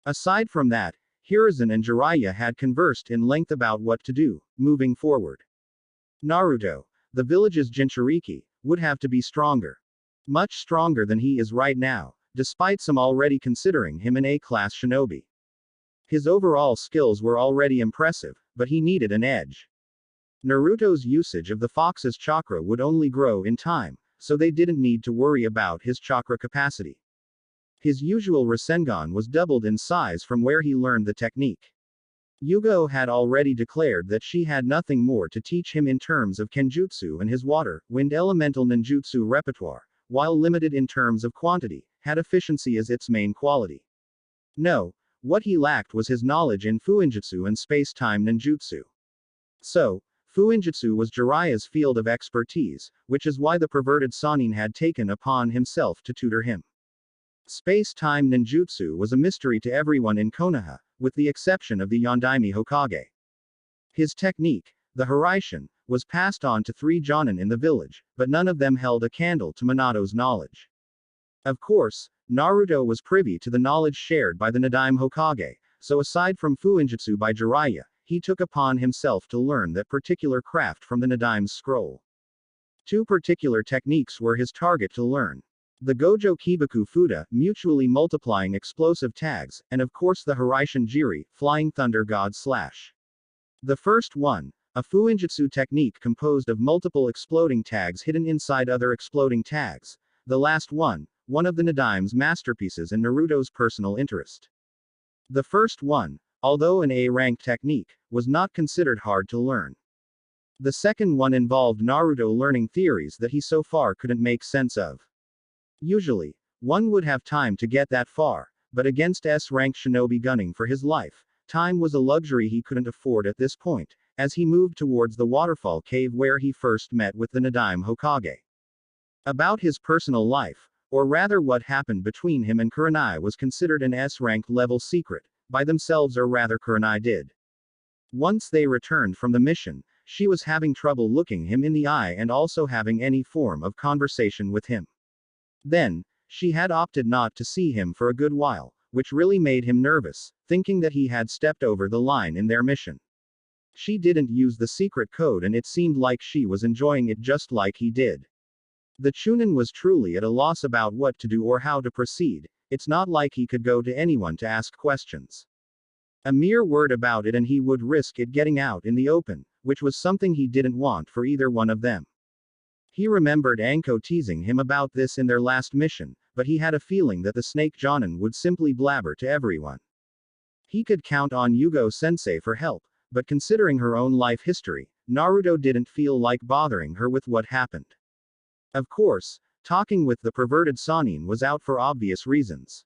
Speaker 1: Aside from that, Hiruzen and Jiraiya had conversed in length about what to do, moving forward. Naruto, the village's Jinchuriki, would have to be stronger. Much stronger than he is right now, despite some already considering him an A-class shinobi. His overall skills were already impressive, but he needed an edge. Naruto's usage of the fox's chakra would only grow in time, so they didn't need to worry about his chakra capacity. His usual Rasengan was doubled in size from where he learned the technique. Yugo had already declared that she had nothing more to teach him in terms of kenjutsu, and his water, wind elemental ninjutsu repertoire, while limited in terms of quantity, had efficiency as its main quality. No, what he lacked was his knowledge in fuinjutsu and space-time ninjutsu. So, fuinjutsu was Jiraiya's field of expertise, which is why the perverted Sannin had taken upon himself to tutor him. Space-time ninjutsu was a mystery to everyone in Konoha, with the exception of the Yondaime Hokage. His technique, the Hiraishin, was passed on to 3 jonin in the village, but none of them held a candle to Minato's knowledge. Of course, Naruto was privy to the knowledge shared by the Nadaime Hokage, so aside from fuinjutsu by Jiraiya, he took upon himself to learn that particular craft from the Nadaime's scroll. 2 particular techniques were his target to learn. The Gojo Kibaku Fuda, mutually multiplying explosive tags, and of course the Hiraishin Jiri, flying thunder god slash. The first one, a Fuinjutsu technique composed of multiple exploding tags hidden inside other exploding tags. The last one of the Nadime's masterpieces and Naruto's personal interest. The first one, although an A-rank technique, was not considered hard to learn. The second one involved Naruto learning theories that he so far couldn't make sense of. Usually, one would have time to get that far, but against S-rank shinobi gunning for his life, time was a luxury he couldn't afford at this point, as he moved towards the waterfall cave where he first met with the Nadime Hokage. About his personal life, or rather what happened between him and Kurenai, was considered an S-rank level secret, by themselves, or rather Kurenai did. Once they returned from the mission, she was having trouble looking him in the eye and also having any form of conversation with him. Then, she had opted not to see him for a good while, which really made him nervous, thinking that he had stepped over the line in their mission. She didn't use the secret code and it seemed like she was enjoying it just like he did. The Chunin was truly at a loss about what to do or how to proceed. It's not like he could go to anyone to ask questions. A mere word about it and he would risk it getting out in the open, which was something he didn't want for either one of them. He remembered Anko teasing him about this in their last mission, but he had a feeling that the snake jonin would simply blabber to everyone. He could count on Yugo-sensei for help, but considering her own life history, Naruto didn't feel like bothering her with what happened. Of course, talking with the perverted Sannin was out for obvious reasons.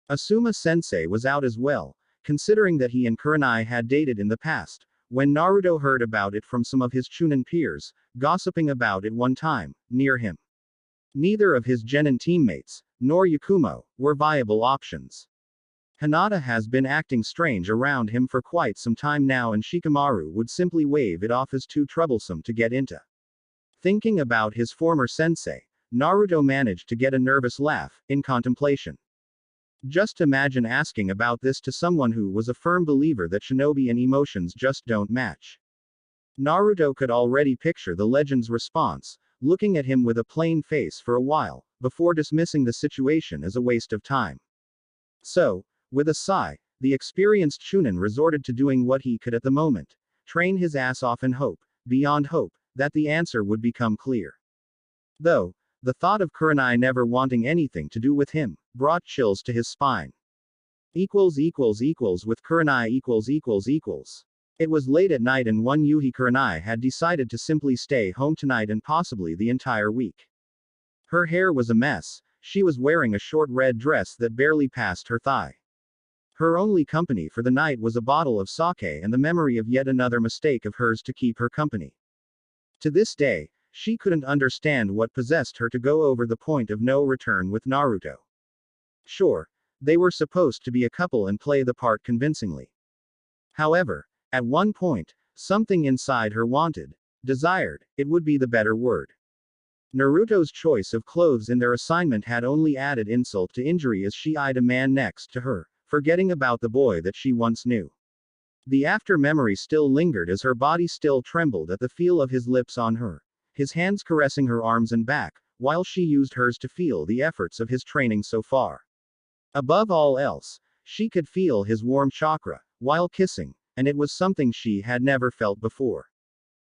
Speaker 1: Asuma-sensei was out as well, considering that he and Kurenai had dated in the past, when Naruto heard about it from some of his Chunin peers, gossiping about it one time, near him. Neither of his genin teammates, nor Yakumo, were viable options. Hinata has been acting strange around him for quite some time now and Shikamaru would simply wave it off as too troublesome to get into. Thinking about his former sensei, Naruto managed to get a nervous laugh, in contemplation. Just imagine asking about this to someone who was a firm believer that shinobi and emotions just don't match. Naruto could already picture the legend's response, looking at him with a plain face for a while, before dismissing the situation as a waste of time. So, with a sigh, the experienced Chunin resorted to doing what he could at the moment, train his ass off in hope, beyond hope, that the answer would become clear. Though, the thought of Kurenai never wanting anything to do with him, brought chills to his spine. With Kurenai . It was late at night and one Yuhi Kurenai had decided to simply stay home tonight and possibly the entire week. Her hair was a mess, she was wearing a short red dress that barely passed her thigh. Her only company for the night was a bottle of sake and the memory of yet another mistake of hers to keep her company. To this day, she couldn't understand what possessed her to go over the point of no return with Naruto. Sure, they were supposed to be a couple and play the part convincingly. However, at one point, something inside her wanted, desired, it would be the better word. Naruto's choice of clothes in their assignment had only added insult to injury as she eyed a man next to her, forgetting about the boy that she once knew. The after memory still lingered as her body still trembled at the feel of his lips on her, his hands caressing her arms and back, while she used hers to feel the efforts of his training so far. Above all else, she could feel his warm chakra, while kissing, and it was something she had never felt before.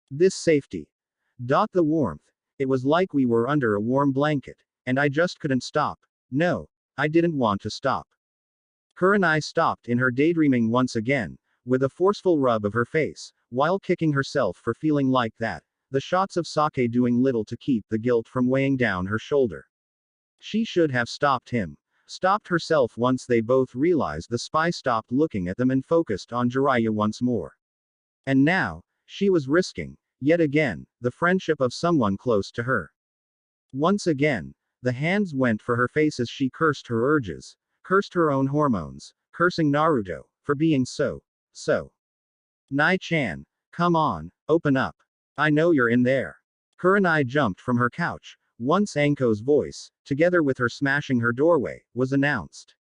Speaker 1: This safety. The warmth. It was like we were under a warm blanket, and I just couldn't stop. No, I didn't want to stop. Kurenai stopped in her daydreaming once again, with a forceful rub of her face, while kicking herself for feeling like that, the shots of sake doing little to keep the guilt from weighing down her shoulder. She should have stopped him. Stopped herself once they both realized the spy stopped looking at them and focused on Jiraiya once more. And now, she was risking, yet again, the friendship of someone close to her. Once again, the hands went for her face as she cursed her urges, cursed her own hormones, cursing Naruto, for being so. Nai-chan, come on, open up. I know you're in there. Kurenai jumped from her couch, once Anko's voice, together with her smashing her doorway, was announced.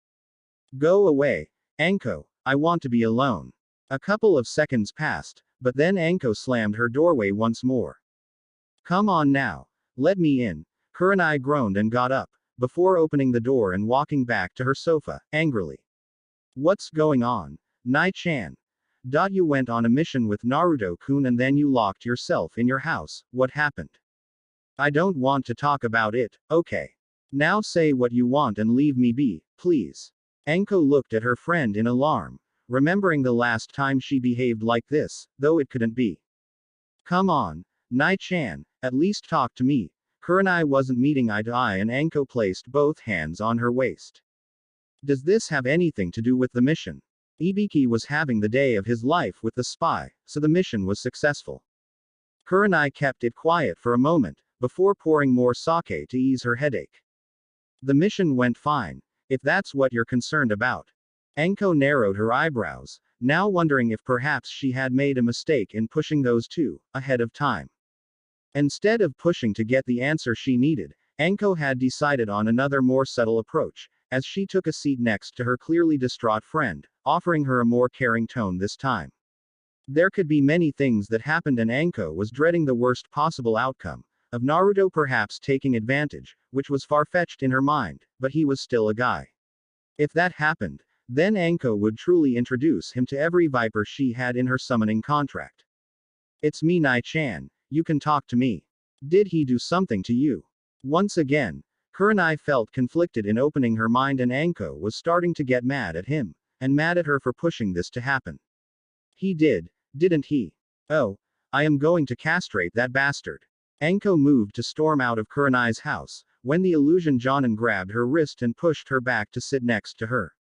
Speaker 1: Go away, Anko, I want to be alone. A couple of seconds passed, but then Anko slammed her doorway once more. Come on now. Let me in. Kurenai groaned and got up, before opening the door and walking back to her sofa, angrily. What's going on? Nai-chan. You went on a mission with Naruto-kun and then you locked yourself in your house, what happened? I don't want to talk about it, okay. Now say what you want and leave me be, please. Anko looked at her friend in alarm, remembering the last time she behaved like this, though it couldn't be. Come on, Nai-chan, at least talk to me. Kurenai wasn't meeting eye to eye and Anko placed both hands on her waist. Does this have anything to do with the mission? Ibiki was having the day of his life with the spy, so the mission was successful. Kurenai kept it quiet for a moment, before pouring more sake to ease her headache. The mission went fine, if that's what you're concerned about. Anko narrowed her eyebrows, now wondering if perhaps she had made a mistake in pushing those two ahead of time. Instead of pushing to get the answer she needed, Anko had decided on another more subtle approach, as she took a seat next to her clearly distraught friend, offering her a more caring tone this time. There could be many things that happened and Anko was dreading the worst possible outcome, of Naruto perhaps taking advantage, which was far-fetched in her mind, but he was still a guy. If that happened, then Anko would truly introduce him to every viper she had in her summoning contract. It's me Nai-chan, you can talk to me. Did he do something to you? Once again, Kurenai felt conflicted in opening her mind and Anko was starting to get mad at him, and mad at her for pushing this to happen. He did, didn't he? Oh, I am going to castrate that bastard. Anko moved to storm out of Kurenai's house, when the illusion jonin grabbed her wrist and pushed her back to sit next to her.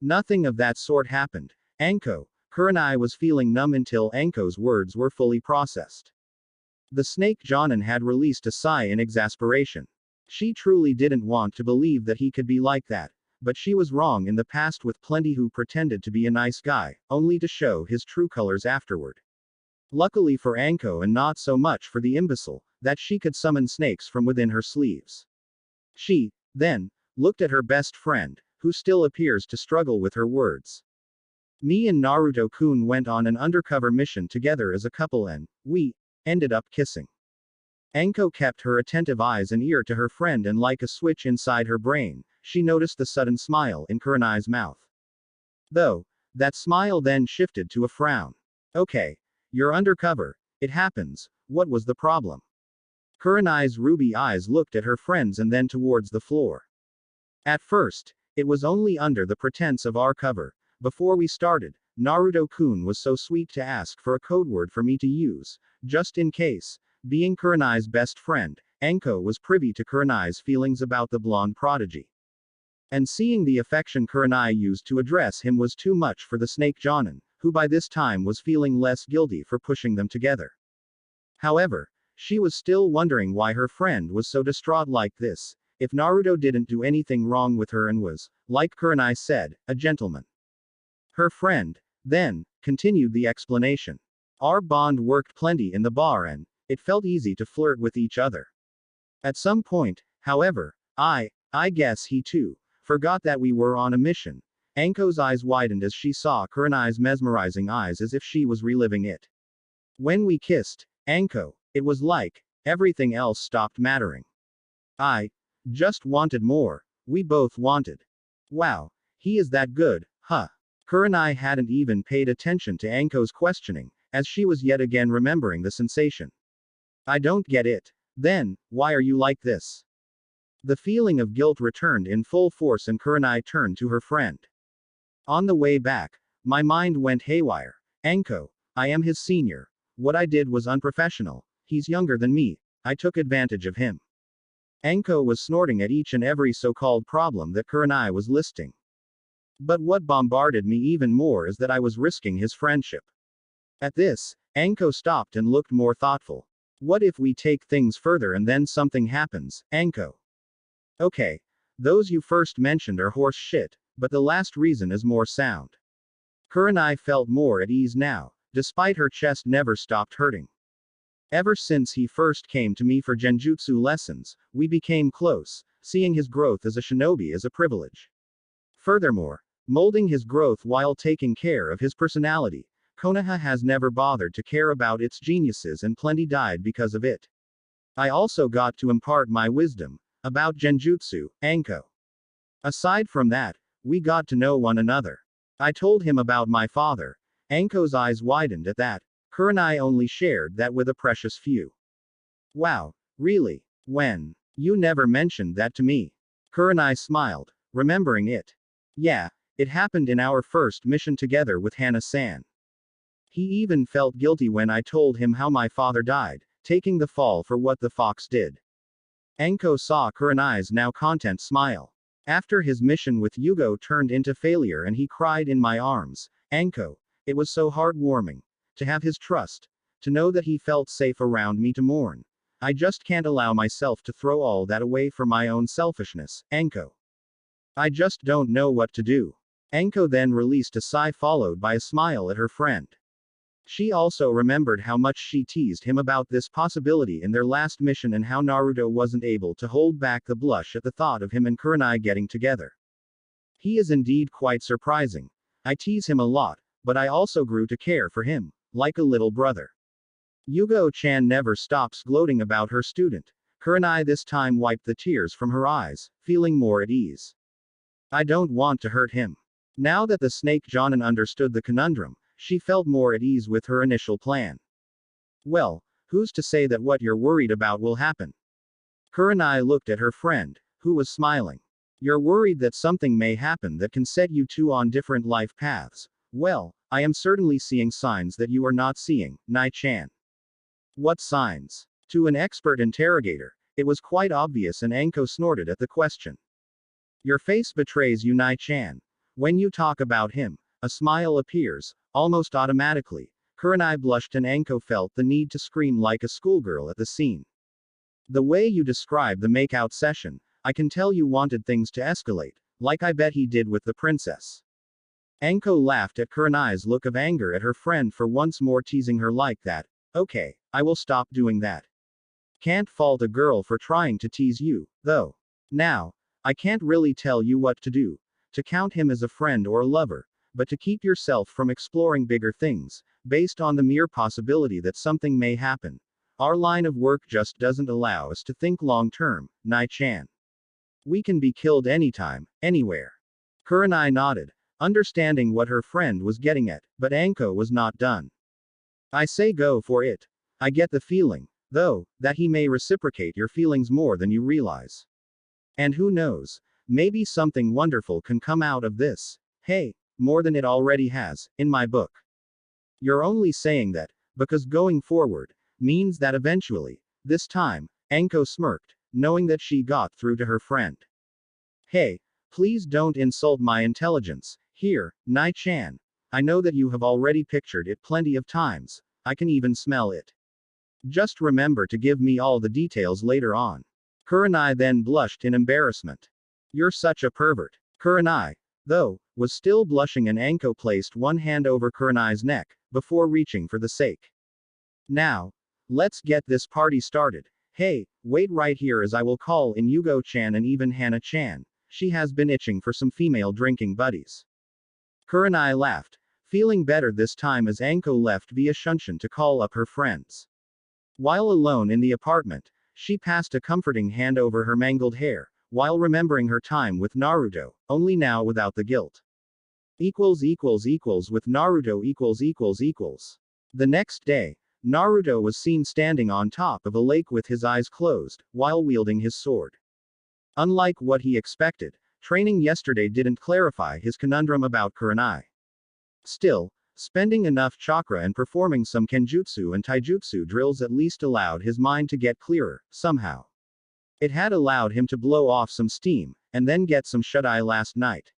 Speaker 1: Nothing of that sort happened. Kurenai was feeling numb until Anko's words were fully processed. The snake jonin had released a sigh in exasperation. She truly didn't want to believe that he could be like that, but she was wrong in the past with plenty who pretended to be a nice guy, only to show his true colors afterward. Luckily for Anko and not so much for the imbecile, that she could summon snakes from within her sleeves. She, then, looked at her best friend, who still appears to struggle with her words. Me and Naruto-kun went on an undercover mission together as a couple and, we, ended up kissing. Anko kept her attentive eyes and ear to her friend and like a switch inside her brain, she noticed the sudden smile in Kurenai's mouth. Though, that smile then shifted to a frown. Okay. You're undercover, it happens, what was the problem? Kurenai's ruby eyes looked at her friends and then towards the floor. At first, it was only under the pretense of our cover. Before we started, Naruto-kun was so sweet to ask for a code word for me to use, just in case. Being Kurenai's best friend, Anko was privy to Kurenai's feelings about the blonde prodigy. And seeing the affection Kurenai used to address him was too much for the snake jonin, who by this time was feeling less guilty for pushing them together. However, she was still wondering why her friend was so distraught like this, if Naruto didn't do anything wrong with her and was, like Kurenai said, a gentleman. Her friend, then, continued the explanation. Our bond worked plenty in the bar and, it felt easy to flirt with each other. At some point, however, I guess he too, forgot that we were on a mission. Anko's eyes widened as she saw Kurenai's mesmerizing eyes as if she was reliving it. When we kissed, Anko, it was like, everything else stopped mattering. I just wanted more, we both wanted. Wow, he is that good, huh? Kurenai hadn't even paid attention to Anko's questioning, as she was yet again remembering the sensation. I don't get it. Then, why are you like this? The feeling of guilt returned in full force and Kurenai turned to her friend. On the way back, my mind went haywire. Anko, I am his senior. What I did was unprofessional. He's younger than me. I took advantage of him. Anko was snorting at each and every so-called problem that Kurenai was listing. But what bombarded me even more is that I was risking his friendship. At this, Anko stopped and looked more thoughtful. What if we take things further and then something happens, Anko? Okay. Those you first mentioned are horse shit, but the last reason is more sound. Kurenai felt more at ease now, despite her chest never stopped hurting. Ever since he first came to me for genjutsu lessons, we became close, seeing his growth as a shinobi as a privilege. Furthermore, molding his growth while taking care of his personality, Konoha has never bothered to care about its geniuses and plenty died because of it. I also got to impart my wisdom, About genjutsu, Anko. Aside from that, we got to know one another. I told him about my father. Anko's eyes widened at that. Kurenai only shared that with a precious few. Wow, really? When? You never mentioned that to me. Kurenai smiled, remembering it. Yeah, it happened in our first mission together with Hana-san. He even felt guilty when I told him how my father died, taking the fall for what the fox did. Anko saw Kurenai's now content smile. After his mission with Yugo turned into failure and he cried in my arms, Anko, it was so heartwarming. To have his trust. To know that he felt safe around me to mourn. I just can't allow myself to throw all that away for my own selfishness, Anko. I just don't know what to do. Anko then released a sigh followed by a smile at her friend. She also remembered how much she teased him about this possibility in their last mission and how Naruto wasn't able to hold back the blush at the thought of him and Kurenai getting together. He is indeed quite surprising. I tease him a lot, but I also grew to care for him, like a little brother. Yugo-chan never stops gloating about her student. Kurenai this time wiped the tears from her eyes, feeling more at ease. I don't want to hurt him. Now that the snake jonin understood the conundrum, she felt more at ease with her initial plan. Well, who's to say that what you're worried about will happen? Kurenai looked at her friend, who was smiling. You're worried that something may happen that can set you two on different life paths. Well, I am certainly seeing signs that you are not seeing, Nai-chan. What signs? To an expert interrogator, it was quite obvious and Anko snorted at the question. Your face betrays you, Nai-chan. When you talk about him, a smile appears, almost automatically. Kurenai blushed and Anko felt the need to scream like a schoolgirl at the scene. The way you describe the make-out session, I can tell you wanted things to escalate, like I bet he did with the princess. Anko laughed at Kurenai's look of anger at her friend for once more teasing her like that. Okay, I will stop doing that. Can't fault a girl for trying to tease you, though. Now, I can't really tell you what to do. To count him as a friend or a lover, but to keep yourself from exploring bigger things, based on the mere possibility that something may happen. Our line of work just doesn't allow us to think long-term, Nai-chan. We can be killed anytime, anywhere. Kurenai nodded, understanding what her friend was getting at, but Anko was not done. I say go for it. I get the feeling, though, that he may reciprocate your feelings more than you realize. And who knows, maybe something wonderful can come out of this. Hey, more than it already has, in my book. You're only saying that, because going forward, means that eventually, this time, Anko smirked, knowing that she got through to her friend. Hey, please don't insult my intelligence, here, Nai-chan. I know that you have already pictured it plenty of times, I can even smell it. Just remember to give me all the details later on. Kurenai then blushed in embarrassment. You're such a pervert. Kurenai, though, was still blushing and Anko placed one hand over Kurenai's neck, before reaching for the sake. Now, let's get this party started. Hey, wait right here as I will call in Yugo-chan and even Hana-chan. She has been itching for some female drinking buddies. Kurenai laughed, feeling better this time as Anko left via Shunshin to call up her friends. While alone in the apartment, she passed a comforting hand over her mangled hair, while remembering her time with Naruto, only now without the guilt. With Naruto . The next day, Naruto was seen standing on top of a lake with his eyes closed, while wielding his sword. Unlike what he expected, training yesterday didn't clarify his conundrum about Kurenai. Still, spending enough chakra and performing some kenjutsu and taijutsu drills at least allowed his mind to get clearer, somehow. It had allowed him to blow off some steam, and then get some shut-eye last night.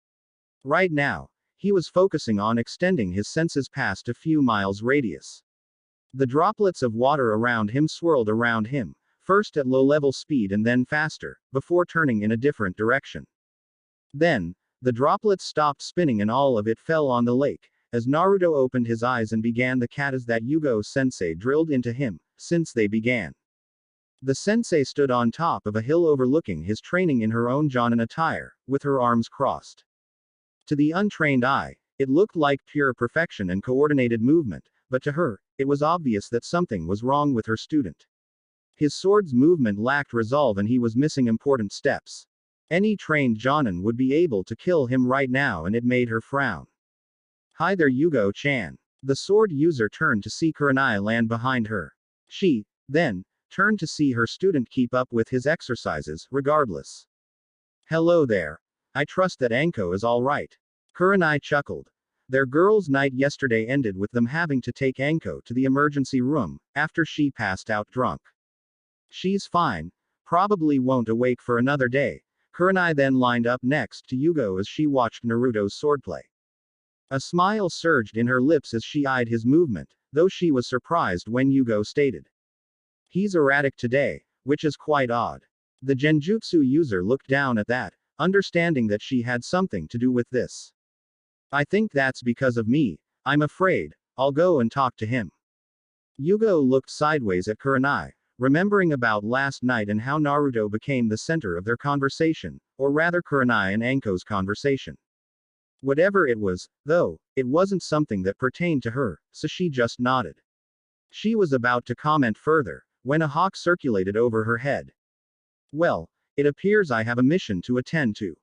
Speaker 1: Right now, he was focusing on extending his senses past a few miles radius. The droplets of water around him swirled around him, first at low-level speed and then faster, before turning in a different direction. Then, the droplets stopped spinning and all of it fell on the lake, as Naruto opened his eyes and began the katas that Yugo-sensei drilled into him, since they began. The sensei stood on top of a hill overlooking his training in her own jonin attire, with her arms crossed. To the untrained eye, it looked like pure perfection and coordinated movement, but to her, it was obvious that something was wrong with her student. His sword's movement lacked resolve and he was missing important steps. Any trained jonin would be able to kill him right now, and it made her frown. Hi there, Yugo-chan. The sword user turned to see Kurenai land behind her. She, then, turned to see her student keep up with his exercises, regardless. Hello there. I trust that Anko is alright. Kurenai chuckled. Their girls' night yesterday ended with them having to take Anko to the emergency room, after she passed out drunk. She's fine. Probably won't awake for another day. Kurenai then lined up next to Yugo as she watched Naruto's swordplay. A smile surged in her lips as she eyed his movement, though she was surprised when Yugo stated, "He's erratic today," which is quite odd. The genjutsu user looked down at that, understanding that she had something to do with this. "I think that's because of me. I'm afraid. I'll go and talk to him." Yugo looked sideways at Kurenai, remembering about last night and how Naruto became the center of their conversation, or rather Kurenai and Anko's conversation. Whatever it was, though, it wasn't something that pertained to her, so she just nodded. She was about to comment further, when a hawk circulated over her head. "Well, it appears I have a mission to attend to.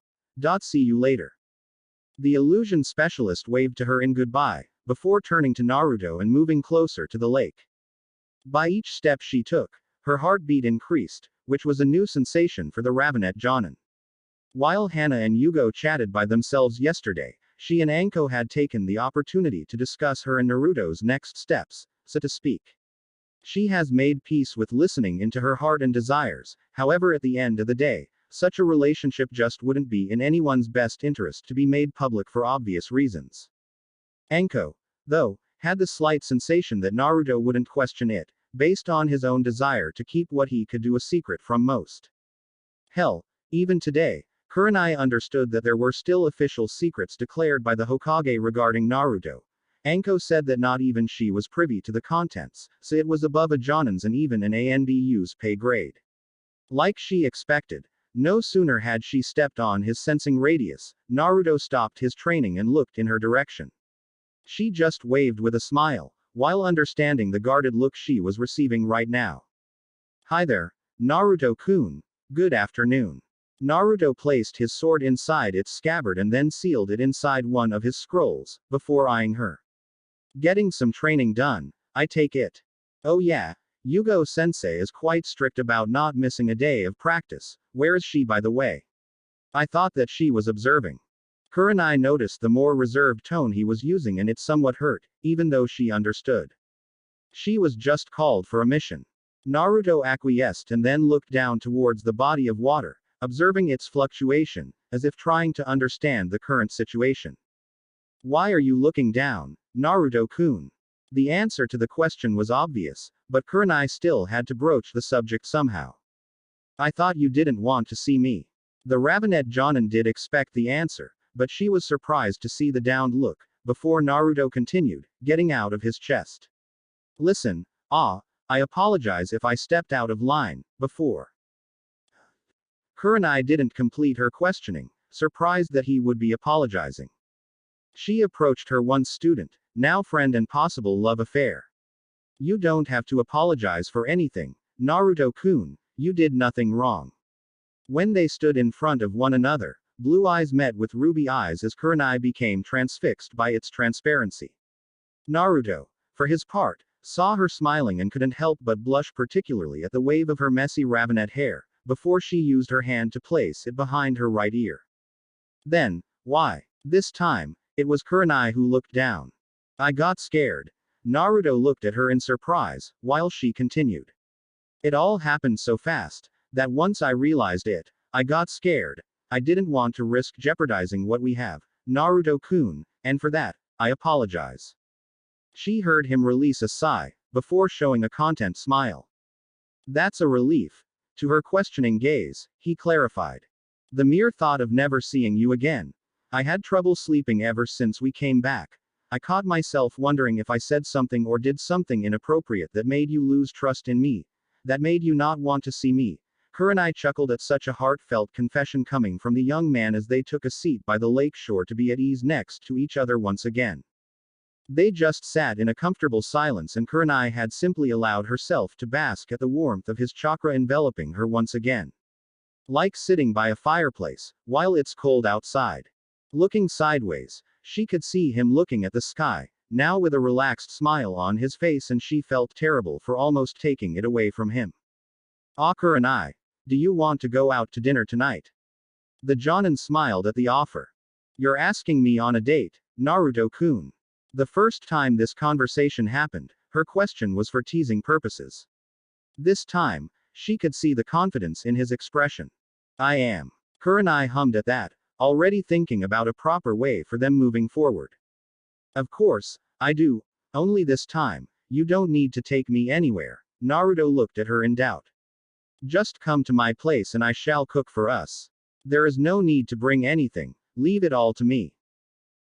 Speaker 1: See you later." The illusion specialist waved to her in goodbye, before turning to Naruto and moving closer to the lake. By each step she took, her heartbeat increased, which was a new sensation for the Ravenet Jonin. While Hana and Yugo chatted by themselves yesterday, she and Anko had taken the opportunity to discuss her and Naruto's next steps, so to speak. She has made peace with listening into her heart and desires. However, at the end of the day, such a relationship just wouldn't be in anyone's best interest to be made public for obvious reasons. Anko, though, had the slight sensation that Naruto wouldn't question it, based on his own desire to keep what he could do a secret from most. Hell, even today, Kurenai understood that there were still official secrets declared by the Hokage regarding Naruto. Anko said that not even she was privy to the contents, so it was above a jonin's and even an ANBU's pay grade. Like she expected, no sooner had she stepped on his sensing radius, Naruto stopped his training and looked in her direction. She just waved with a smile, while understanding the guarded look she was receiving right now. "Hi there, Naruto-kun. Good afternoon." Naruto placed his sword inside its scabbard and then sealed it inside one of his scrolls, before eyeing her. "Getting some training done, I take it." "Oh yeah, Yugo-sensei is quite strict about not missing a day of practice. Where is she, by the way?" "I thought that she was observing." Kurenai noticed the more reserved tone he was using and it somewhat hurt, even though she understood. "She was just called for a mission." Naruto acquiesced and then looked down towards the body of water, observing its fluctuation, as if trying to understand the current situation. "Why are you looking down, Naruto-kun?" The answer to the question was obvious, but Kurenai still had to broach the subject somehow. "I thought you didn't want to see me." The Ravenet Jonin did expect the answer, but she was surprised to see the downed look, before Naruto continued, getting out of his chest. "Listen, I apologize if I stepped out of line, before." Kurenai didn't complete her questioning, surprised that he would be apologizing. She approached her once student, now friend and possible love affair. "You don't have to apologize for anything, Naruto-kun, you did nothing wrong." When they stood in front of one another, blue eyes met with ruby eyes as Kurenai became transfixed by its transparency. Naruto, for his part, saw her smiling and couldn't help but blush, particularly at the wave of her messy Ravenet hair, before she used her hand to place it behind her right ear. Then, why? This time, it was Kurenai who looked down. "I got scared." Naruto looked at her in surprise, while she continued. "It all happened so fast, that once I realized it, I got scared. I didn't want to risk jeopardizing what we have, Naruto-kun, and for that, I apologize." She heard him release a sigh, before showing a content smile. "That's a relief." To her questioning gaze, he clarified. "The mere thought of never seeing you again. I had trouble sleeping ever since we came back. I caught myself wondering if I said something or did something inappropriate that made you lose trust in me, that made you not want to see me." Kurenai chuckled at such a heartfelt confession coming from the young man as they took a seat by the lake shore to be at ease next to each other once again. They just sat in a comfortable silence, and Kurenai had simply allowed herself to bask at the warmth of his chakra enveloping her once again. Like sitting by a fireplace, while it's cold outside. Looking sideways, she could see him looking at the sky, now with a relaxed smile on his face, and she felt terrible for almost taking it away from him. Ah, Kurenai, do you want to go out to dinner tonight? The jonin smiled at the offer. You're asking me on a date, Naruto-kun. The first time this conversation happened, her question was for teasing purposes. This time, she could see the confidence in his expression. I am. Kurenai hummed at that, already thinking about a proper way for them moving forward. Of course, I do, only this time, you don't need to take me anywhere. Naruto looked at her in doubt. Just come to my place and I shall cook for us. There is no need to bring anything, leave it all to me.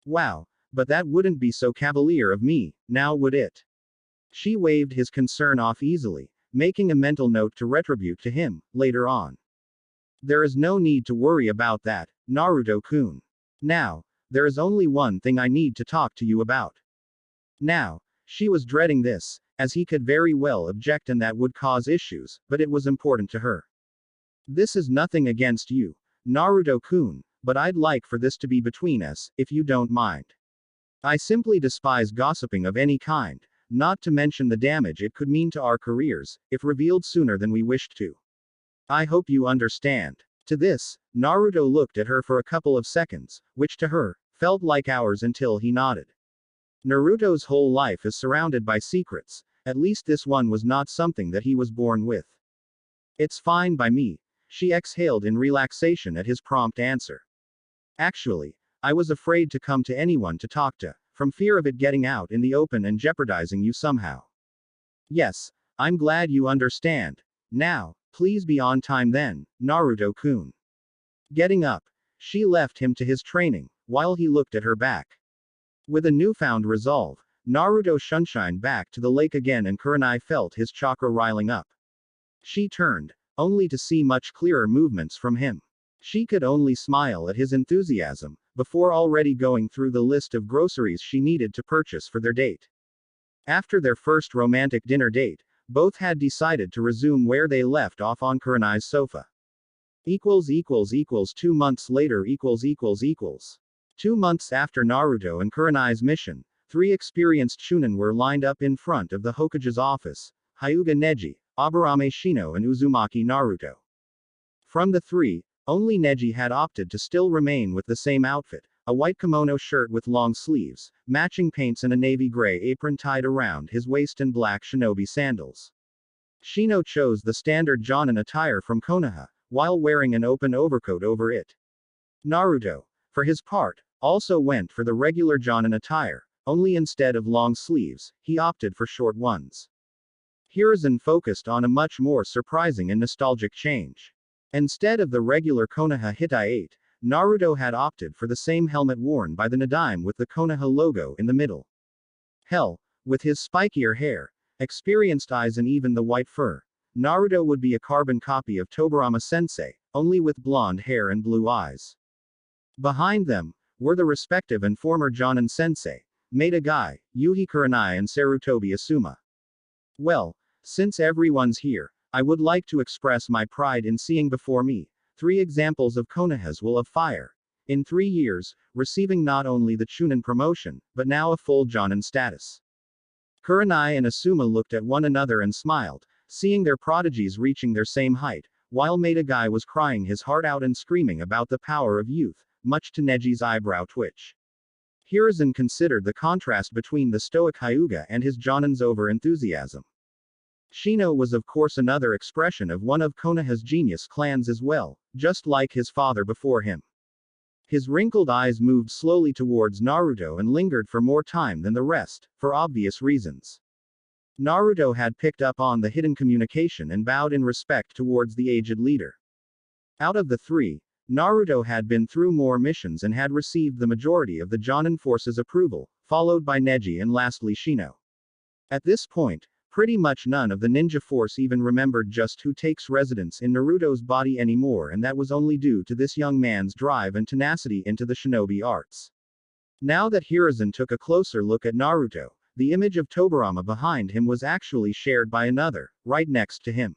Speaker 1: Wow, but that wouldn't be so cavalier of me, now would it? She waved his concern off easily, making a mental note to retribute to him, later on. There is no need to worry about that, Naruto-kun. Now, there is only one thing I need to talk to you about. Now, she was dreading this, as he could very well object and that would cause issues, but it was important to her. This is nothing against you, Naruto-kun, but I'd like for this to be between us, if you don't mind. I simply despise gossiping of any kind, not to mention the damage it could mean to our careers, if revealed sooner than we wished to. I hope you understand. To this, Naruto looked at her for a couple of seconds, which to her, felt like hours until he nodded. Naruto's whole life is surrounded by secrets, at least this one was not something that he was born with. It's fine by me, she exhaled in relaxation at his prompt answer. Actually, I was afraid to come to anyone to talk to, from fear of it getting out in the open and jeopardizing you somehow. Yes, I'm glad you understand. Now, please be on time then, Naruto-kun. Getting up, she left him to his training, while he looked at her back. With a newfound resolve, Naruto shunshined back to the lake again, and Kurenai felt his chakra riling up. She turned, only to see much clearer movements from him. She could only smile at his enthusiasm, before already going through the list of groceries she needed to purchase for their date. After their first romantic dinner date, both had decided to resume where they left off on Kurenai's sofa. 2 months later. 2 months after Naruto and Kurenai's mission, 3 experienced Chunin were lined up in front of the Hokage's office: Hyuga Neji, Aburame Shino, and Uzumaki Naruto. From the 3, only Neji had opted to still remain with the same outfit, a white kimono shirt with long sleeves, matching paints, and a navy gray apron tied around his waist, and black shinobi sandals. Shino chose the standard jonin attire from Konoha, while wearing an open overcoat over it. Naruto, for his part, also went for the regular jonin attire, only instead of long sleeves, he opted for short ones. Hiruzen focused on a much more surprising and nostalgic change. Instead of the regular Konoha Hitai-8, Naruto had opted for the same helmet worn by the Nadaime with the Konoha logo in the middle. Hell, with his spikier hair, experienced eyes, and even the white fur, Naruto would be a carbon copy of Tobirama-sensei, only with blonde hair and blue eyes. Behind them were the respective and former Jonin sensei, Maeda Guy, Yuhi Kurenai, and Sarutobi Asuma. Well, since everyone's here, I would like to express my pride in seeing before me 3 examples of Konoha's will of fire. In 3 years, receiving not only the Chunin promotion, but now a full Jonin status. Kurenai and Asuma looked at one another and smiled, seeing their prodigies reaching their same height, while Maeda Guy was crying his heart out and screaming about the power of youth, much to Neji's eyebrow twitch. Hiruzen considered the contrast between the stoic Hyuga and his Jonin's over-enthusiasm. Shino was of course another expression of one of Konoha's genius clans as well, just like his father before him. His wrinkled eyes moved slowly towards Naruto and lingered for more time than the rest, for obvious reasons. Naruto had picked up on the hidden communication and bowed in respect towards the aged leader. Out of the 3, Naruto had been through more missions and had received the majority of the Jonin force's approval, followed by Neji and lastly Shino. At this point, pretty much none of the ninja force even remembered just who takes residence in Naruto's body anymore, and that was only due to this young man's drive and tenacity into the shinobi arts. Now that Hiruzen took a closer look at Naruto, the image of Tobirama behind him was actually shared by another, right next to him.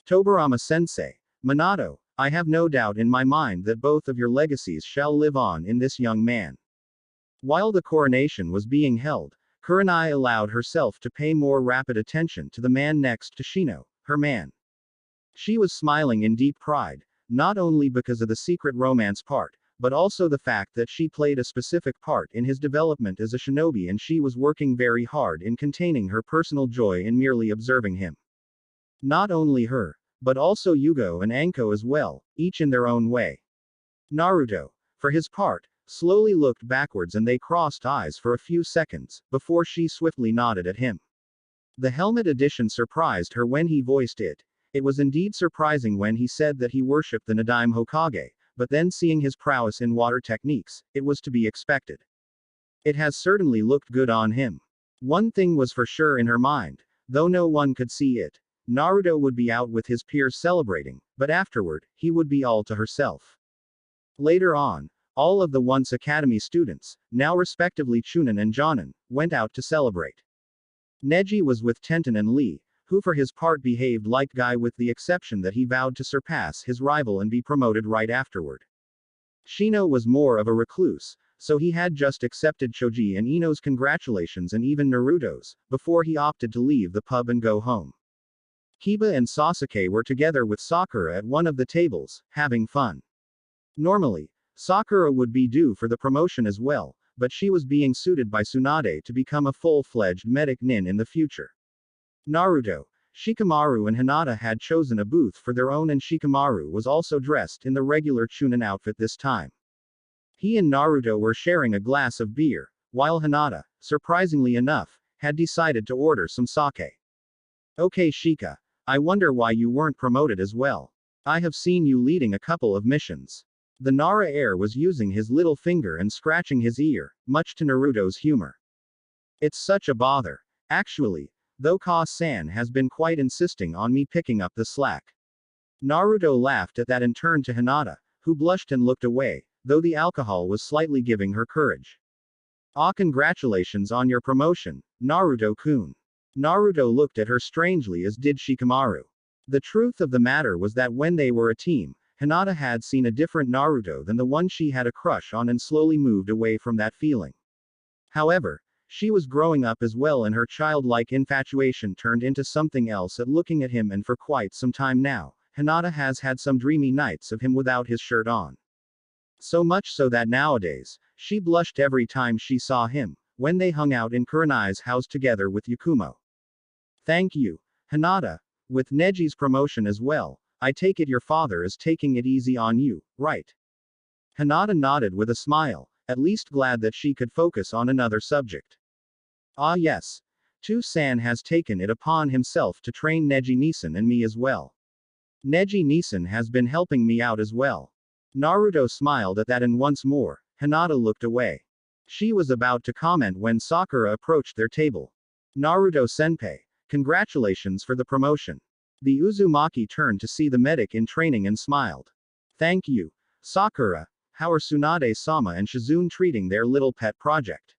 Speaker 1: Tobirama-sensei, Minato, I have no doubt in my mind that both of your legacies shall live on in this young man. While the coronation was being held, Kurenai allowed herself to pay more rapid attention to the man next to Shino, her man. She was smiling in deep pride, not only because of the secret romance part, but also the fact that she played a specific part in his development as a shinobi, and she was working very hard in containing her personal joy in merely observing him. Not only her, but also Yugo and Anko as well, each in their own way. Naruto, for his part, slowly looked backwards and they crossed eyes for a few seconds, before she swiftly nodded at him. The helmet edition surprised her when he voiced it. It was indeed surprising when he said that he worshipped the Nadaime Hokage, but then seeing his prowess in water techniques, it was to be expected. It has certainly looked good on him. One thing was for sure in her mind, though no one could see it. Naruto would be out with his peers celebrating, but afterward, he would be all to herself. Later on, all of the once academy students, now respectively Chunin and Jonin, went out to celebrate. Neji was with Tenten and Lee, who for his part behaved like Guy with the exception that he vowed to surpass his rival and be promoted right afterward. Shino was more of a recluse, so he had just accepted Choji and Ino's congratulations and even Naruto's, before he opted to leave the pub and go home. Kiba and Sasuke were together with Sakura at one of the tables, having fun. Normally, Sakura would be due for the promotion as well, but she was being suited by Tsunade to become a full-fledged medic nin in the future. Naruto, Shikamaru and Hinata had chosen a booth for their own, and Shikamaru was also dressed in the regular Chunin outfit this time. He and Naruto were sharing a glass of beer, while Hinata, surprisingly enough, had decided to order some sake. Okay Shika, I wonder why you weren't promoted as well. I have seen you leading a couple of missions. The Nara heir was using his little finger and scratching his ear, much to Naruto's humor. It's such a bother. Actually, though Ka-san has been quite insisting on me picking up the slack. Naruto laughed at that and turned to Hinata, who blushed and looked away, though the alcohol was slightly giving her courage. Ah, congratulations on your promotion, Naruto-kun. Naruto looked at her strangely, as did Shikamaru. The truth of the matter was that when they were a team, Hinata had seen a different Naruto than the one she had a crush on and slowly moved away from that feeling. However, she was growing up as well, and her childlike infatuation turned into something else at looking at him, and for quite some time now, Hinata has had some dreamy nights of him without his shirt on. So much so that nowadays, she blushed every time she saw him, when they hung out in Kurenai's house together with Yakumo. Thank you, Hinata. With Neji's promotion as well, I take it your father is taking it easy on you, right? Hinata nodded with a smile, at least glad that she could focus on another subject. Ah yes. Tu-san has taken it upon himself to train Neji-Nisan and me as well. Neji-Nisan has been helping me out as well. Naruto smiled at that, and once more, Hinata looked away. She was about to comment when Sakura approached their table. Naruto-senpai, congratulations for the promotion. The Uzumaki turned to see the medic in training and smiled. Thank you, Sakura. How are Tsunade-sama and Shizune treating their little pet project?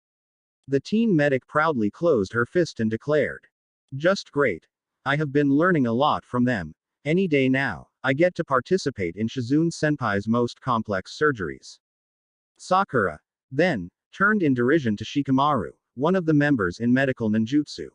Speaker 1: The teen medic proudly closed her fist and declared. Just great. I have been learning a lot from them. Any day now, I get to participate in Shizune-senpai's most complex surgeries. Sakura, then, turned in derision to Shikamaru, one of the members in medical ninjutsu.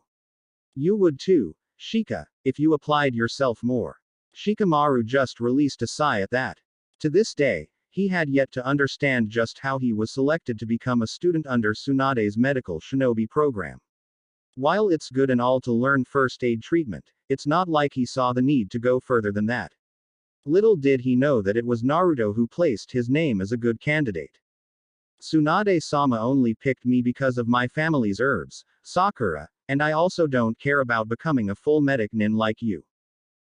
Speaker 1: You would too, Shika, if you applied yourself more. Shikamaru just released a sigh at that. To this day, he had yet to understand just how he was selected to become a student under Tsunade's medical shinobi program. While it's good and all to learn first aid treatment, it's not like he saw the need to go further than that. Little did he know that it was Naruto who placed his name as a good candidate. Tsunade-sama only picked me because of my family's herbs, Sakura, and I also don't care about becoming a full medic nin like you.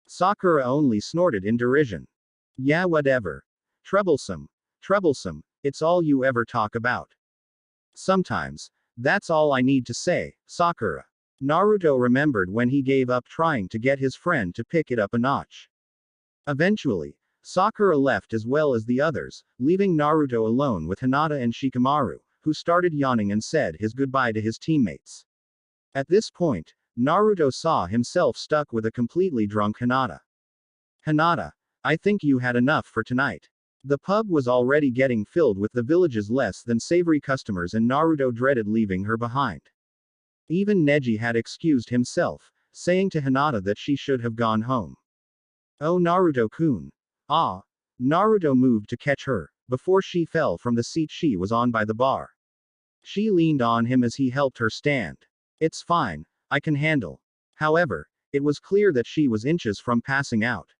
Speaker 1: Sakura only snorted in derision. Yeah, whatever. Troublesome. Troublesome, it's all you ever talk about. Sometimes, that's all I need to say, Sakura. Naruto remembered when he gave up trying to get his friend to pick it up a notch. Eventually, Sakura left as well as the others, leaving Naruto alone with Hinata and Shikamaru, who started yawning and said his goodbye to his teammates. At this point, Naruto saw himself stuck with a completely drunk Hinata. Hinata, I think you had enough for tonight. The pub was already getting filled with the village's less than savory customers and Naruto dreaded leaving her behind. Even Neji had excused himself, saying to Hinata that she should have gone home. Oh Naruto-kun. Ah. Naruto moved to catch her, before she fell from the seat she was on by the bar. She leaned on him as he helped her stand. It's fine, I can handle. However, it was clear that she was inches from passing out.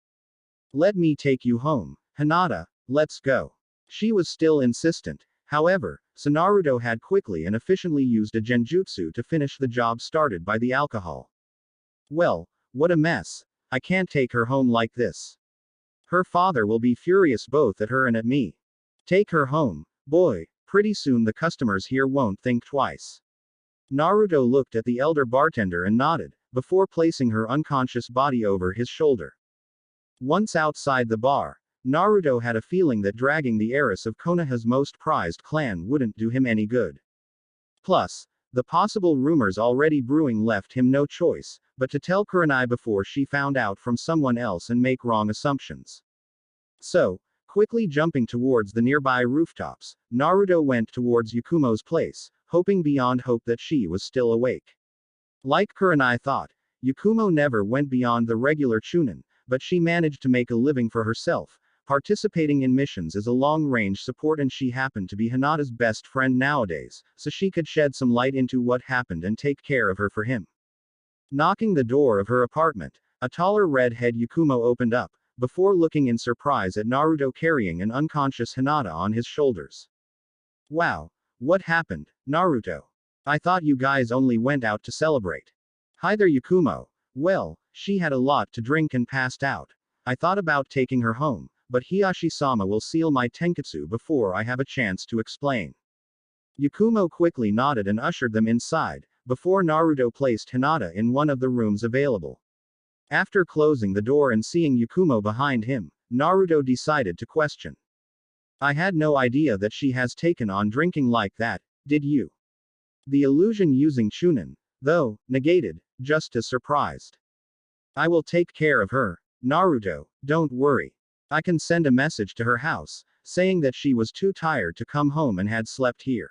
Speaker 1: Let me take you home, Hinata, let's go. She was still insistent. However, Naruto had quickly and efficiently used a genjutsu to finish the job started by the alcohol. Well, what a mess. I can't take her home like this. Her father will be furious both at her and at me. Take her home, boy, pretty soon the customers here won't think twice. Naruto looked at the elder bartender and nodded, before placing her unconscious body over his shoulder. Once outside the bar, Naruto had a feeling that dragging the heiress of Konoha's most prized clan wouldn't do him any good. Plus, the possible rumors already brewing left him no choice, but to tell Kurenai before she found out from someone else and make wrong assumptions. So, quickly jumping towards the nearby rooftops, Naruto went towards Yakumo's place, hoping beyond hope that she was still awake. Like Kurenai thought, Yakumo never went beyond the regular chunin, but she managed to make a living for herself, participating in missions as a long-range support and she happened to be Hinata's best friend nowadays, so she could shed some light into what happened and take care of her for him. Knocking the door of her apartment, a taller red-head Yakumo opened up, before looking in surprise at Naruto carrying an unconscious Hinata on his shoulders. Wow. What happened, Naruto? I thought you guys only went out to celebrate. Hi there Yakumo. Well, she had a lot to drink and passed out. I thought about taking her home, but Hiyashi-sama will seal my tenketsu before I have a chance to explain. Yakumo quickly nodded and ushered them inside, before Naruto placed Hinata in one of the rooms available. After closing the door and seeing Yakumo behind him, Naruto decided to question. I had no idea that she has taken on drinking like that, did you? The illusion using chunin, though, negated, just as surprised. I will take care of her, Naruto, don't worry. I can send a message to her house, saying that she was too tired to come home and had slept here.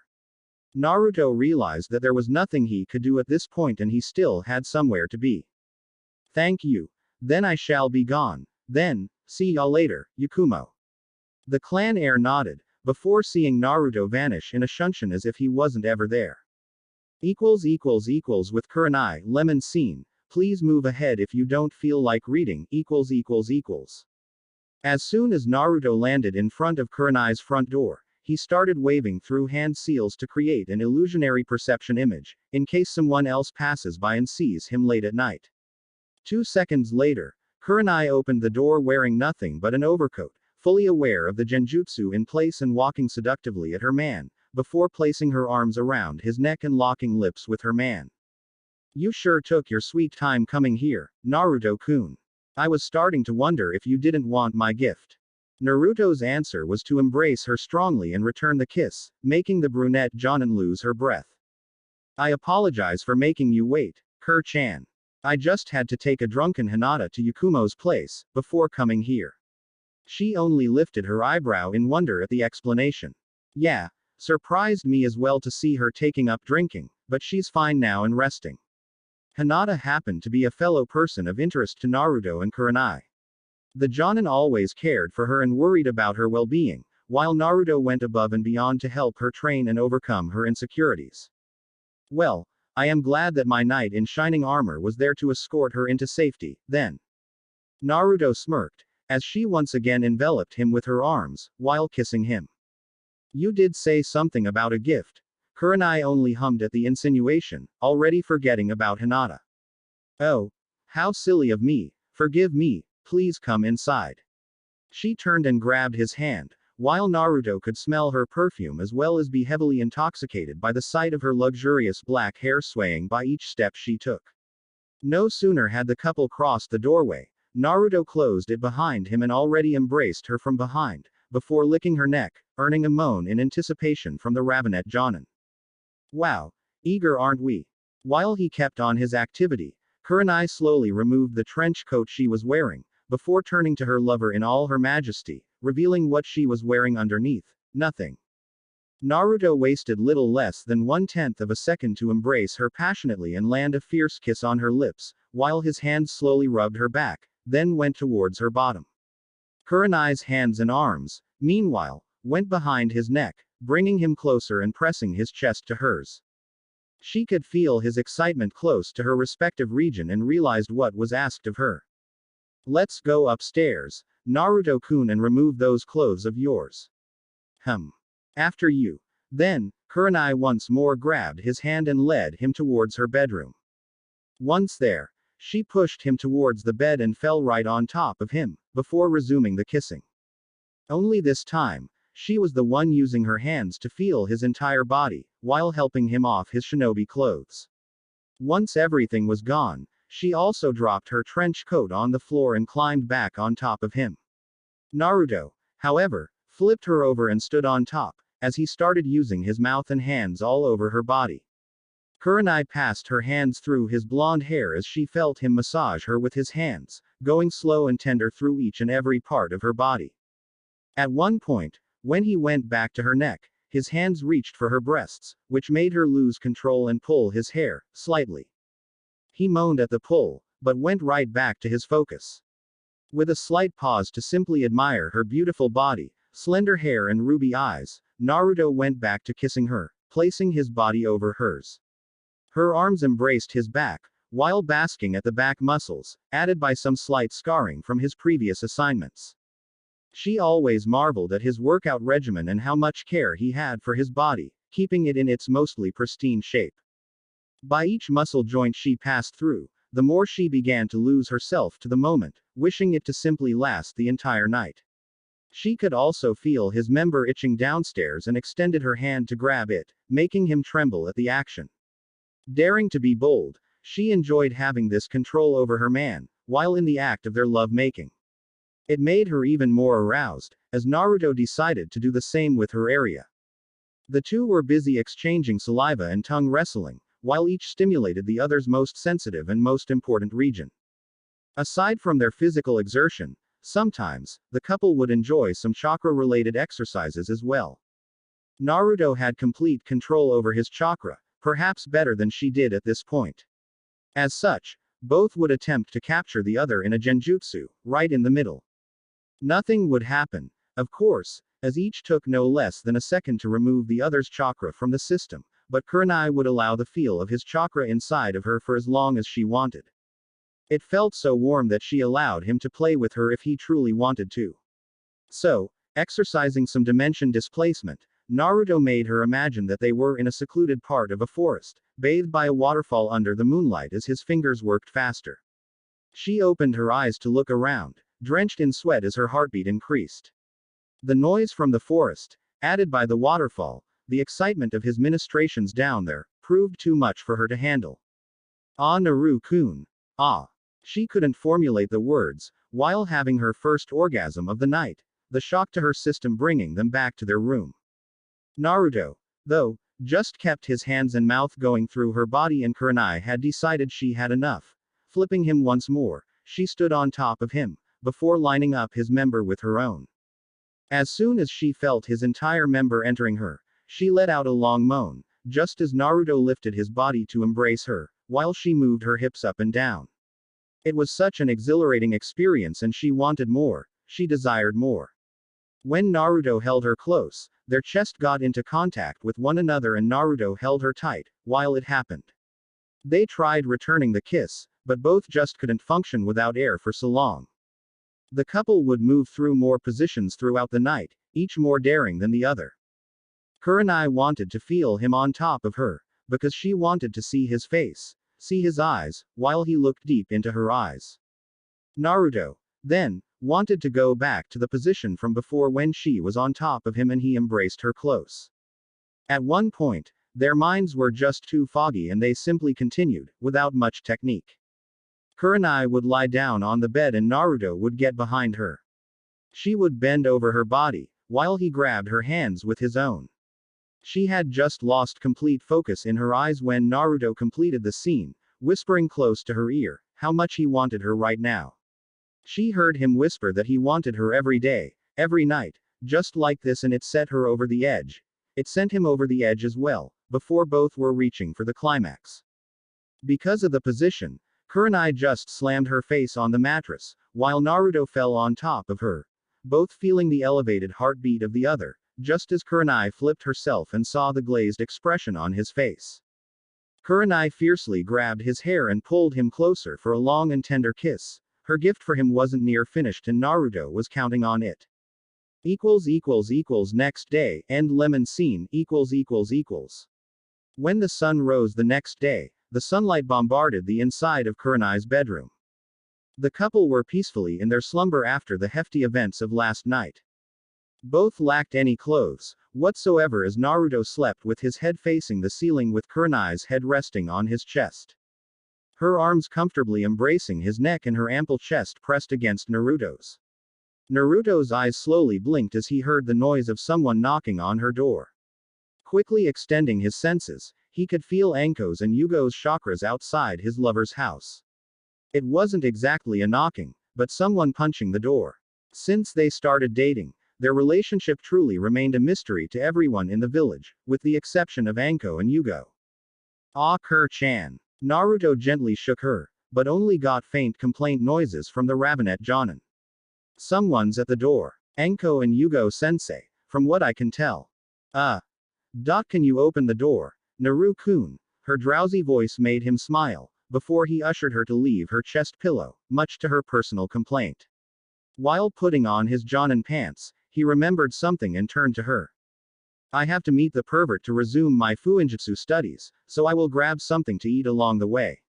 Speaker 1: Naruto realized that there was nothing he could do at this point and he still had somewhere to be. Thank you. Then I shall be gone. Then, see y'all later, Yakumo. The clan heir nodded, before seeing Naruto vanish in a shunshin as if he wasn't ever there. With Kurenai, lemon scene, please move ahead if you don't feel like reading, As soon as Naruto landed in front of Kurenai's front door, he started waving through hand seals to create an illusionary perception image, in case someone else passes by and sees him late at night. 2 seconds later, Kurenai opened the door wearing nothing but an overcoat, fully aware of the genjutsu in place and walking seductively at her man, before placing her arms around his neck and locking lips with her man. You sure took your sweet time coming here, Naruto-kun. I was starting to wonder if you didn't want my gift. Naruto's answer was to embrace her strongly and return the kiss, making the brunette jonin lose her breath. I apologize for making you wait, Kur-chan. I just had to take a drunken Hinata to Yakumo's place, before coming here. She only lifted her eyebrow in wonder at the explanation. Yeah, surprised me as well to see her taking up drinking, but she's fine now and resting. Hinata happened to be a fellow person of interest to Naruto and Kurenai. The jonin always cared for her and worried about her well-being, while Naruto went above and beyond to help her train and overcome her insecurities. Well, I am glad that my knight in shining armor was there to escort her into safety, then. Naruto smirked, as she once again enveloped him with her arms, while kissing him. You did say something about a gift. Kurenai only hummed at the insinuation, already forgetting about Hinata. Oh. How silly of me, forgive me, please come inside. She turned and grabbed his hand, while Naruto could smell her perfume as well as be heavily intoxicated by the sight of her luxurious black hair swaying by each step she took. No sooner had the couple crossed the doorway, Naruto closed it behind him and already embraced her from behind, before licking her neck, earning a moan in anticipation from the ravenette jonin. Wow. Eager aren't we? While he kept on his activity, Kurenai slowly removed the trench coat she was wearing, before turning to her lover in all her majesty, revealing what she was wearing underneath. Nothing. Naruto wasted little less than 1/10 of a second to embrace her passionately and land a fierce kiss on her lips, while his hands slowly rubbed her back, then went towards her bottom. Kurenai's hands and arms, meanwhile, went behind his neck, bringing him closer and pressing his chest to hers. She could feel his excitement close to her respective region and realized what was asked of her. Let's go upstairs, Naruto-kun, and remove those clothes of yours. After you. Then, Kurenai once more grabbed his hand and led him towards her bedroom. Once there, she pushed him towards the bed and fell right on top of him, before resuming the kissing. Only this time, she was the one using her hands to feel his entire body, while helping him off his shinobi clothes. Once everything was gone, she also dropped her trench coat on the floor and climbed back on top of him. Naruto, however, flipped her over and stood on top, as he started using his mouth and hands all over her body. Kurenai passed her hands through his blonde hair as she felt him massage her with his hands, going slow and tender through each and every part of her body. At one point, when he went back to her neck, his hands reached for her breasts, which made her lose control and pull his hair, slightly. He moaned at the pull, but went right back to his focus. With a slight pause to simply admire her beautiful body, slender hair and ruby eyes, Naruto went back to kissing her, placing his body over hers. Her arms embraced his back, while basking at the back muscles, added by some slight scarring from his previous assignments. She always marveled at his workout regimen and how much care he had for his body, keeping it in its mostly pristine shape. By each muscle joint she passed through, the more she began to lose herself to the moment, wishing it to simply last the entire night. She could also feel his member itching downstairs and extended her hand to grab it, making him tremble at the action. Daring to be bold, she enjoyed having this control over her man, while in the act of their love-making. It made her even more aroused, as Naruto decided to do the same with her area. The two were busy exchanging saliva and tongue wrestling, while each stimulated the other's most sensitive and most important region. Aside from their physical exertion, sometimes, the couple would enjoy some chakra-related exercises as well. Naruto had complete control over his chakra, perhaps better than she did at this point. As such, both would attempt to capture the other in a genjutsu, right in the middle. Nothing would happen, of course, as each took no less than a second to remove the other's chakra from the system, but Kurenai would allow the feel of his chakra inside of her for as long as she wanted. It felt so warm that she allowed him to play with her if he truly wanted to. So, exercising some dimension displacement, Naruto made her imagine that they were in a secluded part of a forest, bathed by a waterfall under the moonlight as his fingers worked faster. She opened her eyes to look around, drenched in sweat as her heartbeat increased. The noise from the forest, added by the waterfall, the excitement of his ministrations down there, proved too much for her to handle. Ah, Naru-kun. Ah. She couldn't formulate the words, while having her first orgasm of the night, the shock to her system bringing them back to their room. Naruto, though, just kept his hands and mouth going through her body, and Kurenai had decided she had enough. Flipping him once more, she stood on top of him, before lining up his member with her own. As soon as she felt his entire member entering her, she let out a long moan, just as Naruto lifted his body to embrace her, while she moved her hips up and down. It was such an exhilarating experience and she wanted more, she desired more. When Naruto held her close, their chest got into contact with one another and Naruto held her tight, while it happened. They tried returning the kiss, but both just couldn't function without air for so long. The couple would move through more positions throughout the night, each more daring than the other. Kurenai wanted to feel him on top of her, because she wanted to see his face, see his eyes, while he looked deep into her eyes. Naruto, then, wanted to go back to the position from before when she was on top of him and he embraced her close. At one point, their minds were just too foggy and they simply continued, without much technique. Kurenai would lie down on the bed and Naruto would get behind her. She would bend over her body, while he grabbed her hands with his own. She had just lost complete focus in her eyes when Naruto completed the scene, whispering close to her ear, how much he wanted her right now. She heard him whisper that he wanted her every day, every night, just like this, and it set her over the edge. It sent him over the edge as well, before both were reaching for the climax. Because of the position, Kurenai just slammed her face on the mattress, while Naruto fell on top of her, both feeling the elevated heartbeat of the other, just as Kurenai flipped herself and saw the glazed expression on his face. Kurenai fiercely grabbed his hair and pulled him closer for a long and tender kiss. Her gift for him wasn't near finished and Naruto was counting on it. Next day, end lemon scene, When the sun rose the next day, the sunlight bombarded the inside of Kurenai's bedroom. The couple were peacefully in their slumber after the hefty events of last night. Both lacked any clothes whatsoever as Naruto slept with his head facing the ceiling with Kurenai's head resting on his chest. Her arms comfortably embracing his neck and her ample chest pressed against Naruto's. Naruto's eyes slowly blinked as he heard the noise of someone knocking on her door. Quickly extending his senses, he could feel Anko's and Yugo's chakras outside his lover's house. It wasn't exactly a knocking, but someone punching the door. Since they started dating, their relationship truly remained a mystery to everyone in the village, with the exception of Anko and Yugo. Ah, Kur-chan. Naruto gently shook her, but only got faint complaint noises from the ravenet jonin. Someone's at the door. Anko and Yugo-sensei, from what I can tell. Can you open the door? Naru-kun. Her drowsy voice made him smile, before he ushered her to leave her chest pillow, much to her personal complaint. While putting on his jonin pants, he remembered something and turned to her. I have to meet the pervert to resume my fuinjutsu studies, so I will grab something to eat along the way.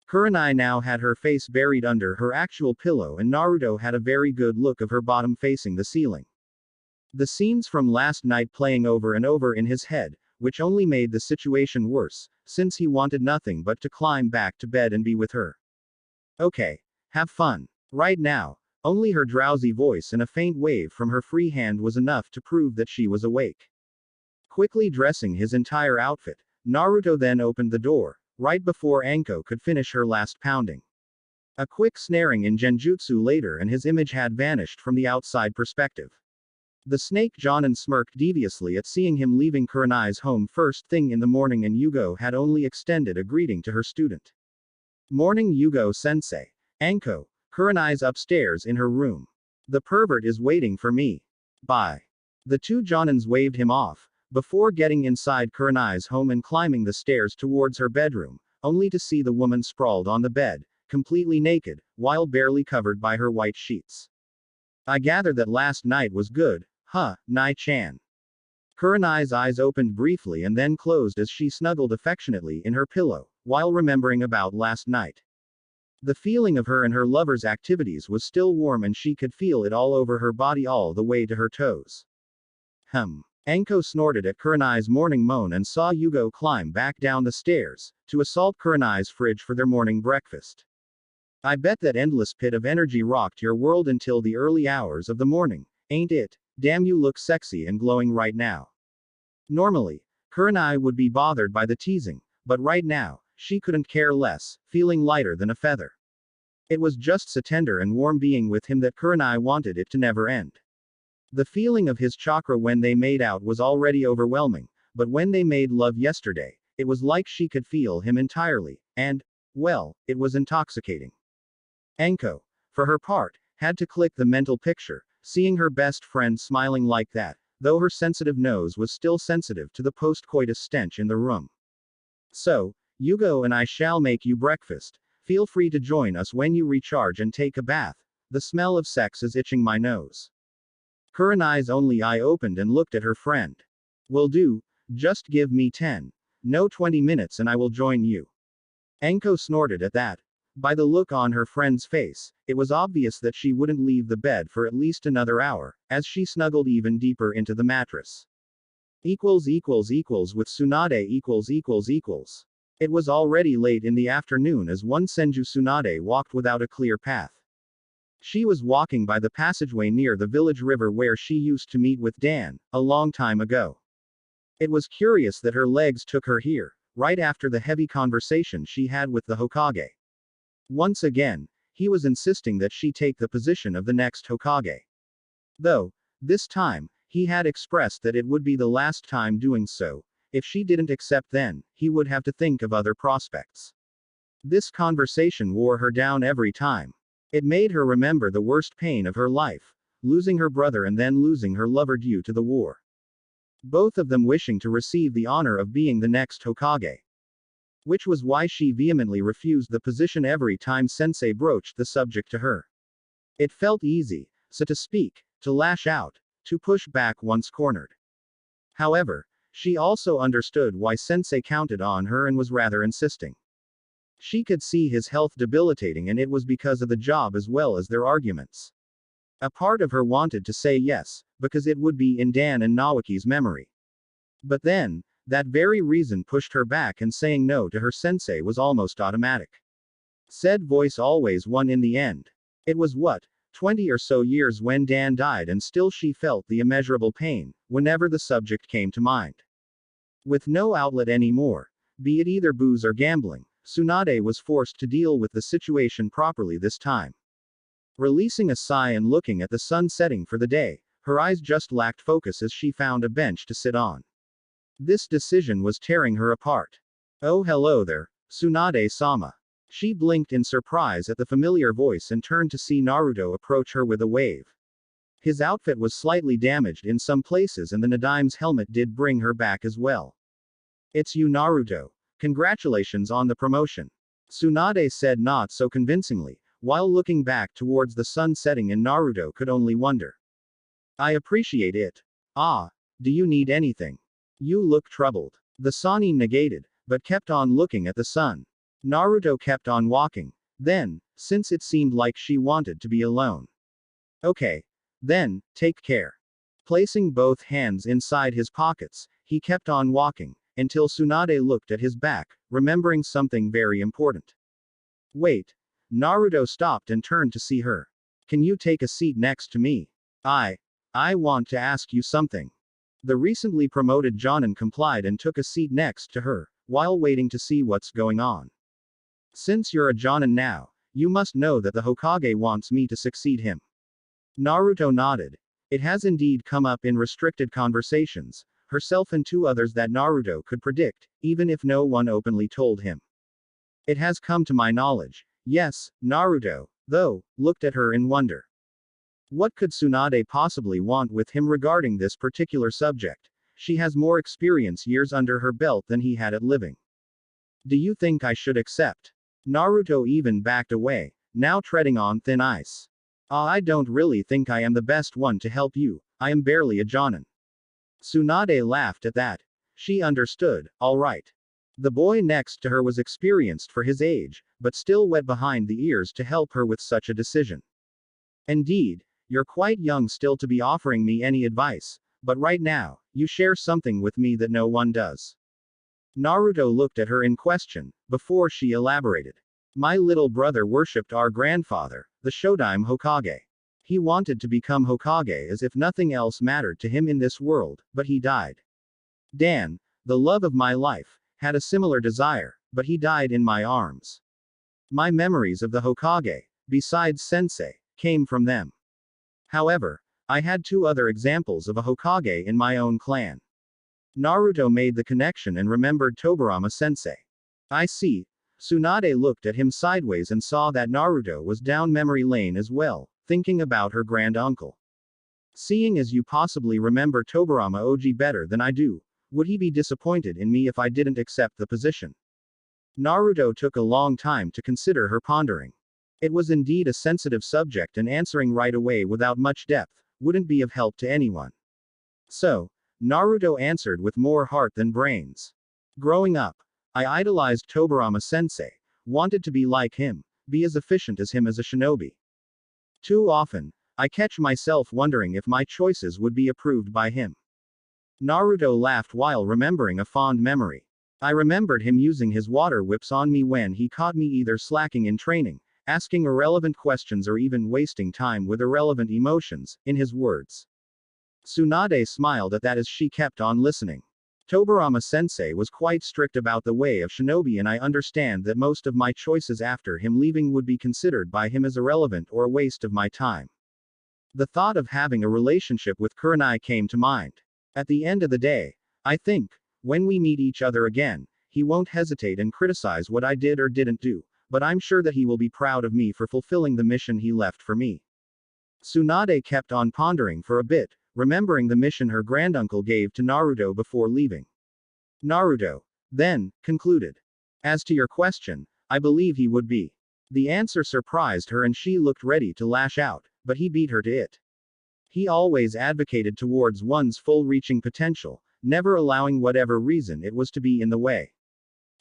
Speaker 1: Kurenai now had her face buried under her actual pillow and Naruto had a very good look of her bottom facing the ceiling. The scenes from last night playing over and over in his head, which only made the situation worse, since he wanted nothing but to climb back to bed and be with her. Okay, have fun. Right now, only her drowsy voice and a faint wave from her free hand was enough to prove that she was awake. Quickly dressing his entire outfit, Naruto then opened the door, right before Anko could finish her last pounding. A quick snaring in genjutsu later and his image had vanished from the outside perspective. The snake jonin smirked deviously at seeing him leaving Kurenai's home first thing in the morning and Yugo had only extended a greeting to her student. Morning Yugo-sensei. Anko, Kurenai's upstairs in her room. The pervert is waiting for me. Bye. The two jonins waved him off, before getting inside Kurenai's home and climbing the stairs towards her bedroom, only to see the woman sprawled on the bed, completely naked, while barely covered by her white sheets. I gather that last night was good, huh, Nai-chan. Kurenai's eyes opened briefly and then closed as she snuggled affectionately in her pillow, while remembering about last night. The feeling of her and her lover's activities was still warm and she could feel it all over her body all the way to her toes. Anko snorted at Kurenai's morning moan and saw Yugo climb back down the stairs, to assault Kurenai's fridge for their morning breakfast. I bet that endless pit of energy rocked your world until the early hours of the morning, ain't it? Damn, you look sexy and glowing right now. Normally, Kurenai would be bothered by the teasing, but right now, she couldn't care less, feeling lighter than a feather. It was just so tender and warm being with him that Kurenai wanted it to never end. The feeling of his chakra when they made out was already overwhelming, but when they made love yesterday, it was like she could feel him entirely, and, well, it was intoxicating. Anko, for her part, had to click the mental picture, seeing her best friend smiling like that, though her sensitive nose was still sensitive to the post-coitus stench in the room. So, Yugo and I shall make you breakfast. Feel free to join us when you recharge and take a bath. The smell of sex is itching my nose. Kurenai's only eye opened and looked at her friend. Will do, just give me 20 minutes and I will join you. Anko snorted at that. By the look on her friend's face, it was obvious that she wouldn't leave the bed for at least another hour, as she snuggled even deeper into the mattress. With Tsunade . It was already late in the afternoon as one Senju Tsunade walked without a clear path. She was walking by the passageway near the village river where she used to meet with Dan, a long time ago. It was curious that her legs took her here, right after the heavy conversation she had with the Hokage. Once again, he was insisting that she take the position of the next Hokage. Though, this time, he had expressed that it would be the last time doing so. If she didn't accept, then he would have to think of other prospects. This conversation wore her down every time. It made her remember the worst pain of her life, losing her brother and then losing her lover due to the war. Both of them wishing to receive the honor of being the next Hokage. Which was why she vehemently refused the position every time Sensei broached the subject to her. It felt easy, so to speak, to lash out, to push back once cornered. However, she also understood why Sensei counted on her and was rather insisting. She could see his health debilitating, and it was because of the job as well as their arguments. A part of her wanted to say yes, because it would be in Dan and Naoki's memory. But then, that very reason pushed her back, and saying no to her sensei was almost automatic. Said voice always won in the end. It was 20 or so years when Dan died, and still she felt the immeasurable pain, whenever the subject came to mind. With no outlet anymore, be it either booze or gambling, Tsunade was forced to deal with the situation properly this time. Releasing a sigh and looking at the sun setting for the day, her eyes just lacked focus as she found a bench to sit on. This decision was tearing her apart. Oh, hello there, Tsunade-sama. She blinked in surprise at the familiar voice and turned to see Naruto approach her with a wave. His outfit was slightly damaged in some places, and the Nadime's helmet did bring her back as well. It's you, Naruto. Congratulations on the promotion. Tsunade said not so convincingly, while looking back towards the sun setting, and Naruto could only wonder. I appreciate it. Ah, do you need anything? You look troubled. The Sannin negated, but kept on looking at the sun. Naruto kept on walking. Then, since it seemed like she wanted to be alone. Okay. Then, take care. Placing both hands inside his pockets, he kept on walking, until Tsunade looked at his back, remembering something very important. Wait. Naruto stopped and turned to see her. Can you take a seat next to me? I want to ask you something. The recently promoted jonin complied and took a seat next to her, while waiting to see what's going on. Since you're a jonin now, you must know that the Hokage wants me to succeed him. Naruto nodded. It has indeed come up in restricted conversations, herself and two others, that Naruto could predict, even if no one openly told him. It has come to my knowledge. Yes, Naruto, though, looked at her in wonder. What could Tsunade possibly want with him regarding this particular subject? She has more experience years under her belt than he had at living. Do you think I should accept? Naruto even backed away, now treading on thin ice. I don't really think I am the best one to help you. I am barely a jonin. Tsunade laughed at that. She understood, all right. The boy next to her was experienced for his age, but still wet behind the ears to help her with such a decision. Indeed, you're quite young still to be offering me any advice, but right now, you share something with me that no one does. Naruto looked at her in question, before she elaborated. My little brother worshipped our grandfather, the Shodime Hokage. He wanted to become Hokage as if nothing else mattered to him in this world, but he died. Dan, the love of my life, had a similar desire, but he died in my arms. My memories of the Hokage, besides Sensei, came from them. However, I had two other examples of a Hokage in my own clan. Naruto made the connection and remembered Tobirama sensei. I see. Tsunade looked at him sideways and saw that Naruto was down memory lane as well, thinking about her grand uncle. Seeing as you possibly remember Tobirama Oji better than I do, would he be disappointed in me if I didn't accept the position? Naruto took a long time to consider her pondering. It was indeed a sensitive subject, and answering right away without much depth wouldn't be of help to anyone. So, Naruto answered with more heart than brains. Growing up, I idolized Tobirama sensei, wanted to be like him, be as efficient as him as a shinobi. Too often, I catch myself wondering if my choices would be approved by him. Naruto laughed while remembering a fond memory. I remembered him using his water whips on me when he caught me either slacking in training, asking irrelevant questions or even wasting time with irrelevant emotions, in his words. Tsunade smiled at that as she kept on listening. Tobirama-sensei was quite strict about the way of shinobi, and I understand that most of my choices after him leaving would be considered by him as irrelevant or a waste of my time. The thought of having a relationship with Kurenai came to mind. At the end of the day, I think, when we meet each other again, he won't hesitate and criticize what I did or didn't do, but I'm sure that he will be proud of me for fulfilling the mission he left for me. Tsunade kept on pondering for a bit, remembering the mission her granduncle gave to Naruto before leaving. Naruto, then, concluded. As to your question, I believe he would be. The answer surprised her and she looked ready to lash out, but he beat her to it. He always advocated towards one's full-reaching potential, never allowing whatever reason it was to be in the way.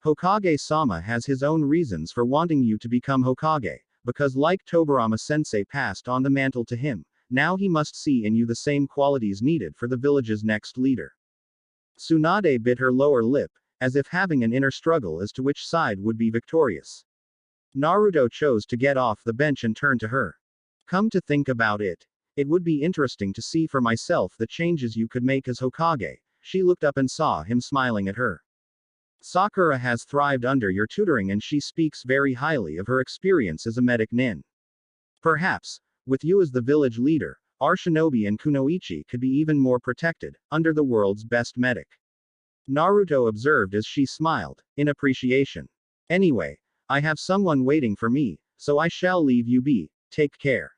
Speaker 1: Hokage-sama has his own reasons for wanting you to become Hokage, because like Tobirama-sensei passed on the mantle to him, now he must see in you the same qualities needed for the village's next leader. Tsunade bit her lower lip, as if having an inner struggle as to which side would be victorious. Naruto chose to get off the bench and turn to her. Come to think about it, it would be interesting to see for myself the changes you could make as Hokage. She looked up and saw him smiling at her. Sakura has thrived under your tutoring and she speaks very highly of her experience as a medic nin. Perhaps, with you as the village leader, our shinobi and kunoichi could be even more protected, under the world's best medic. Naruto observed as she smiled, in appreciation. Anyway, I have someone waiting for me, so I shall leave you be, take care.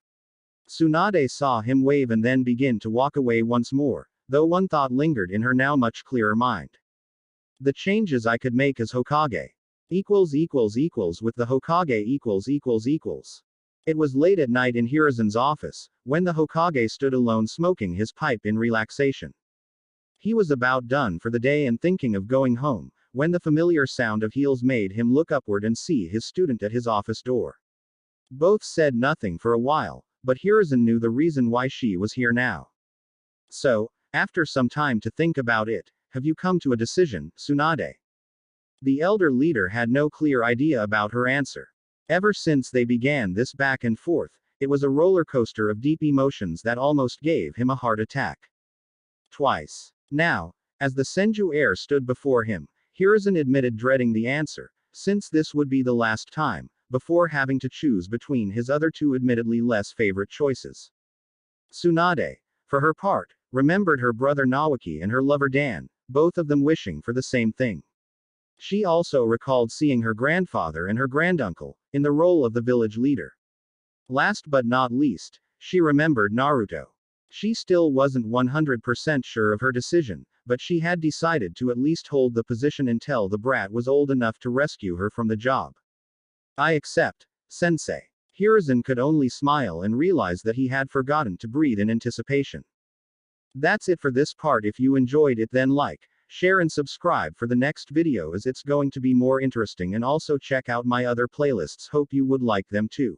Speaker 1: Tsunade saw him wave and then begin to walk away once more, though one thought lingered in her now much clearer mind. The changes I could make as Hokage. With the Hokage . It was late at night in Hiruzen's office, when the Hokage stood alone smoking his pipe in relaxation. He was about done for the day and thinking of going home, when the familiar sound of heels made him look upward and see his student at his office door. Both said nothing for a while, but Hiruzen knew the reason why she was here now. So, after some time to think about it, have you come to a decision, Tsunade? The elder leader had no clear idea about her answer. Ever since they began this back and forth, it was a roller coaster of deep emotions that almost gave him a heart attack. Twice. Now, as the Senju heir stood before him, Hiruzen admitted dreading the answer, since this would be the last time, before having to choose between his other two admittedly less favorite choices. Tsunade, for her part, remembered her brother Nawaki and her lover Dan, both of them wishing for the same thing. She also recalled seeing her grandfather and her granduncle, in the role of the village leader. Last but not least, she remembered Naruto. She still wasn't 100% sure of her decision, but she had decided to at least hold the position until the brat was old enough to rescue her from the job. I accept, sensei. Hiruzen could only smile and realize that he had forgotten to breathe in anticipation. That's it for this part. If you enjoyed it, then like, share and subscribe for the next video as it's going to be more interesting, and also check out my other playlists. Hope you would like them too.